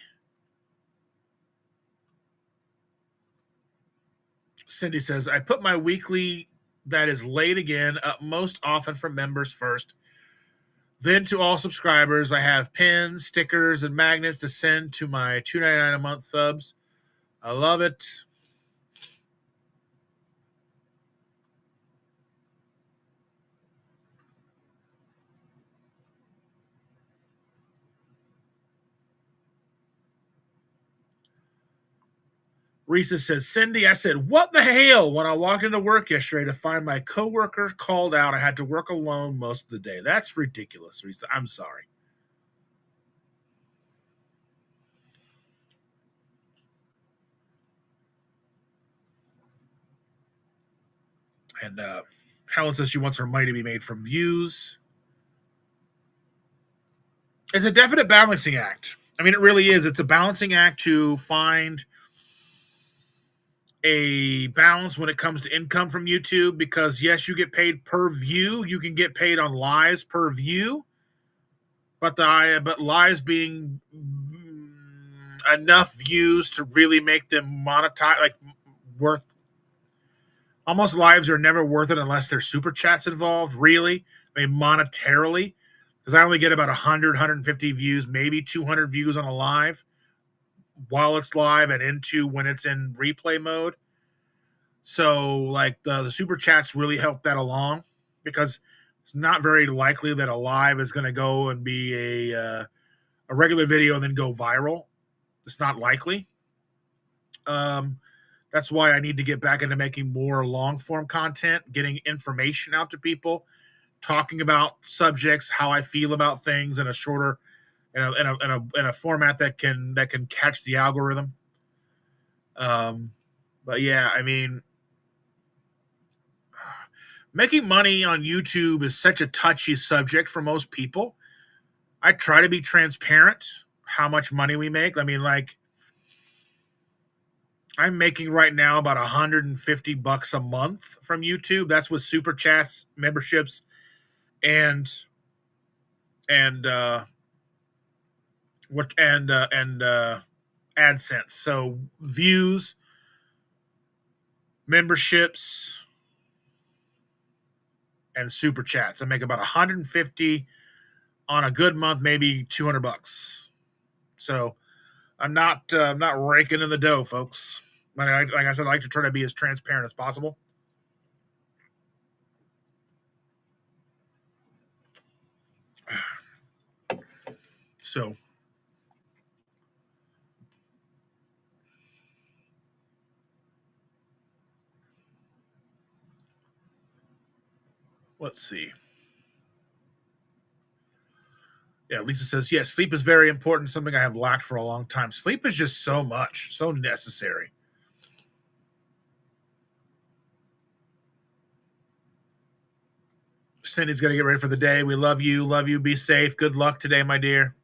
Cindy says, I put my weekly that is late again up most often for members first. Then to all subscribers, I have pins, stickers, and magnets to send to my $2.99 a month subs. I love it. Risa said, Cindy, I said, what the hell? When I walked into work yesterday to find my coworker called out, I had to work alone most of the day. That's ridiculous, Risa. I'm sorry. And Helen says she wants her money to be made from views. It's a definite balancing act. I mean, it really is. It's a balancing act to find a balance when it comes to income from YouTube because, yes, you get paid per view. You can get paid on lives per view. But lives being enough views to really make them monetize, like worth. Almost lives are never worth it unless there's super chats involved, really. I mean, monetarily. Because I only get about 100, 150 views, maybe 200 views on a live while it's live and into when it's in replay mode. So, like, the super chats really help that along because it's not very likely that a live is going to go and be a regular video and then go viral. It's not likely. That's why I need to get back into making more long form content, getting information out to people, talking about subjects, how I feel about things in a shorter, in a format that can catch the algorithm. But yeah, I mean, making money on YouTube is such a touchy subject for most people. I try to be transparent how much money we make. I mean, like, I'm making right now about $150 a month from YouTube. That's with super chats, memberships, and AdSense. So views, memberships, and super chats. I make about 150 on a good month, maybe $200. So I'm not raking in the dough, folks. Like I said, I like to try to be as transparent as possible. So let's see. Yeah, Lisa says, yes, sleep is very important, something I have lacked for a long time. Sleep is just so much, so necessary. Cindy's got to get ready for the day. We love you. Love you. Be safe. Good luck today, my dear.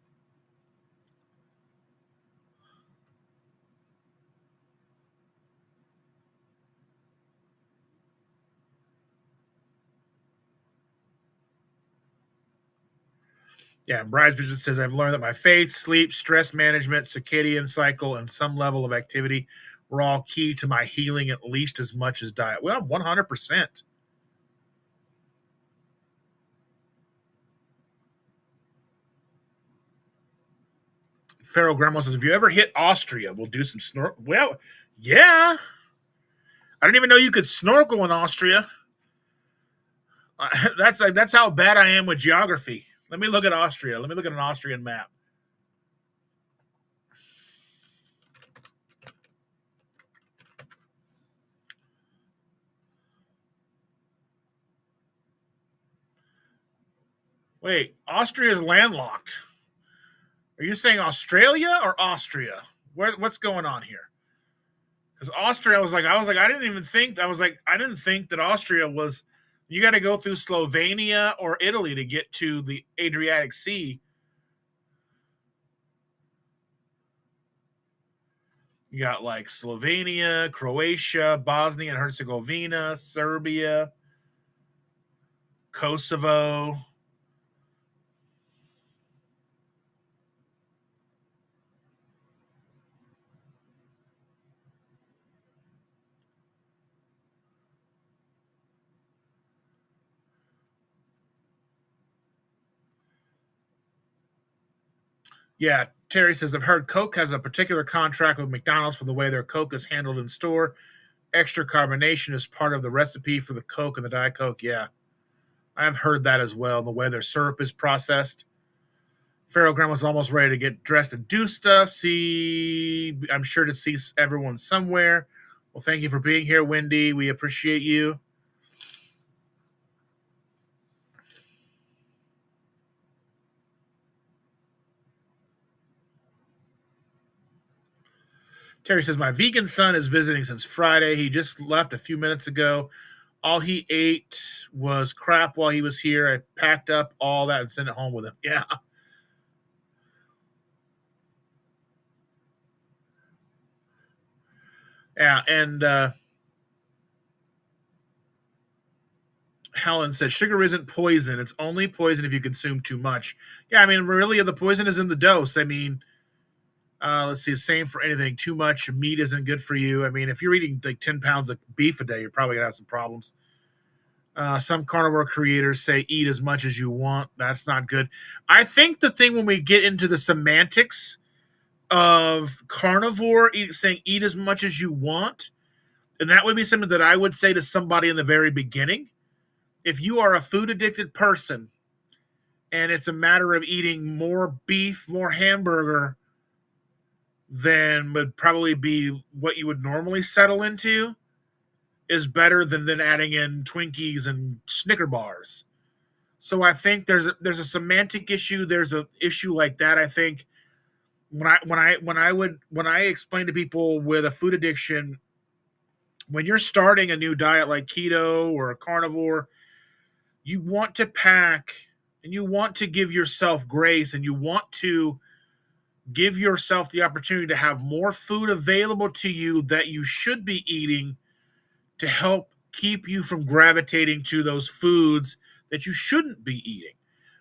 Yeah, Bride's Vision says, I've learned that my faith, sleep, stress management, circadian cycle, and some level of activity were all key to my healing at least as much as diet. Well, 100%. Pharaoh Grandma says, have you ever hit Austria? We'll do some snorkel. Well, yeah. I didn't even know you could snorkel in Austria. That's how bad I am with geography. Let me look at Austria. Let me look at an Austrian map. Wait, Austria is landlocked. Are you saying Australia or Austria? What's going on here? Because Austria, I didn't think that Austria was. You got to go through Slovenia or Italy to get to the Adriatic Sea. You got like Slovenia, Croatia, Bosnia and Herzegovina, Serbia, Kosovo. Yeah, Terry says, I've heard Coke has a particular contract with McDonald's for the way their Coke is handled in store. Extra carbonation is part of the recipe for the Coke and the Diet Coke. Yeah, I have heard that as well. The way their syrup is processed. Pharaoh Grandma's almost ready to get dressed and do stuff. I'm sure to see everyone somewhere. Well, thank you for being here, Wendy. We appreciate you. Terry says, my vegan son is visiting since Friday. He just left a few minutes ago. All he ate was crap while he was here. I packed up all that and sent it home with him. Yeah. Yeah. And Helen says, sugar isn't poison. It's only poison if you consume too much. Yeah. I mean, really, the poison is in the dose. I mean, let's see, same for anything. Too much meat isn't good for you. I mean, if you're eating like 10 pounds of beef a day, you're probably going to have some problems. Some carnivore creators say eat as much as you want. That's not good. I think the thing when we get into the semantics of carnivore saying eat as much as you want, and that would be something that I would say to somebody in the very beginning. If you are a food addicted person and it's a matter of eating more beef, more hamburger than would probably be what you would normally settle into, is better than adding in Twinkies and Snicker bars. So I think there's a semantic issue. There's an issue like that. I think when I explain to people with a food addiction, when you're starting a new diet like keto or a carnivore, you want to pack and you want to give yourself grace and you want to give yourself the opportunity to have more food available to you that you should be eating to help keep you from gravitating to those foods that you shouldn't be eating.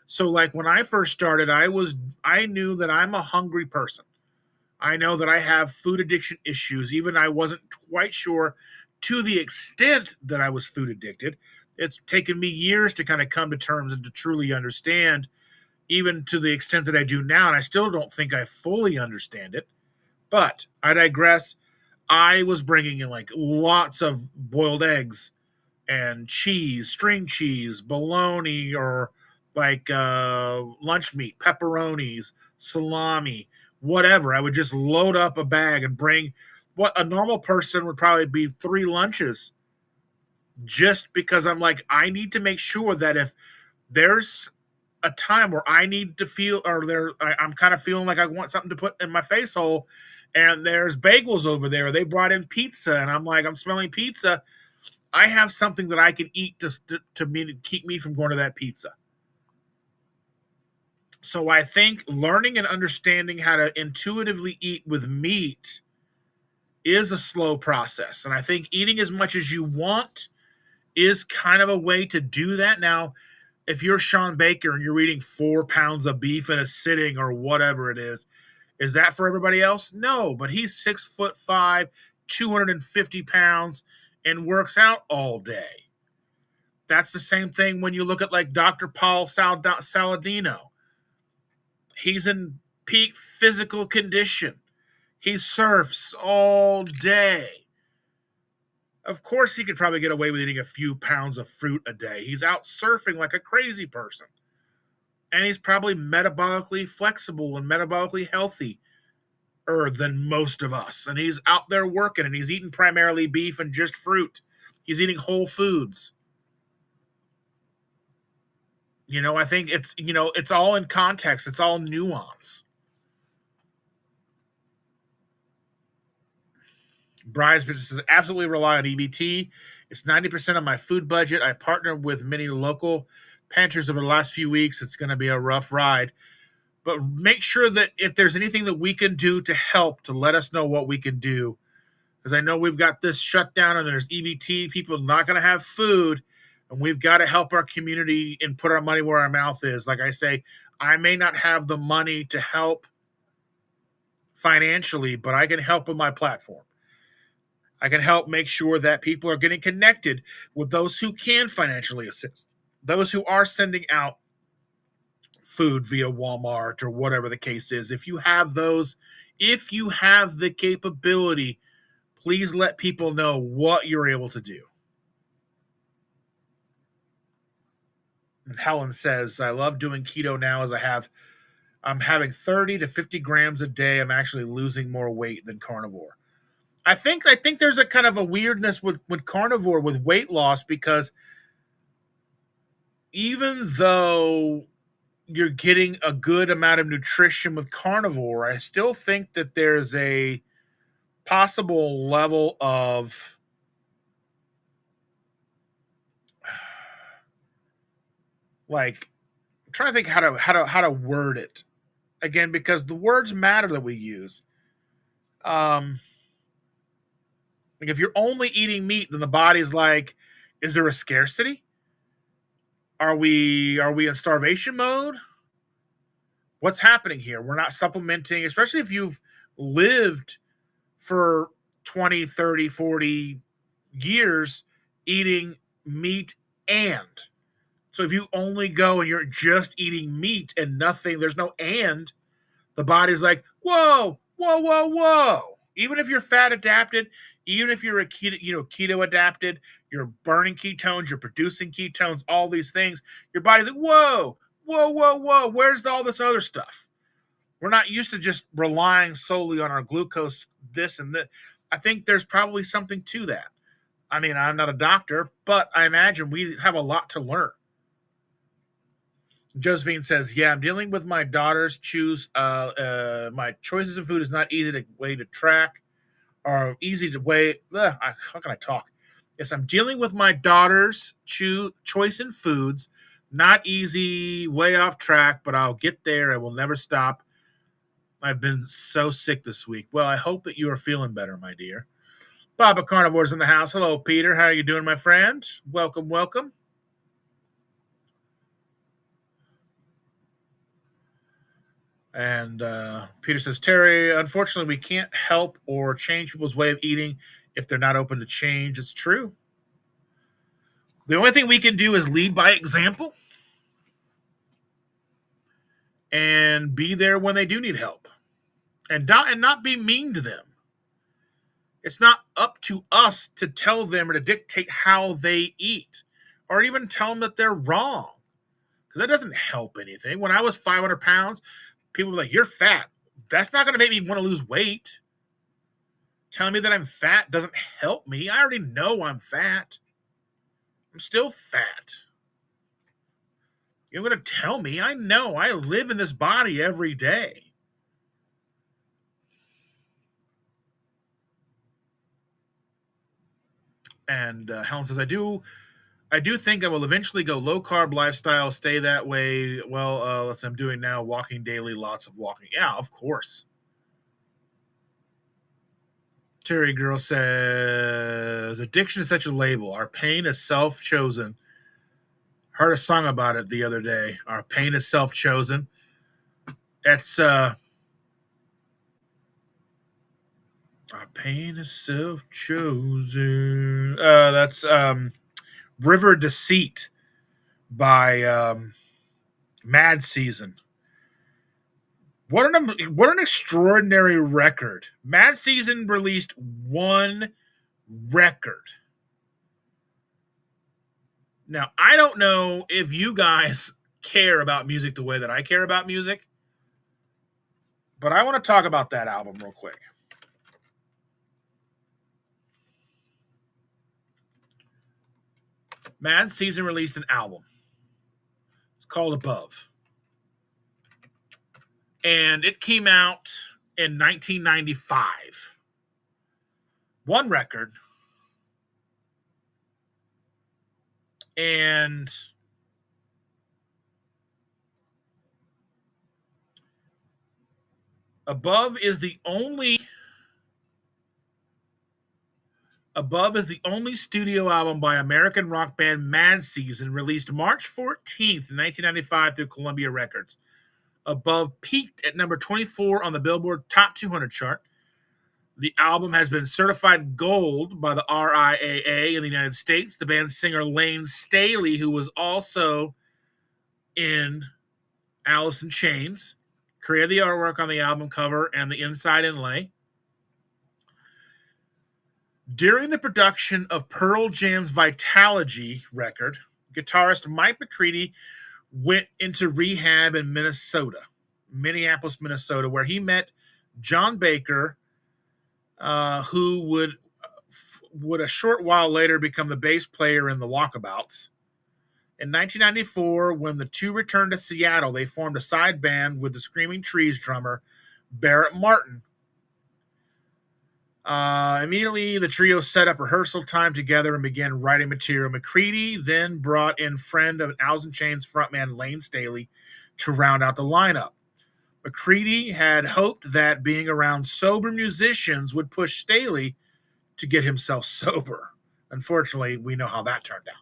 So like when I first started, I knew that I'm a hungry person. I know that I have food addiction issues. Even I wasn't quite sure to the extent that I was food addicted. It's taken me years to kind of come to terms and to truly understand, even to the extent that I do now. And I still don't think I fully understand it. But I digress. I was bringing in like lots of boiled eggs and cheese, string cheese, bologna, or like lunch meat, pepperonis, salami, whatever. I would just load up a bag and bring what a normal person would probably be 3 lunches, just because I'm like, I need to make sure that if there's a time where I need to feel, or I'm kind of feeling like I want something to put in my face hole, and there's bagels over there. They brought in pizza, and I'm like, I'm smelling pizza. I have something that I can eat to keep me from going to that pizza. So I think learning and understanding how to intuitively eat with meat is a slow process. And I think eating as much as you want is kind of a way to do that. Now, if you're Sean Baker and you're eating 4 pounds of beef in a sitting or whatever it is that for everybody else? No, but he's 6'5", 250 pounds, and works out all day. That's the same thing when you look at like Dr. Paul Saladino. He's in peak physical condition. He surfs all day. Of course, he could probably get away with eating a few pounds of fruit a day. He's out surfing like a crazy person. And he's probably metabolically flexible and metabolically healthy than most of us. And he's out there working and he's eating primarily beef and just fruit. He's eating whole foods. I think it's all in context. It's all nuance. Brian's businesses absolutely rely on EBT. It's 90% of my food budget. I partner with many local pantries over the last few weeks. It's going to be a rough ride. But make sure that if there's anything that we can do to help, to let us know what we can do. Because I know we've got this shutdown and there's EBT. People are not going to have food. And we've got to help our community and put our money where our mouth is. Like I say, I may not have the money to help financially, but I can help with my platform. I can help make sure that people are getting connected with those who can financially assist, those who are sending out food via Walmart or whatever the case is. If you have those, if you have the capability, please let people know what you're able to do. And Helen says, I love doing keto now as I'm having 30 to 50 grams a day. I'm actually losing more weight than carnivore. I think there's a kind of a weirdness with carnivore with weight loss, because even though you're getting a good amount of nutrition with carnivore, I still think that there's a possible level of like, I'm trying to think how to word it again, because the words matter that we use. Like if you're only eating meat, then the body's like, is there a scarcity? Are we in starvation mode? What's happening here? We're not supplementing, especially if you've lived for 20, 30, 40 years eating meat. And so if you only go and you're just eating meat and nothing, there's no and, the body's like, whoa, whoa, whoa, whoa. Even if you're fat adapted, even if you're a keto adapted, you're burning ketones, you're producing ketones, all these things, your body's like, whoa, whoa, whoa, whoa. Where's all this other stuff? We're not used to just relying solely on our glucose, this and that. I think there's probably something to that. I mean, I'm not a doctor, but I imagine we have a lot to learn. Josephine says, yeah, I'm dealing with my daughter's my choices of food is not easy to way to track or easy to weigh. How can I talk? Yes, I'm dealing with my daughter's choice in foods. Not easy, way off track, but I'll get there. I will never stop. I've been so sick this week. Well, I hope that you are feeling better, my dear. Baba Carnivore's in the house. Hello, Peter. How are you doing, my friend? Welcome, welcome. And Peter says, Terry, unfortunately, we can't help or change people's way of eating if they're not open to change. It's true. The only thing we can do is lead by example and be there when they do need help, and not be mean to them. It's not up to us to tell them or to dictate how they eat or even tell them that they're wrong, because that doesn't help anything. When I was 500 pounds, people were like, you're fat. That's not going to make me want to lose weight. Telling me that I'm fat doesn't help me. I already know I'm fat. I'm still fat. You're going to tell me. I know. I live in this body every day. And Helen says, I do think I will eventually go low carb lifestyle, stay that way. Well, that's what I'm doing now, walking daily, lots of walking. Yeah, of course. Terry Girl says, addiction is such a label. Our pain is self-chosen. Heard a song about it the other day. Our pain is self-chosen. That's our pain is self-chosen. That's River Deceit by Mad Season. What an extraordinary record. Mad Season released one record. Now, I don't know if you guys care about music the way that I care about music, but I want to talk about that album real quick. Mad Season released an album. It's called Above. And it came out in 1995. One record. And Above is the only studio album by American rock band Mad Season, released March 14th, 1995 through Columbia Records. Above peaked at number 24 on the Billboard Top 200 chart. The album has been certified gold by the RIAA in the United States. The band's singer Lane Staley, who was also in Alice in Chains, created the artwork on the album cover and the inside inlay. During the production of Pearl Jam's Vitalogy record, guitarist Mike McCready went into rehab in Minneapolis, Minnesota, where he met John Baker, who would a short while later become the bass player in the Walkabouts. In 1994, when the two returned to Seattle, they formed a side band with the Screaming Trees drummer, Barrett Martin. Immediately, the trio set up rehearsal time together and began writing material. McCready then brought in friend of Alice in Chains frontman Lane Staley to round out the lineup. McCready had hoped that being around sober musicians would push Staley to get himself sober. Unfortunately, we know how that turned out.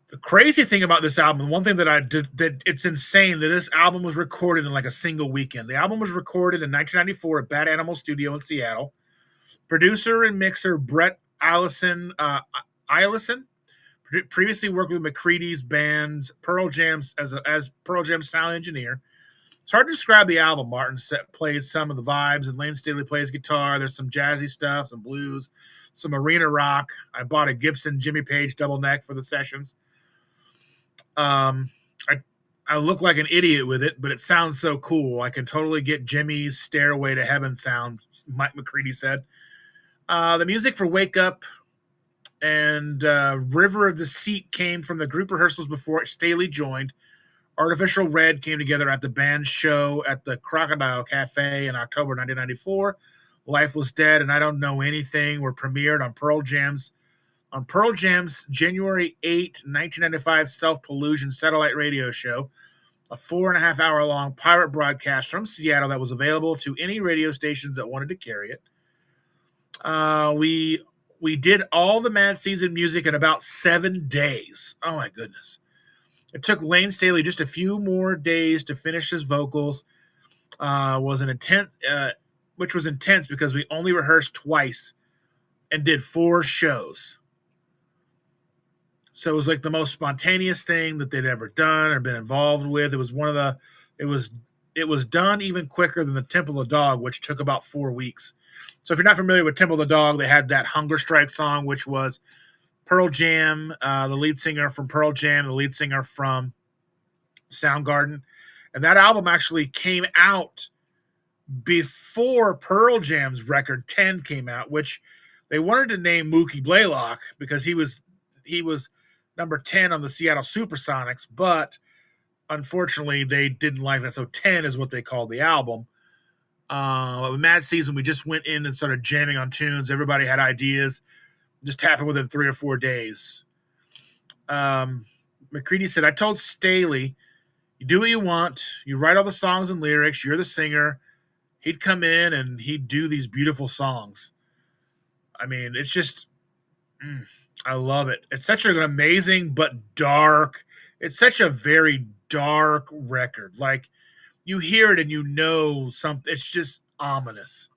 The crazy thing about this album, one thing that it's insane that this album was recorded in like a single weekend. The album was recorded in 1994 at Bad Animal Studio in Seattle. Producer and mixer Brett Eilerson previously worked with McCready's bands Pearl Jam's as Pearl Jam's sound engineer. It's hard to describe the album. Martin plays some of the vibes, and Lane Staley plays guitar. There's some jazzy stuff, some blues, some arena rock. I bought a Gibson Jimmy Page double neck for the sessions. I look like an idiot with it, but it sounds so cool. I can totally get Jimmy's Stairway to Heaven sound, Mike McCready said. The music for Wake Up and River of the Seat came from the group rehearsals before Staley joined. Artificial Red came together at the band show at the Crocodile Cafe in October 1994. Life Was Dead and I Don't Know Anything were premiered on Pearl Jam's January 8, 1995 Self-Pollution satellite radio show, a 4.5-hour-long pirate broadcast from Seattle that was available to any radio stations that wanted to carry it. We did all the Mad Season music in about 7 days. Oh, my goodness. It took Lane Staley just a few more days to finish his vocals. Which was intense because we only rehearsed twice and did 4 shows. So it was like the most spontaneous thing that they'd ever done or been involved with. It was done even quicker than the Temple of the Dog, which took about 4 weeks. So if you're not familiar with Temple of the Dog, they had that Hunger Strike song, which was Pearl Jam, the lead singer from Pearl Jam, the lead singer from Soundgarden. And that album actually came out before Pearl Jam's record 10 came out, which they wanted to name Mookie Blaylock because he was number 10 on the Seattle Supersonics, but unfortunately they didn't like that. So 10 is what they called the album. With Mad Season, we just went in and started jamming on tunes. Everybody had ideas. Just happened within 3 or 4 days. McCready said, I told Staley, you do what you want. You write all the songs and lyrics. You're the singer. He'd come in and he'd do these beautiful songs. I mean, it's just, I love it. It's such an amazing but dark. It's such a very dark record. Like, you hear it and you know something. It's just ominous.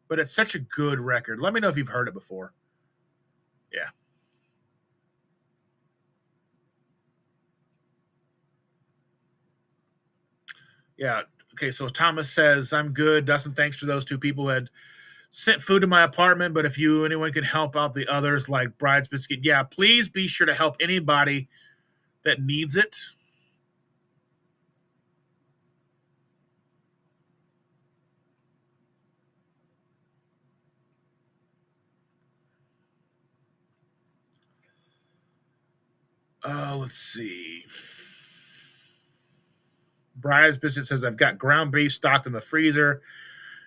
But it's such a good record. Let me know if you've heard it before. Yeah. Yeah. Okay, so Thomas says, I'm good. Dustin, thanks for those 2 people who had sent food to my apartment, but if anyone can help out the others like Bride's Biscuit, yeah, please be sure to help anybody that needs it. Let's see. Bride's Biscuit says, I've got ground beef stocked in the freezer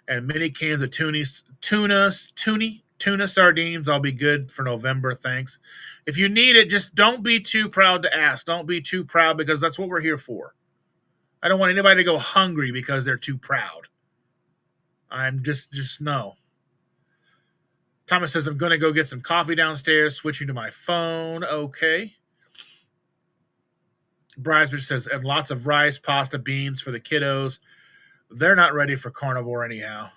and many cans of tuna sardines. I'll be good for November. Thanks. If you need it, just don't be too proud to ask. Don't be too proud because that's what we're here for. I don't want anybody to go hungry because they're too proud. I'm just no. Thomas says, I'm going to go get some coffee downstairs, switching to my phone. Okay. Bridesmaid says, and lots of rice, pasta, beans for the kiddos. They're not ready for carnivore anyhow.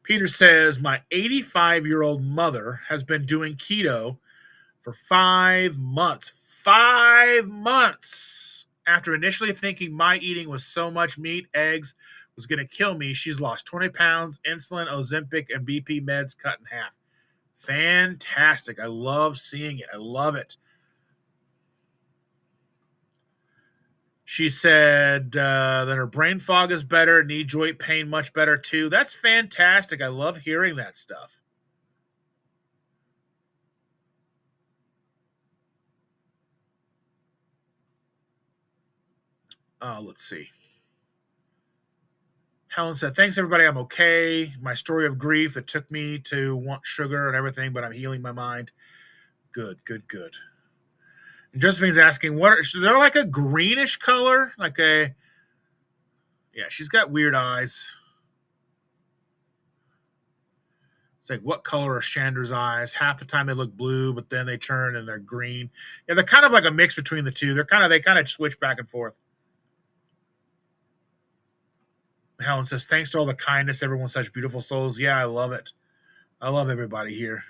Peter says, my 85-year-old mother has been doing keto for 5 months. 5 months. After initially thinking my eating was so much meat, eggs was going to kill me, she's lost 20 pounds, insulin, Ozempic, and BP meds cut in half. Fantastic. I love seeing it. I love it. She said that her brain fog is better, knee joint pain much better too. That's fantastic. I love hearing that stuff. Let's see. Helen said, thanks, everybody. I'm okay. My story of grief, it took me to want sugar and everything, but I'm healing my mind. Good, good, good. And Josephine's asking, they're like a greenish color? Yeah, she's got weird eyes. It's like, what color are Chandra's eyes? Half the time they look blue, but then they turn and they're green. Yeah, they're kind of like a mix between the two. They kind of switch back and forth. Helen says, thanks to all the kindness, everyone's such beautiful souls. Yeah, I love it. I love everybody here.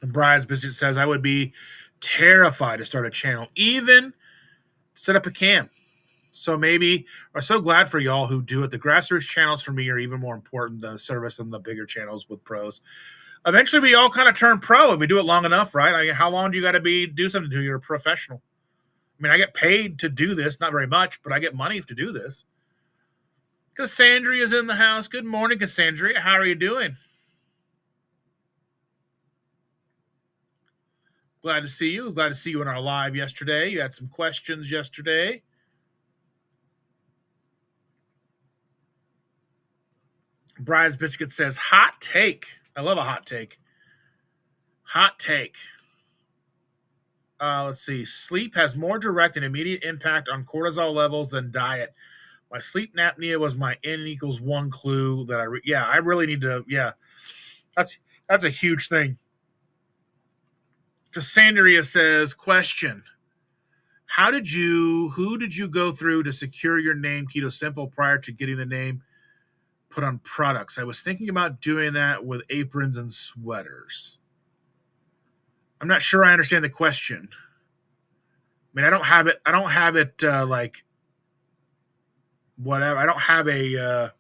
And Brian's Biscuit says, I would be terrified to start a channel, even set up a cam. So maybe, I'm so glad for y'all who do it. The grassroots channels for me are even more important than the service than the bigger channels with pros. Eventually, we all kind of turn pro if we do it long enough, right? I mean, how long do you got to do something until you're a professional? I mean, I get paid to do this, not very much, but I get money to do this. Cassandra is in the house. Good morning, Cassandra. How are you doing? Glad to see you. Glad to see you in our live yesterday. You had some questions yesterday. Brian's Biscuit says, hot take. I love a hot take. Hot take. Let's see. Sleep has more direct and immediate impact on cortisol levels than diet. My sleep apnea was my N=1 clue that I really need to. Yeah, that's a huge thing. Cassandra says, question. Who did you go through to secure your name KetoSimple prior to getting the name put on products? I was thinking about doing that with aprons and sweaters. I'm not sure I understand the question. I mean, I don't have it like whatever. I don't have a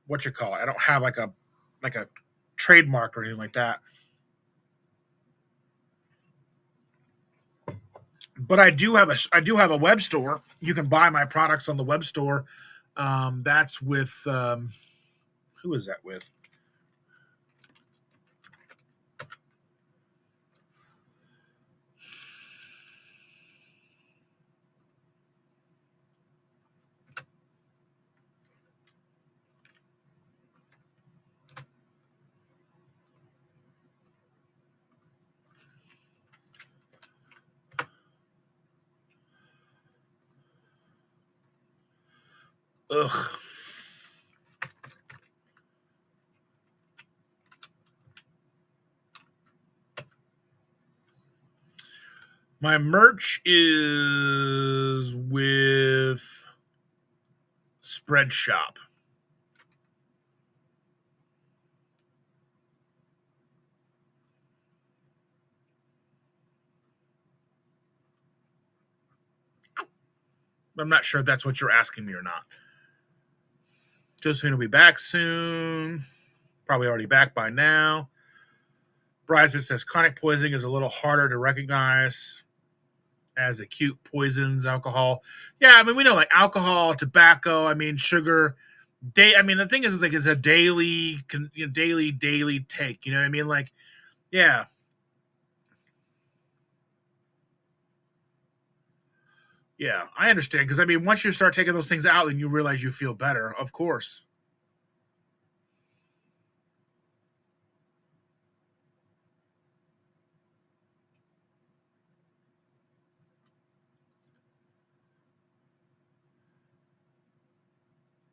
what you call it. I don't have like a trademark or anything like that. But I do have a web store. You can buy my products on the web store. That's with who is that with? Ugh. My merch is with Spread Shop. I'm not sure if that's what you're asking me or not. Josephine will be back soon. Probably already back by now. Bridesman says chronic poisoning is a little harder to recognize as acute poisons, alcohol. Yeah, I mean, we know like alcohol, tobacco, I mean, sugar. The thing is like it's a daily take. You know what I mean? Like, yeah. Yeah, I understand. Because, I mean, once you start taking those things out, then you realize you feel better, of course.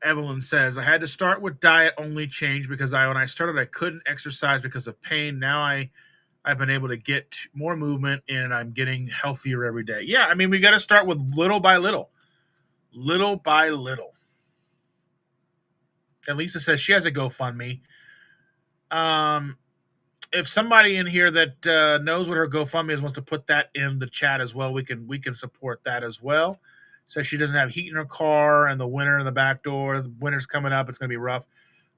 Evelyn says, I had to start with diet only change because when I started, I couldn't exercise because of pain. Now I I've been able to get more movement and I'm getting healthier every day. Yeah, I mean, we got to start with little by little. Little by little. And Lisa says she has a GoFundMe. Um, if somebody in here that knows what her GoFundMe is wants to put that in the chat as well, we can support that as well. Says she doesn't have heat in her car and the winter in the back door. The winter's coming up. It's going to be rough.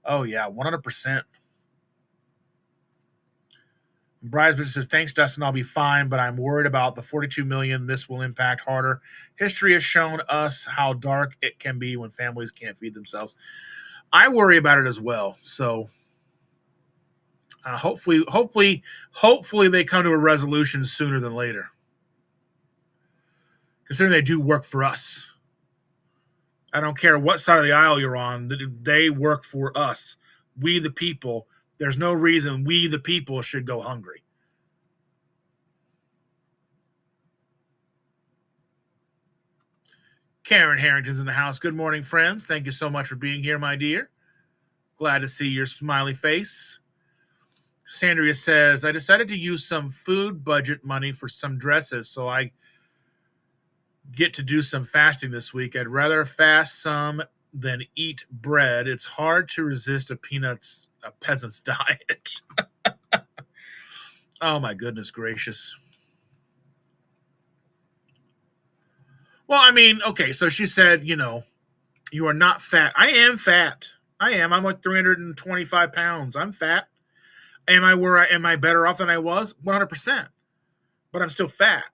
Oh, yeah, 100%. Brian says, thanks, Dustin. I'll be fine, but I'm worried about the 42 million this will impact harder. History has shown us how dark it can be when families can't feed themselves. I worry about it as well. So hopefully they come to a resolution sooner than later. Considering they do work for us. I don't care what side of the aisle you're on. They work for us. We the people. There's no reason we the people should go hungry. Karen Harrington's in the house. Good morning, friends. Thank you so much for being here, my dear. Glad to see your smiley face. Sandria says, I decided to use some food budget money for some dresses, so I get to do some fasting this week. I'd rather fast some than eat bread. It's hard to resist a peasant's diet. Oh, my goodness gracious. Well, I mean, okay, so she said, you are not fat. I am fat. I am. I'm like 325 pounds. I'm fat. Am I better off than I was? 100%. But I'm still fat.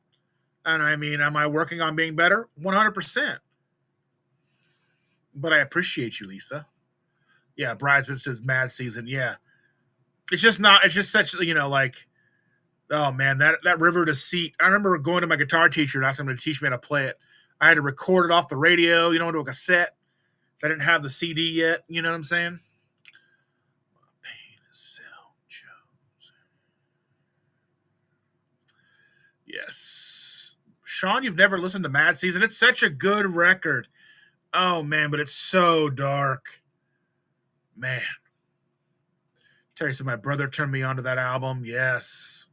And I mean, am I working on being better? 100%. But I appreciate you, Lisa. Yeah, Bridesmaid says mad season. Yeah. It's just such, like, oh man, that River to Sea. I remember going to my guitar teacher and asking him to teach me how to play it. I had to record it off the radio, into a cassette. I didn't have the CD yet. You know what I'm saying? Yes. Sean, you've never listened to Mad Season? It's such a good record. Oh, man, but it's so dark. Man. Terry said, my brother turned me on to that album. Yes.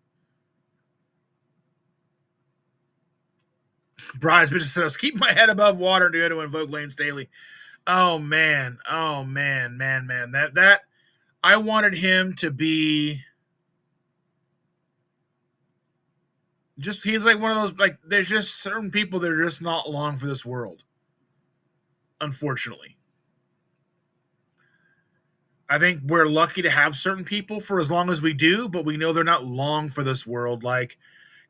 Bryce bitch says, keep my head above water to invoke Lane Staley. Oh, man. Oh, man. That I wanted him to be... he's like one of those, like, there's just certain people that are just not long for this world. Unfortunately. I think we're lucky to have certain people for as long as we do, but we know they're not long for this world. Like,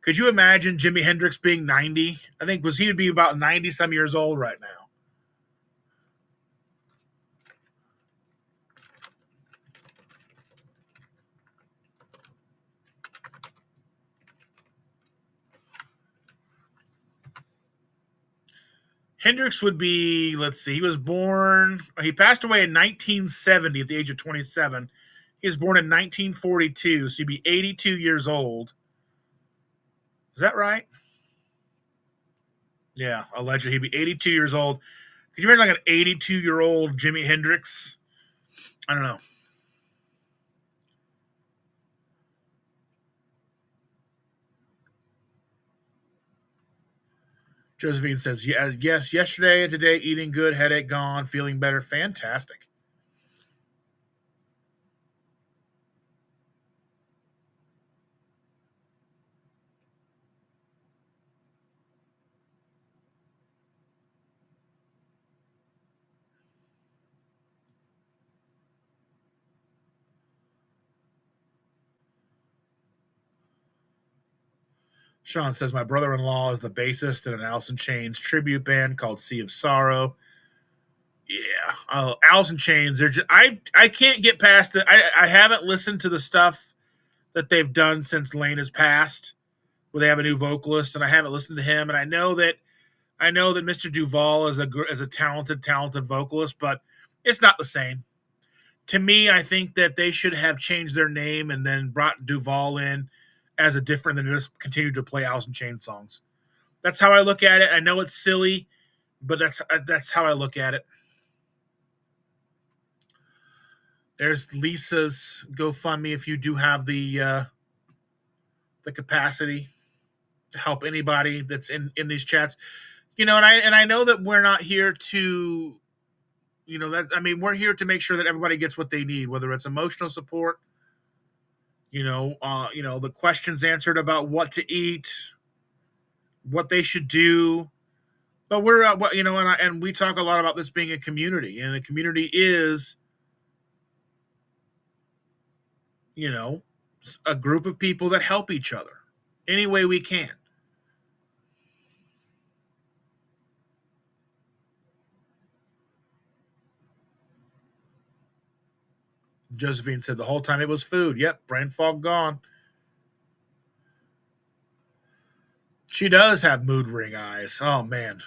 could you imagine Jimi Hendrix being 90? I think he would be about 90 some years old right now. Hendrix would be, let's see, he passed away in 1970 at the age of 27. He was born in 1942, so he'd be 82 years old. Is that right? Yeah, allegedly he'd be 82 years old. Could you imagine like an 82-year-old Jimi Hendrix? I don't know. Josephine says, yes, yesterday and today, eating good, headache gone, feeling better. Fantastic. Sean says, my brother-in-law is the bassist in an Alice in Chains tribute band called Sea of Sorrow. Yeah. Alice in Chains, I can't get past it. I haven't listened to the stuff that they've done since Lane has passed, where they have a new vocalist, and I haven't listened to him. And I know that Mr. Duvall is a talented vocalist, but it's not the same. To me, I think that they should have changed their name and then brought Duvall in as a different than just continued to play Alice in Chains songs. That's how I look at it. I know it's silly, but that's how I look at it. There's Lisa's GoFundMe if you do have the the capacity to help anybody that's in these chats. And I know that we're not here to, that I mean, we're here to make sure that everybody gets what they need, whether it's emotional support, the questions answered about what to eat, what they should do. But we're, and we talk a lot about this being a community, and a community is, a group of people that help each other any way we can. Josephine said the whole time it was food. Yep, brain fog gone. She does have mood ring eyes. Oh, man.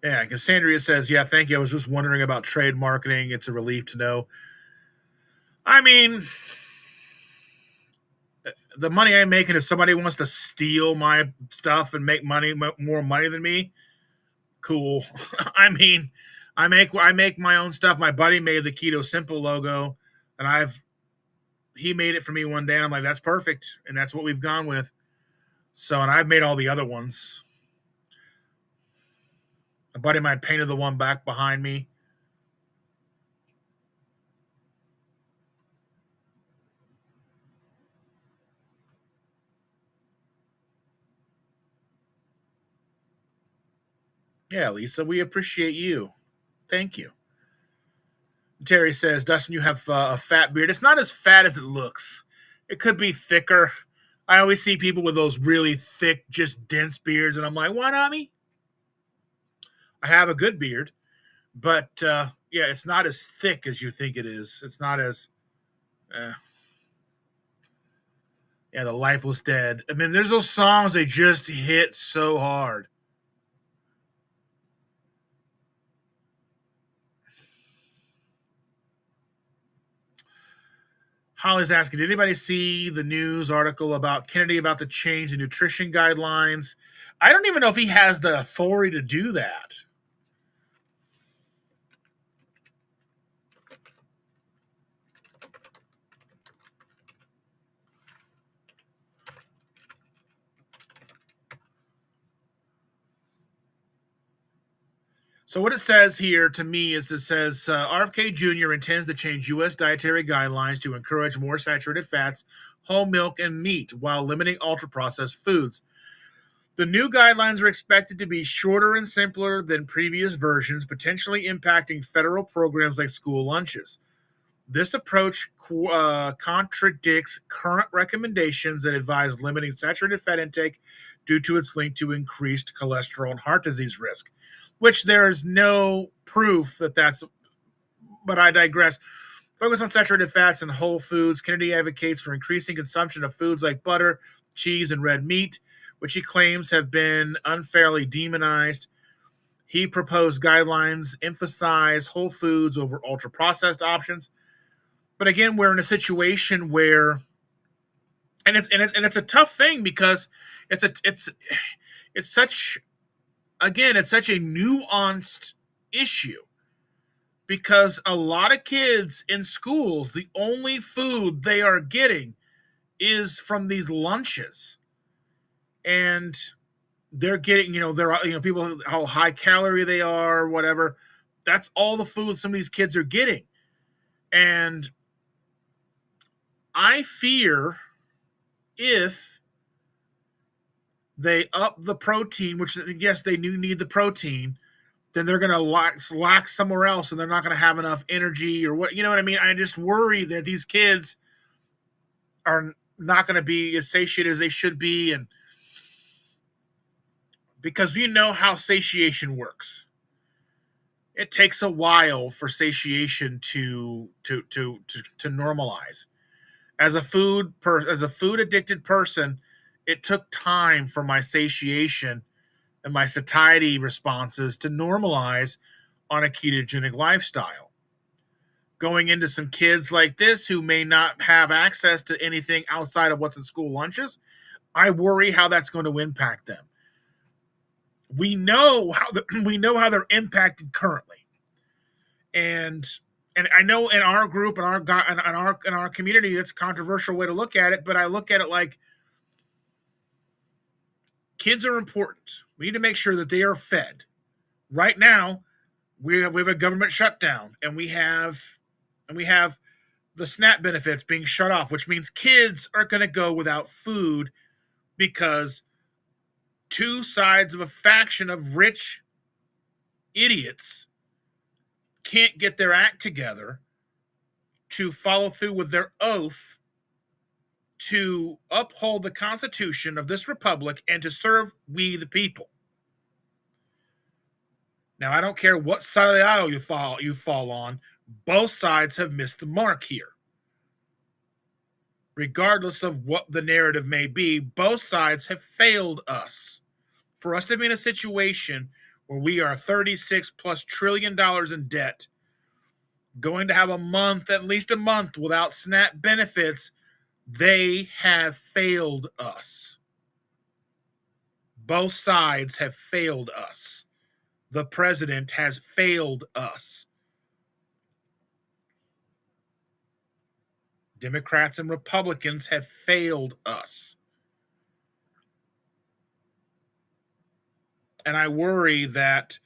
Yeah, Cassandra says, yeah, thank you. I was just wondering about trade marketing. It's a relief to know. I mean, the money I'm making, if somebody wants to steal my stuff and make more money than me, cool. I mean, I make my own stuff. My buddy made the KetoSimple logo, and he made it for me one day, and I'm like, that's perfect, and that's what we've gone with. So, and I've made all the other ones. A buddy of mine painted the one back behind me. Yeah, Lisa, we appreciate you. Thank you. Terry says, Dustin, you have a fat beard. It's not as fat as it looks. It could be thicker. I always see people with those really thick, just dense beards, and I'm like, why not me? I have a good beard, but yeah, it's not as thick as you think it is. It's not as, yeah, the life was dead. I mean, there's those songs that just hit so hard. Holly's asking, did anybody see the news article about Kennedy about to change the nutrition guidelines? I don't even know if he has the authority to do that. So what it says here to me is it says RFK Jr. intends to change U.S. dietary guidelines to encourage more saturated fats, whole milk, and meat while limiting ultra-processed foods. The new guidelines are expected to be shorter and simpler than previous versions, potentially impacting federal programs like school lunches. This approach contradicts current recommendations that advise limiting saturated fat intake due to its link to increased cholesterol and heart disease risk, which there is no proof that that's, but I digress. Focus on saturated fats and whole foods. Kennedy advocates for increasing consumption of foods like butter, cheese, and red meat, which he claims have been unfairly demonized. He proposed guidelines emphasize whole foods over ultra-processed options. But again, we're in a situation where, and it's a tough thing because it's such a nuanced issue, because a lot of kids in schools, the only food they are getting is from these lunches, and they're getting, people, how high calorie they are, whatever. That's all the food some of these kids are getting. And I fear if they up the protein, which yes, they do need the protein, then they're going to lack somewhere else, and they're not going to have enough energy or what, you know what I mean? I just worry that these kids are not going to be as satiated as they should be, and because you know how satiation works. It takes a while for satiation to normalize. As a food addicted person, it took time for my satiation and my satiety responses to normalize on a ketogenic lifestyle. Going into some kids like this who may not have access to anything outside of what's in school lunches, I worry how that's going to impact them. We know how we know how they're impacted currently, and I know in our group and our community, that's a controversial way to look at it. But I look at it like kids are important. We need to make sure that they are fed. Right now, we have a government shutdown, and we have the SNAP benefits being shut off, which means kids are going to go without food because two sides of a faction of rich idiots can't get their act together to follow through with their oath to uphold the Constitution of this republic and to serve we the people. Now, I don't care what side of the aisle you fall on, both sides have missed the mark here. Regardless of what the narrative may be, both sides have failed us. For us to be in a situation where we are $36 plus trillion in debt, going to have at least a month without SNAP benefits, they have failed us. Both sides have failed us. The president has failed us. Democrats and Republicans have failed us. And I worry that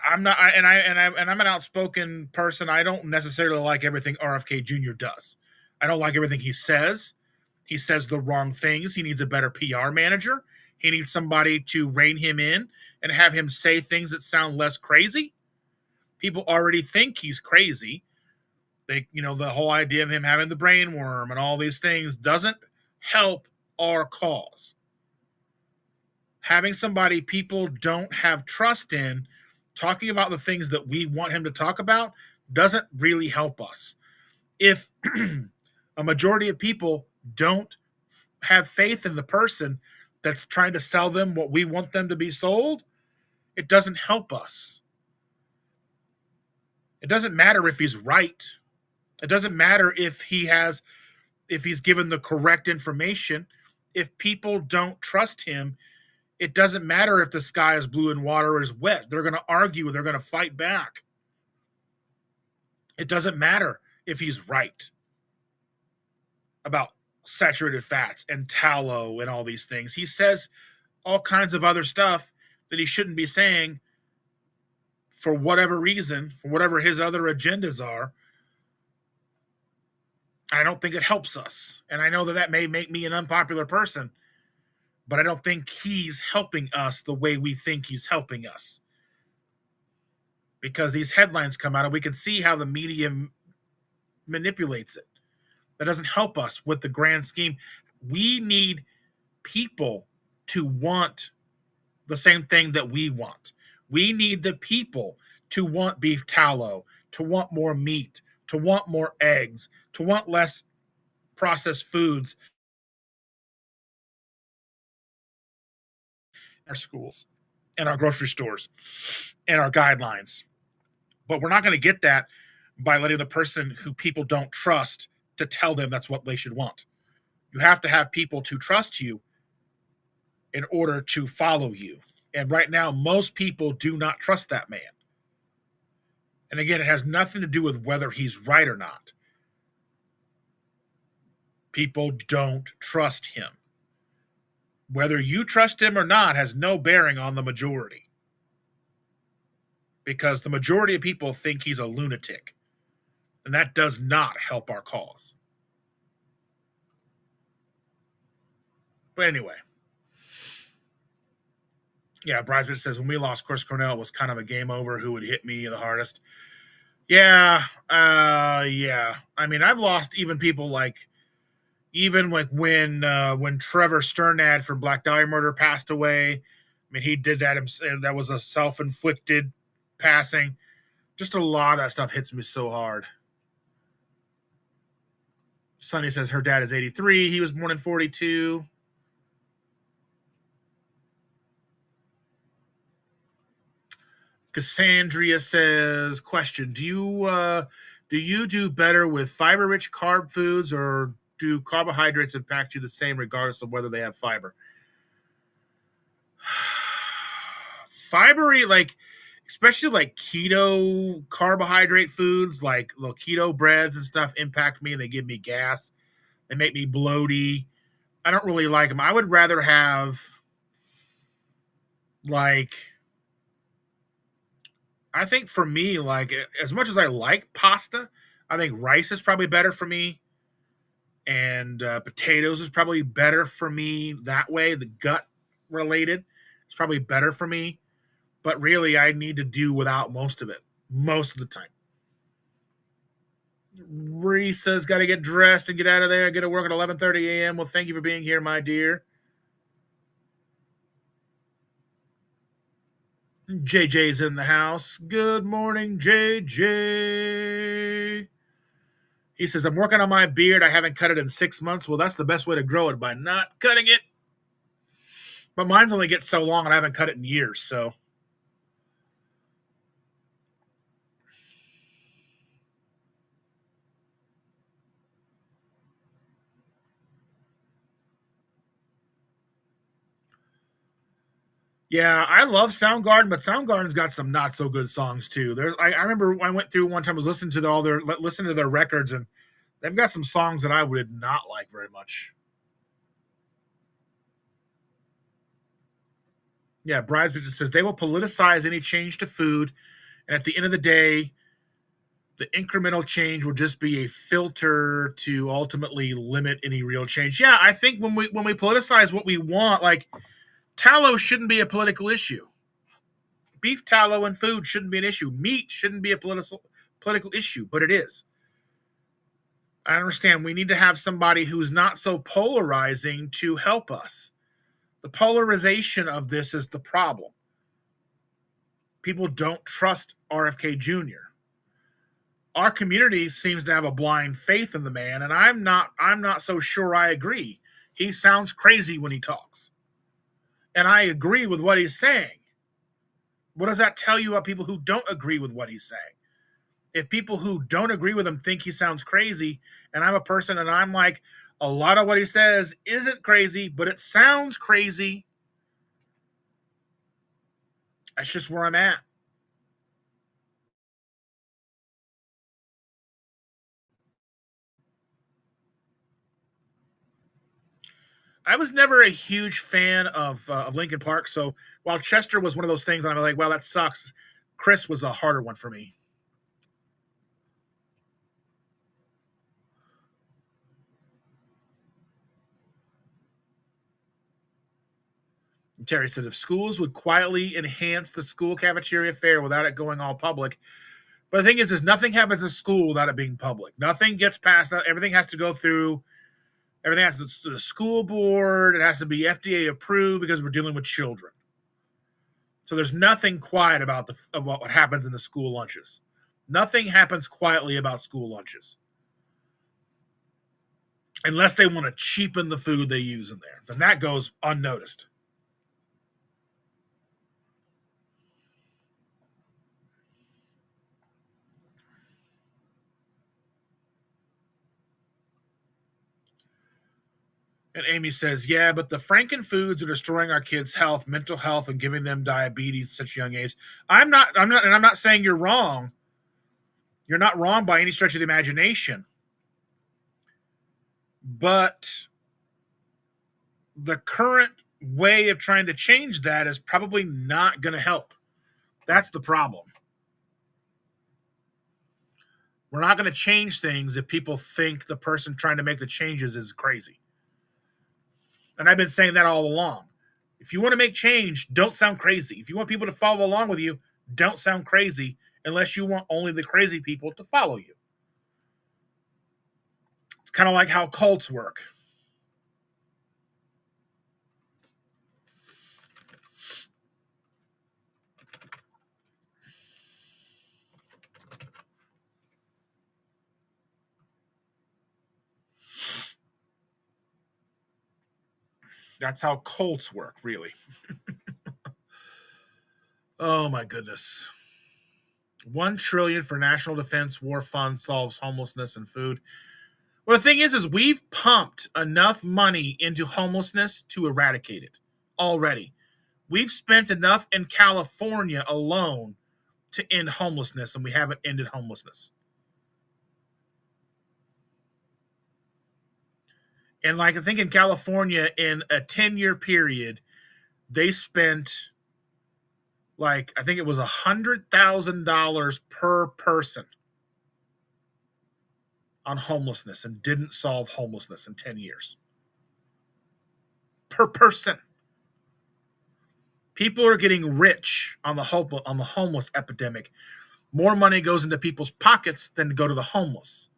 I'm not, and I'm an outspoken person. I don't necessarily like everything RFK Jr. does. I don't like everything he says. He says the wrong things. He needs a better PR manager. He needs somebody to rein him in and have him say things that sound less crazy. People already think he's crazy. The whole idea of him having the brain worm and all these things doesn't help our cause. Having somebody people don't have trust in talking about the things that we want him to talk about doesn't really help us. If a majority of people don't have faith in the person that's trying to sell them what we want them to be sold, it doesn't help us. It doesn't matter if he's right. It doesn't matter if he's given the correct information. If people don't trust him, it doesn't matter if the sky is blue and water is wet. They're going to argue. They're going to fight back. It doesn't matter if he's right about saturated fats and tallow and all these things. He says all kinds of other stuff that he shouldn't be saying for whatever reason, for whatever his other agendas are. I don't think it helps us. And I know that may make me an unpopular person, but I don't think he's helping us the way we think he's helping us. Because these headlines come out and we can see how the media manipulates it. That doesn't help us with the grand scheme. We need people to want the same thing that we want. We need the people to want beef tallow, to want more meat, to want more eggs, to want less processed foods in our schools, in our grocery stores, and our guidelines. But we're not going to get that by letting the person who people don't trust to tell them that's what they should want. You have to have people to trust you in order to follow you. And right now, most people do not trust that man. And again, it has nothing to do with whether he's right or not. People don't trust him. Whether you trust him or not has no bearing on the majority. Because the majority of people think he's a lunatic. And that does not help our cause. But anyway. Yeah, Bridesmaid says, when we lost Chris Cornell, it was kind of a game over who would hit me the hardest. Yeah. I mean, I've lost even people like when Trevor Sternad from Black Dahlia Murder passed away. I mean, he did that himself. That was a self-inflicted passing. Just a lot of that stuff hits me so hard. Sonny says her dad is 83. He was born in 42. Cassandra says, question, do you do better with fiber-rich carb foods or do carbohydrates impact you the same regardless of whether they have fiber? Fibery, like, especially like keto carbohydrate foods, like little keto breads and stuff, impact me and they give me gas. They make me bloaty. I don't really like them. I would rather have, like, I think for me, like, as much as I like pasta, I think rice is probably better for me. And potatoes is probably better for me that way. The gut related, it's probably better for me. But really, I need to do without most of it, most of the time. Reese's got to get dressed and get out of there, get to work at 11:30 a.m. Well, thank you for being here, my dear. JJ's in the house. Good morning, JJ. He says, I'm working on my beard. I haven't cut it in 6 months. Well, that's the best way to grow it, by not cutting it. But mine's only gets so long and I haven't cut it in years, so. Yeah, I love Soundgarden, but Soundgarden's got some not so good songs too. I remember I went through one time, I was listening to listening to their records, and they've got some songs that I would not like very much. Yeah, Bride's Business says they will politicize any change to food, and at the end of the day, the incremental change will just be a filter to ultimately limit any real change. Yeah, I think when we politicize what we want, like tallow shouldn't be a political issue. Beef tallow and food shouldn't be an issue. Meat shouldn't be a political issue, but it is. I understand we need to have somebody who's not so polarizing to help us. The polarization of this is the problem. People don't trust RFK Jr. Our community seems to have a blind faith in the man, and I'm not so sure I agree. He sounds crazy when he talks. And I agree with what he's saying. What does that tell you about people who don't agree with what he's saying? If people who don't agree with him think he sounds crazy, and I'm a person and I'm like, a lot of what he says isn't crazy, but it sounds crazy, that's just where I'm at. I was never a huge fan of Linkin Park, so while Chester was one of those things, I'm like, well, that sucks. Chris was a harder one for me. And Terry said, if schools would quietly enhance the school cafeteria fare without it going all public. But the thing is nothing happens in school without it being public. Nothing gets passed out. Everything has to go through. Everything has to go to the school board. It has to be FDA approved because we're dealing with children. So there's nothing quiet about what happens in the school lunches. Nothing happens quietly about school lunches. Unless they want to cheapen the food they use in there. Then that goes unnoticed. And Amy says, yeah, but the Franken foods are destroying our kids' health, mental health, and giving them diabetes at such a young age. I'm not saying you're wrong. You're not wrong by any stretch of the imagination. But the current way of trying to change that is probably not going to help. That's the problem. We're not going to change things if people think the person trying to make the changes is crazy. And I've been saying that all along. If you want to make change, don't sound crazy. If you want people to follow along with you, don't sound crazy unless you want only the crazy people to follow you. It's kind of like how cults work. That's how cults work, really. Oh my goodness. 1 trillion for national defense war fund solves homelessness and food. Well, the thing is we've pumped enough money into homelessness to eradicate it already. We've spent enough in California alone to end homelessness, and we haven't ended homelessness. And like I think in California, in a 10-year period, they spent like I think it was $100,000 per person on homelessness and didn't solve homelessness in 10 years. Per person. People are getting rich on the homeless epidemic. More money goes into people's pockets than to go to the homeless.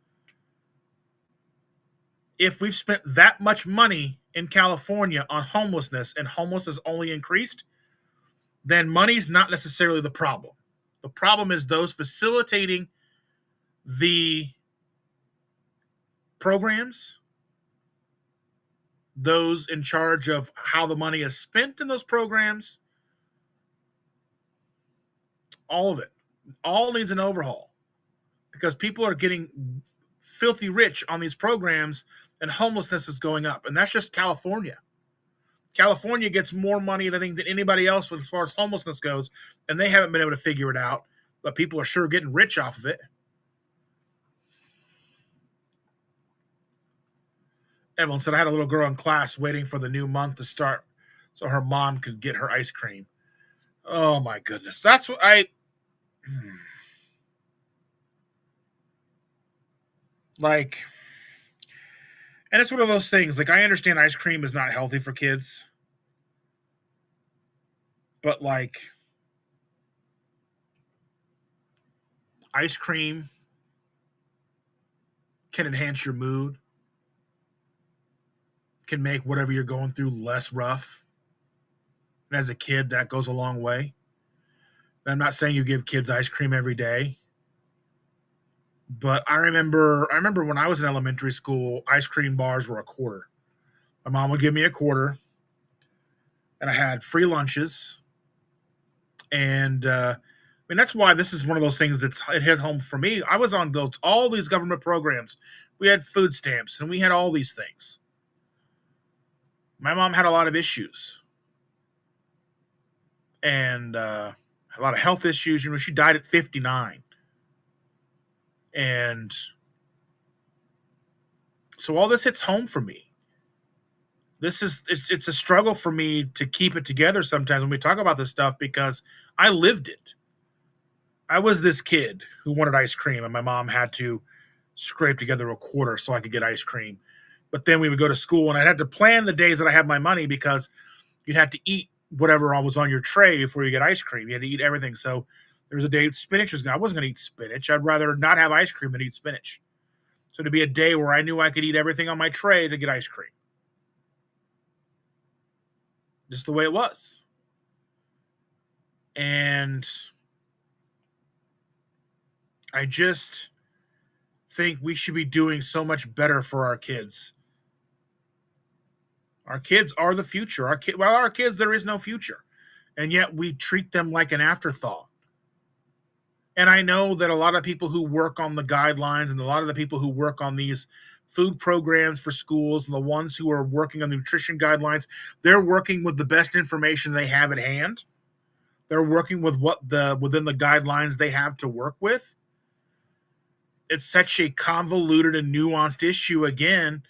If we've spent that much money in California on homelessness and homelessness has only increased, then money's not necessarily the problem. The problem is those facilitating the programs, those in charge of how the money is spent in those programs, all of it. All needs an overhaul because people are getting filthy rich on these programs and homelessness is going up. And that's just California. California gets more money, I think, than anybody else as far as homelessness goes, and they haven't been able to figure it out, but people are sure getting rich off of it. Evelyn said, I had a little girl in class waiting for the new month to start so her mom could get her ice cream. Oh, my goodness. That's what like, and it's one of those things. Like, I understand ice cream is not healthy for kids, but like, ice cream can enhance your mood, can make whatever you're going through less rough. And as a kid, that goes a long way. And I'm not saying you give kids ice cream every day, but I remember when I was in elementary school, ice cream bars were a quarter. My mom would give me a quarter, and I had free lunches. And I mean, that's why this is one of those things it hit home for me. I was on all these government programs. We had food stamps, and we had all these things. My mom had a lot of issues, and a lot of health issues. You know, she died at 59. And so all this hits home for me. It's a struggle for me to keep it together sometimes when we talk about this stuff because I lived it. I was this kid who wanted ice cream, and my mom had to scrape together a quarter so I could get ice cream. But then we would go to school, and I'd have to plan the days that I had my money because you'd have to eat whatever was on your tray before you get ice cream. You had to eat everything. So there was a day spinach was. I wasn't going to eat spinach. I'd rather not have ice cream than eat spinach. So to be a day where I knew I could eat everything on my tray to get ice cream. Just the way it was. And I just think we should be doing so much better for our kids. Our kids are the future. Our kids, there is no future. And yet we treat them like an afterthought. And I know that a lot of people who work on the guidelines and a lot of the people who work on these food programs for schools and the ones who are working on the nutrition guidelines, they're working with the best information they have at hand. They're working with within the guidelines they have to work with. It's such a convoluted and nuanced issue again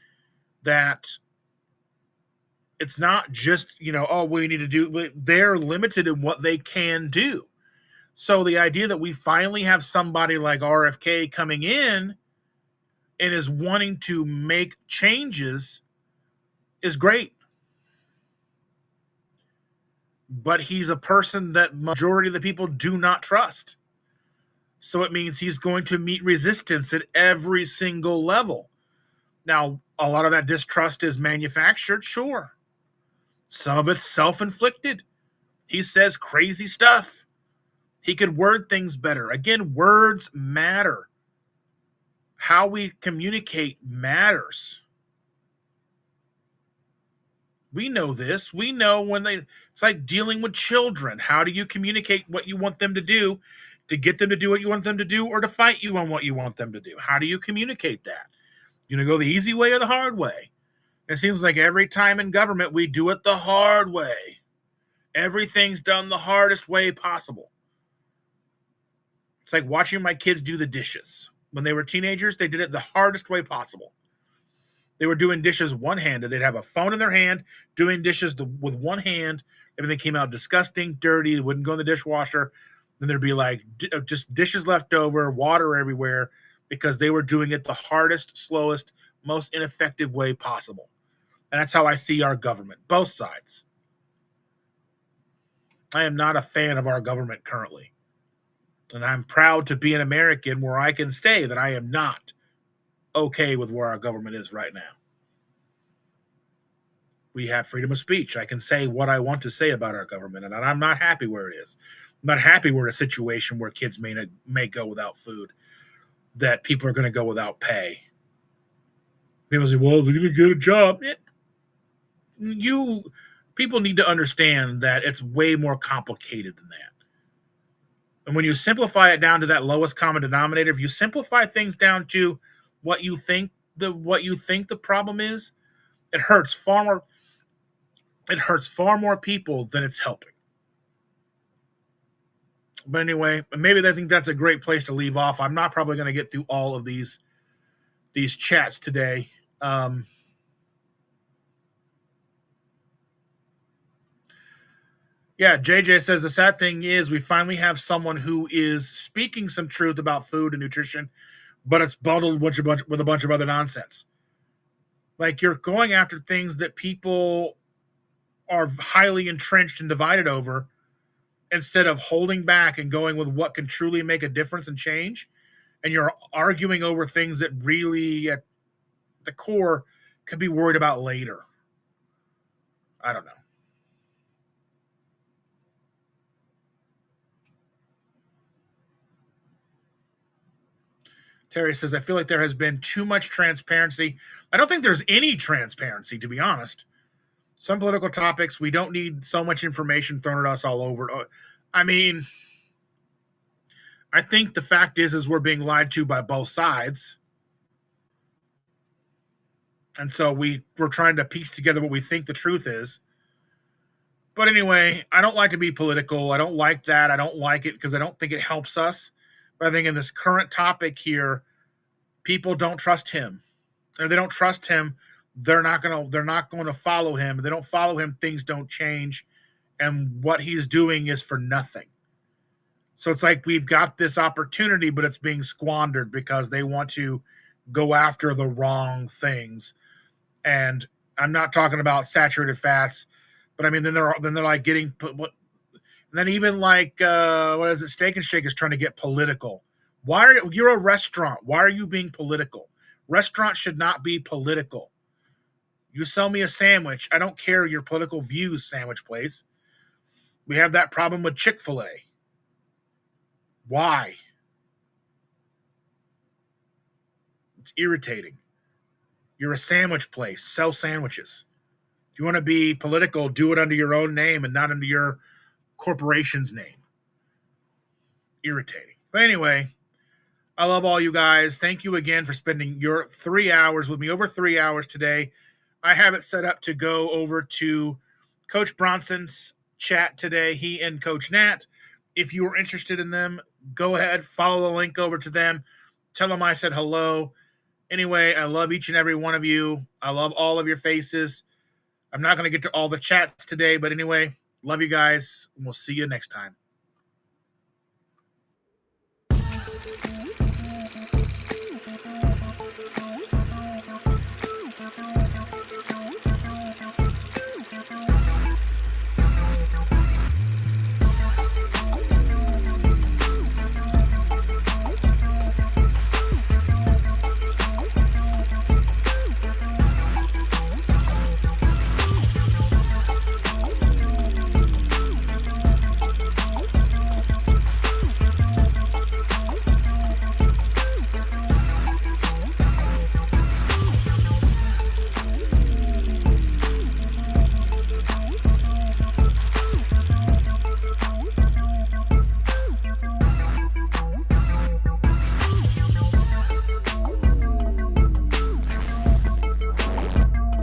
that it's not just, we need to do. They're limited in what they can do. So the idea that we finally have somebody like RFK coming in and is wanting to make changes is great. But he's a person that majority of the people do not trust. So it means he's going to meet resistance at every single level. Now, a lot of that distrust is manufactured, sure. Some of it's self-inflicted. He says crazy stuff. He could word things better. Again, words matter. How we communicate matters. We know this. We know it's like dealing with children. How do you communicate what you want them to do to get them to do what you want them to do or to fight you on what you want them to do? How do you communicate that? You gonna go the easy way or the hard way? It seems like every time in government we do it the hard way. Everything's done the hardest way possible. It's like watching my kids do the dishes. When they were teenagers, they did it the hardest way possible. They were doing dishes one-handed. They'd have a phone in their hand, doing dishes with one hand. Everything came out disgusting, dirty. It wouldn't go in the dishwasher. Then there'd be like just dishes left over, water everywhere, because they were doing it the hardest, slowest, most ineffective way possible. And that's how I see our government, both sides. I am not a fan of our government currently. And I'm proud to be an American where I can say that I am not okay with where our government is right now. We have freedom of speech. I can say what I want to say about our government, and I'm not happy where it is. I'm not happy we're in a situation where kids may go without food, that people are going to go without pay. People say, well, they're going to get a job. People need to understand that it's way more complicated than that. And when you simplify it down to that lowest common denominator, if you simplify things down to what you think the problem is, it hurts far more people than it's helping. But anyway, maybe I think that's a great place to leave off. I'm not probably going to get through all of these chats today. Yeah, JJ says the sad thing is we finally have someone who is speaking some truth about food and nutrition, but it's bundled with a bunch of other nonsense. Like, you're going after things that people are highly entrenched and divided over, instead of holding back and going with what can truly make a difference and change. And you're arguing over things that really, at the core, could be worried about later. I don't know. Terry says, I feel like there has been too much transparency. I don't think there's any transparency, to be honest. Some political topics, we don't need so much information thrown at us all over. I mean, I think the fact is we're being lied to by both sides. And so we're trying to piece together what we think the truth is. But anyway, I don't like to be political. I don't like that. I don't like it because I don't think it helps us. But I think in this current topic here, people don't trust him. Or they don't trust him. They're not going to follow him. If they don't follow him, things don't change. And what he's doing is for nothing. So it's like we've got this opportunity, but it's being squandered because they want to go after the wrong things. And I'm not talking about saturated fats, but I mean, then they're like getting, and then even like, what is it? Steak and Shake is trying to get political. You're a restaurant. Why are you being political? Restaurants should not be political. You sell me a sandwich. I don't care your political views, sandwich place. We have that problem with Chick-fil-A. Why? It's irritating. You're a sandwich place. Sell sandwiches. If you want to be political, do it under your own name and not under your corporation's name. Irritating. But anyway, I love all you guys. Thank you again for spending your 3 hours with me, over 3 hours today. I have it set up to go over to Coach Bronson's chat today, he and Coach Nat. If you are interested in them, go ahead, follow the link over to them. Tell them I said hello. Anyway, I love each and every one of you. I love all of your faces. I'm not going to get to all the chats today, but anyway, love you guys, and we'll see you next time.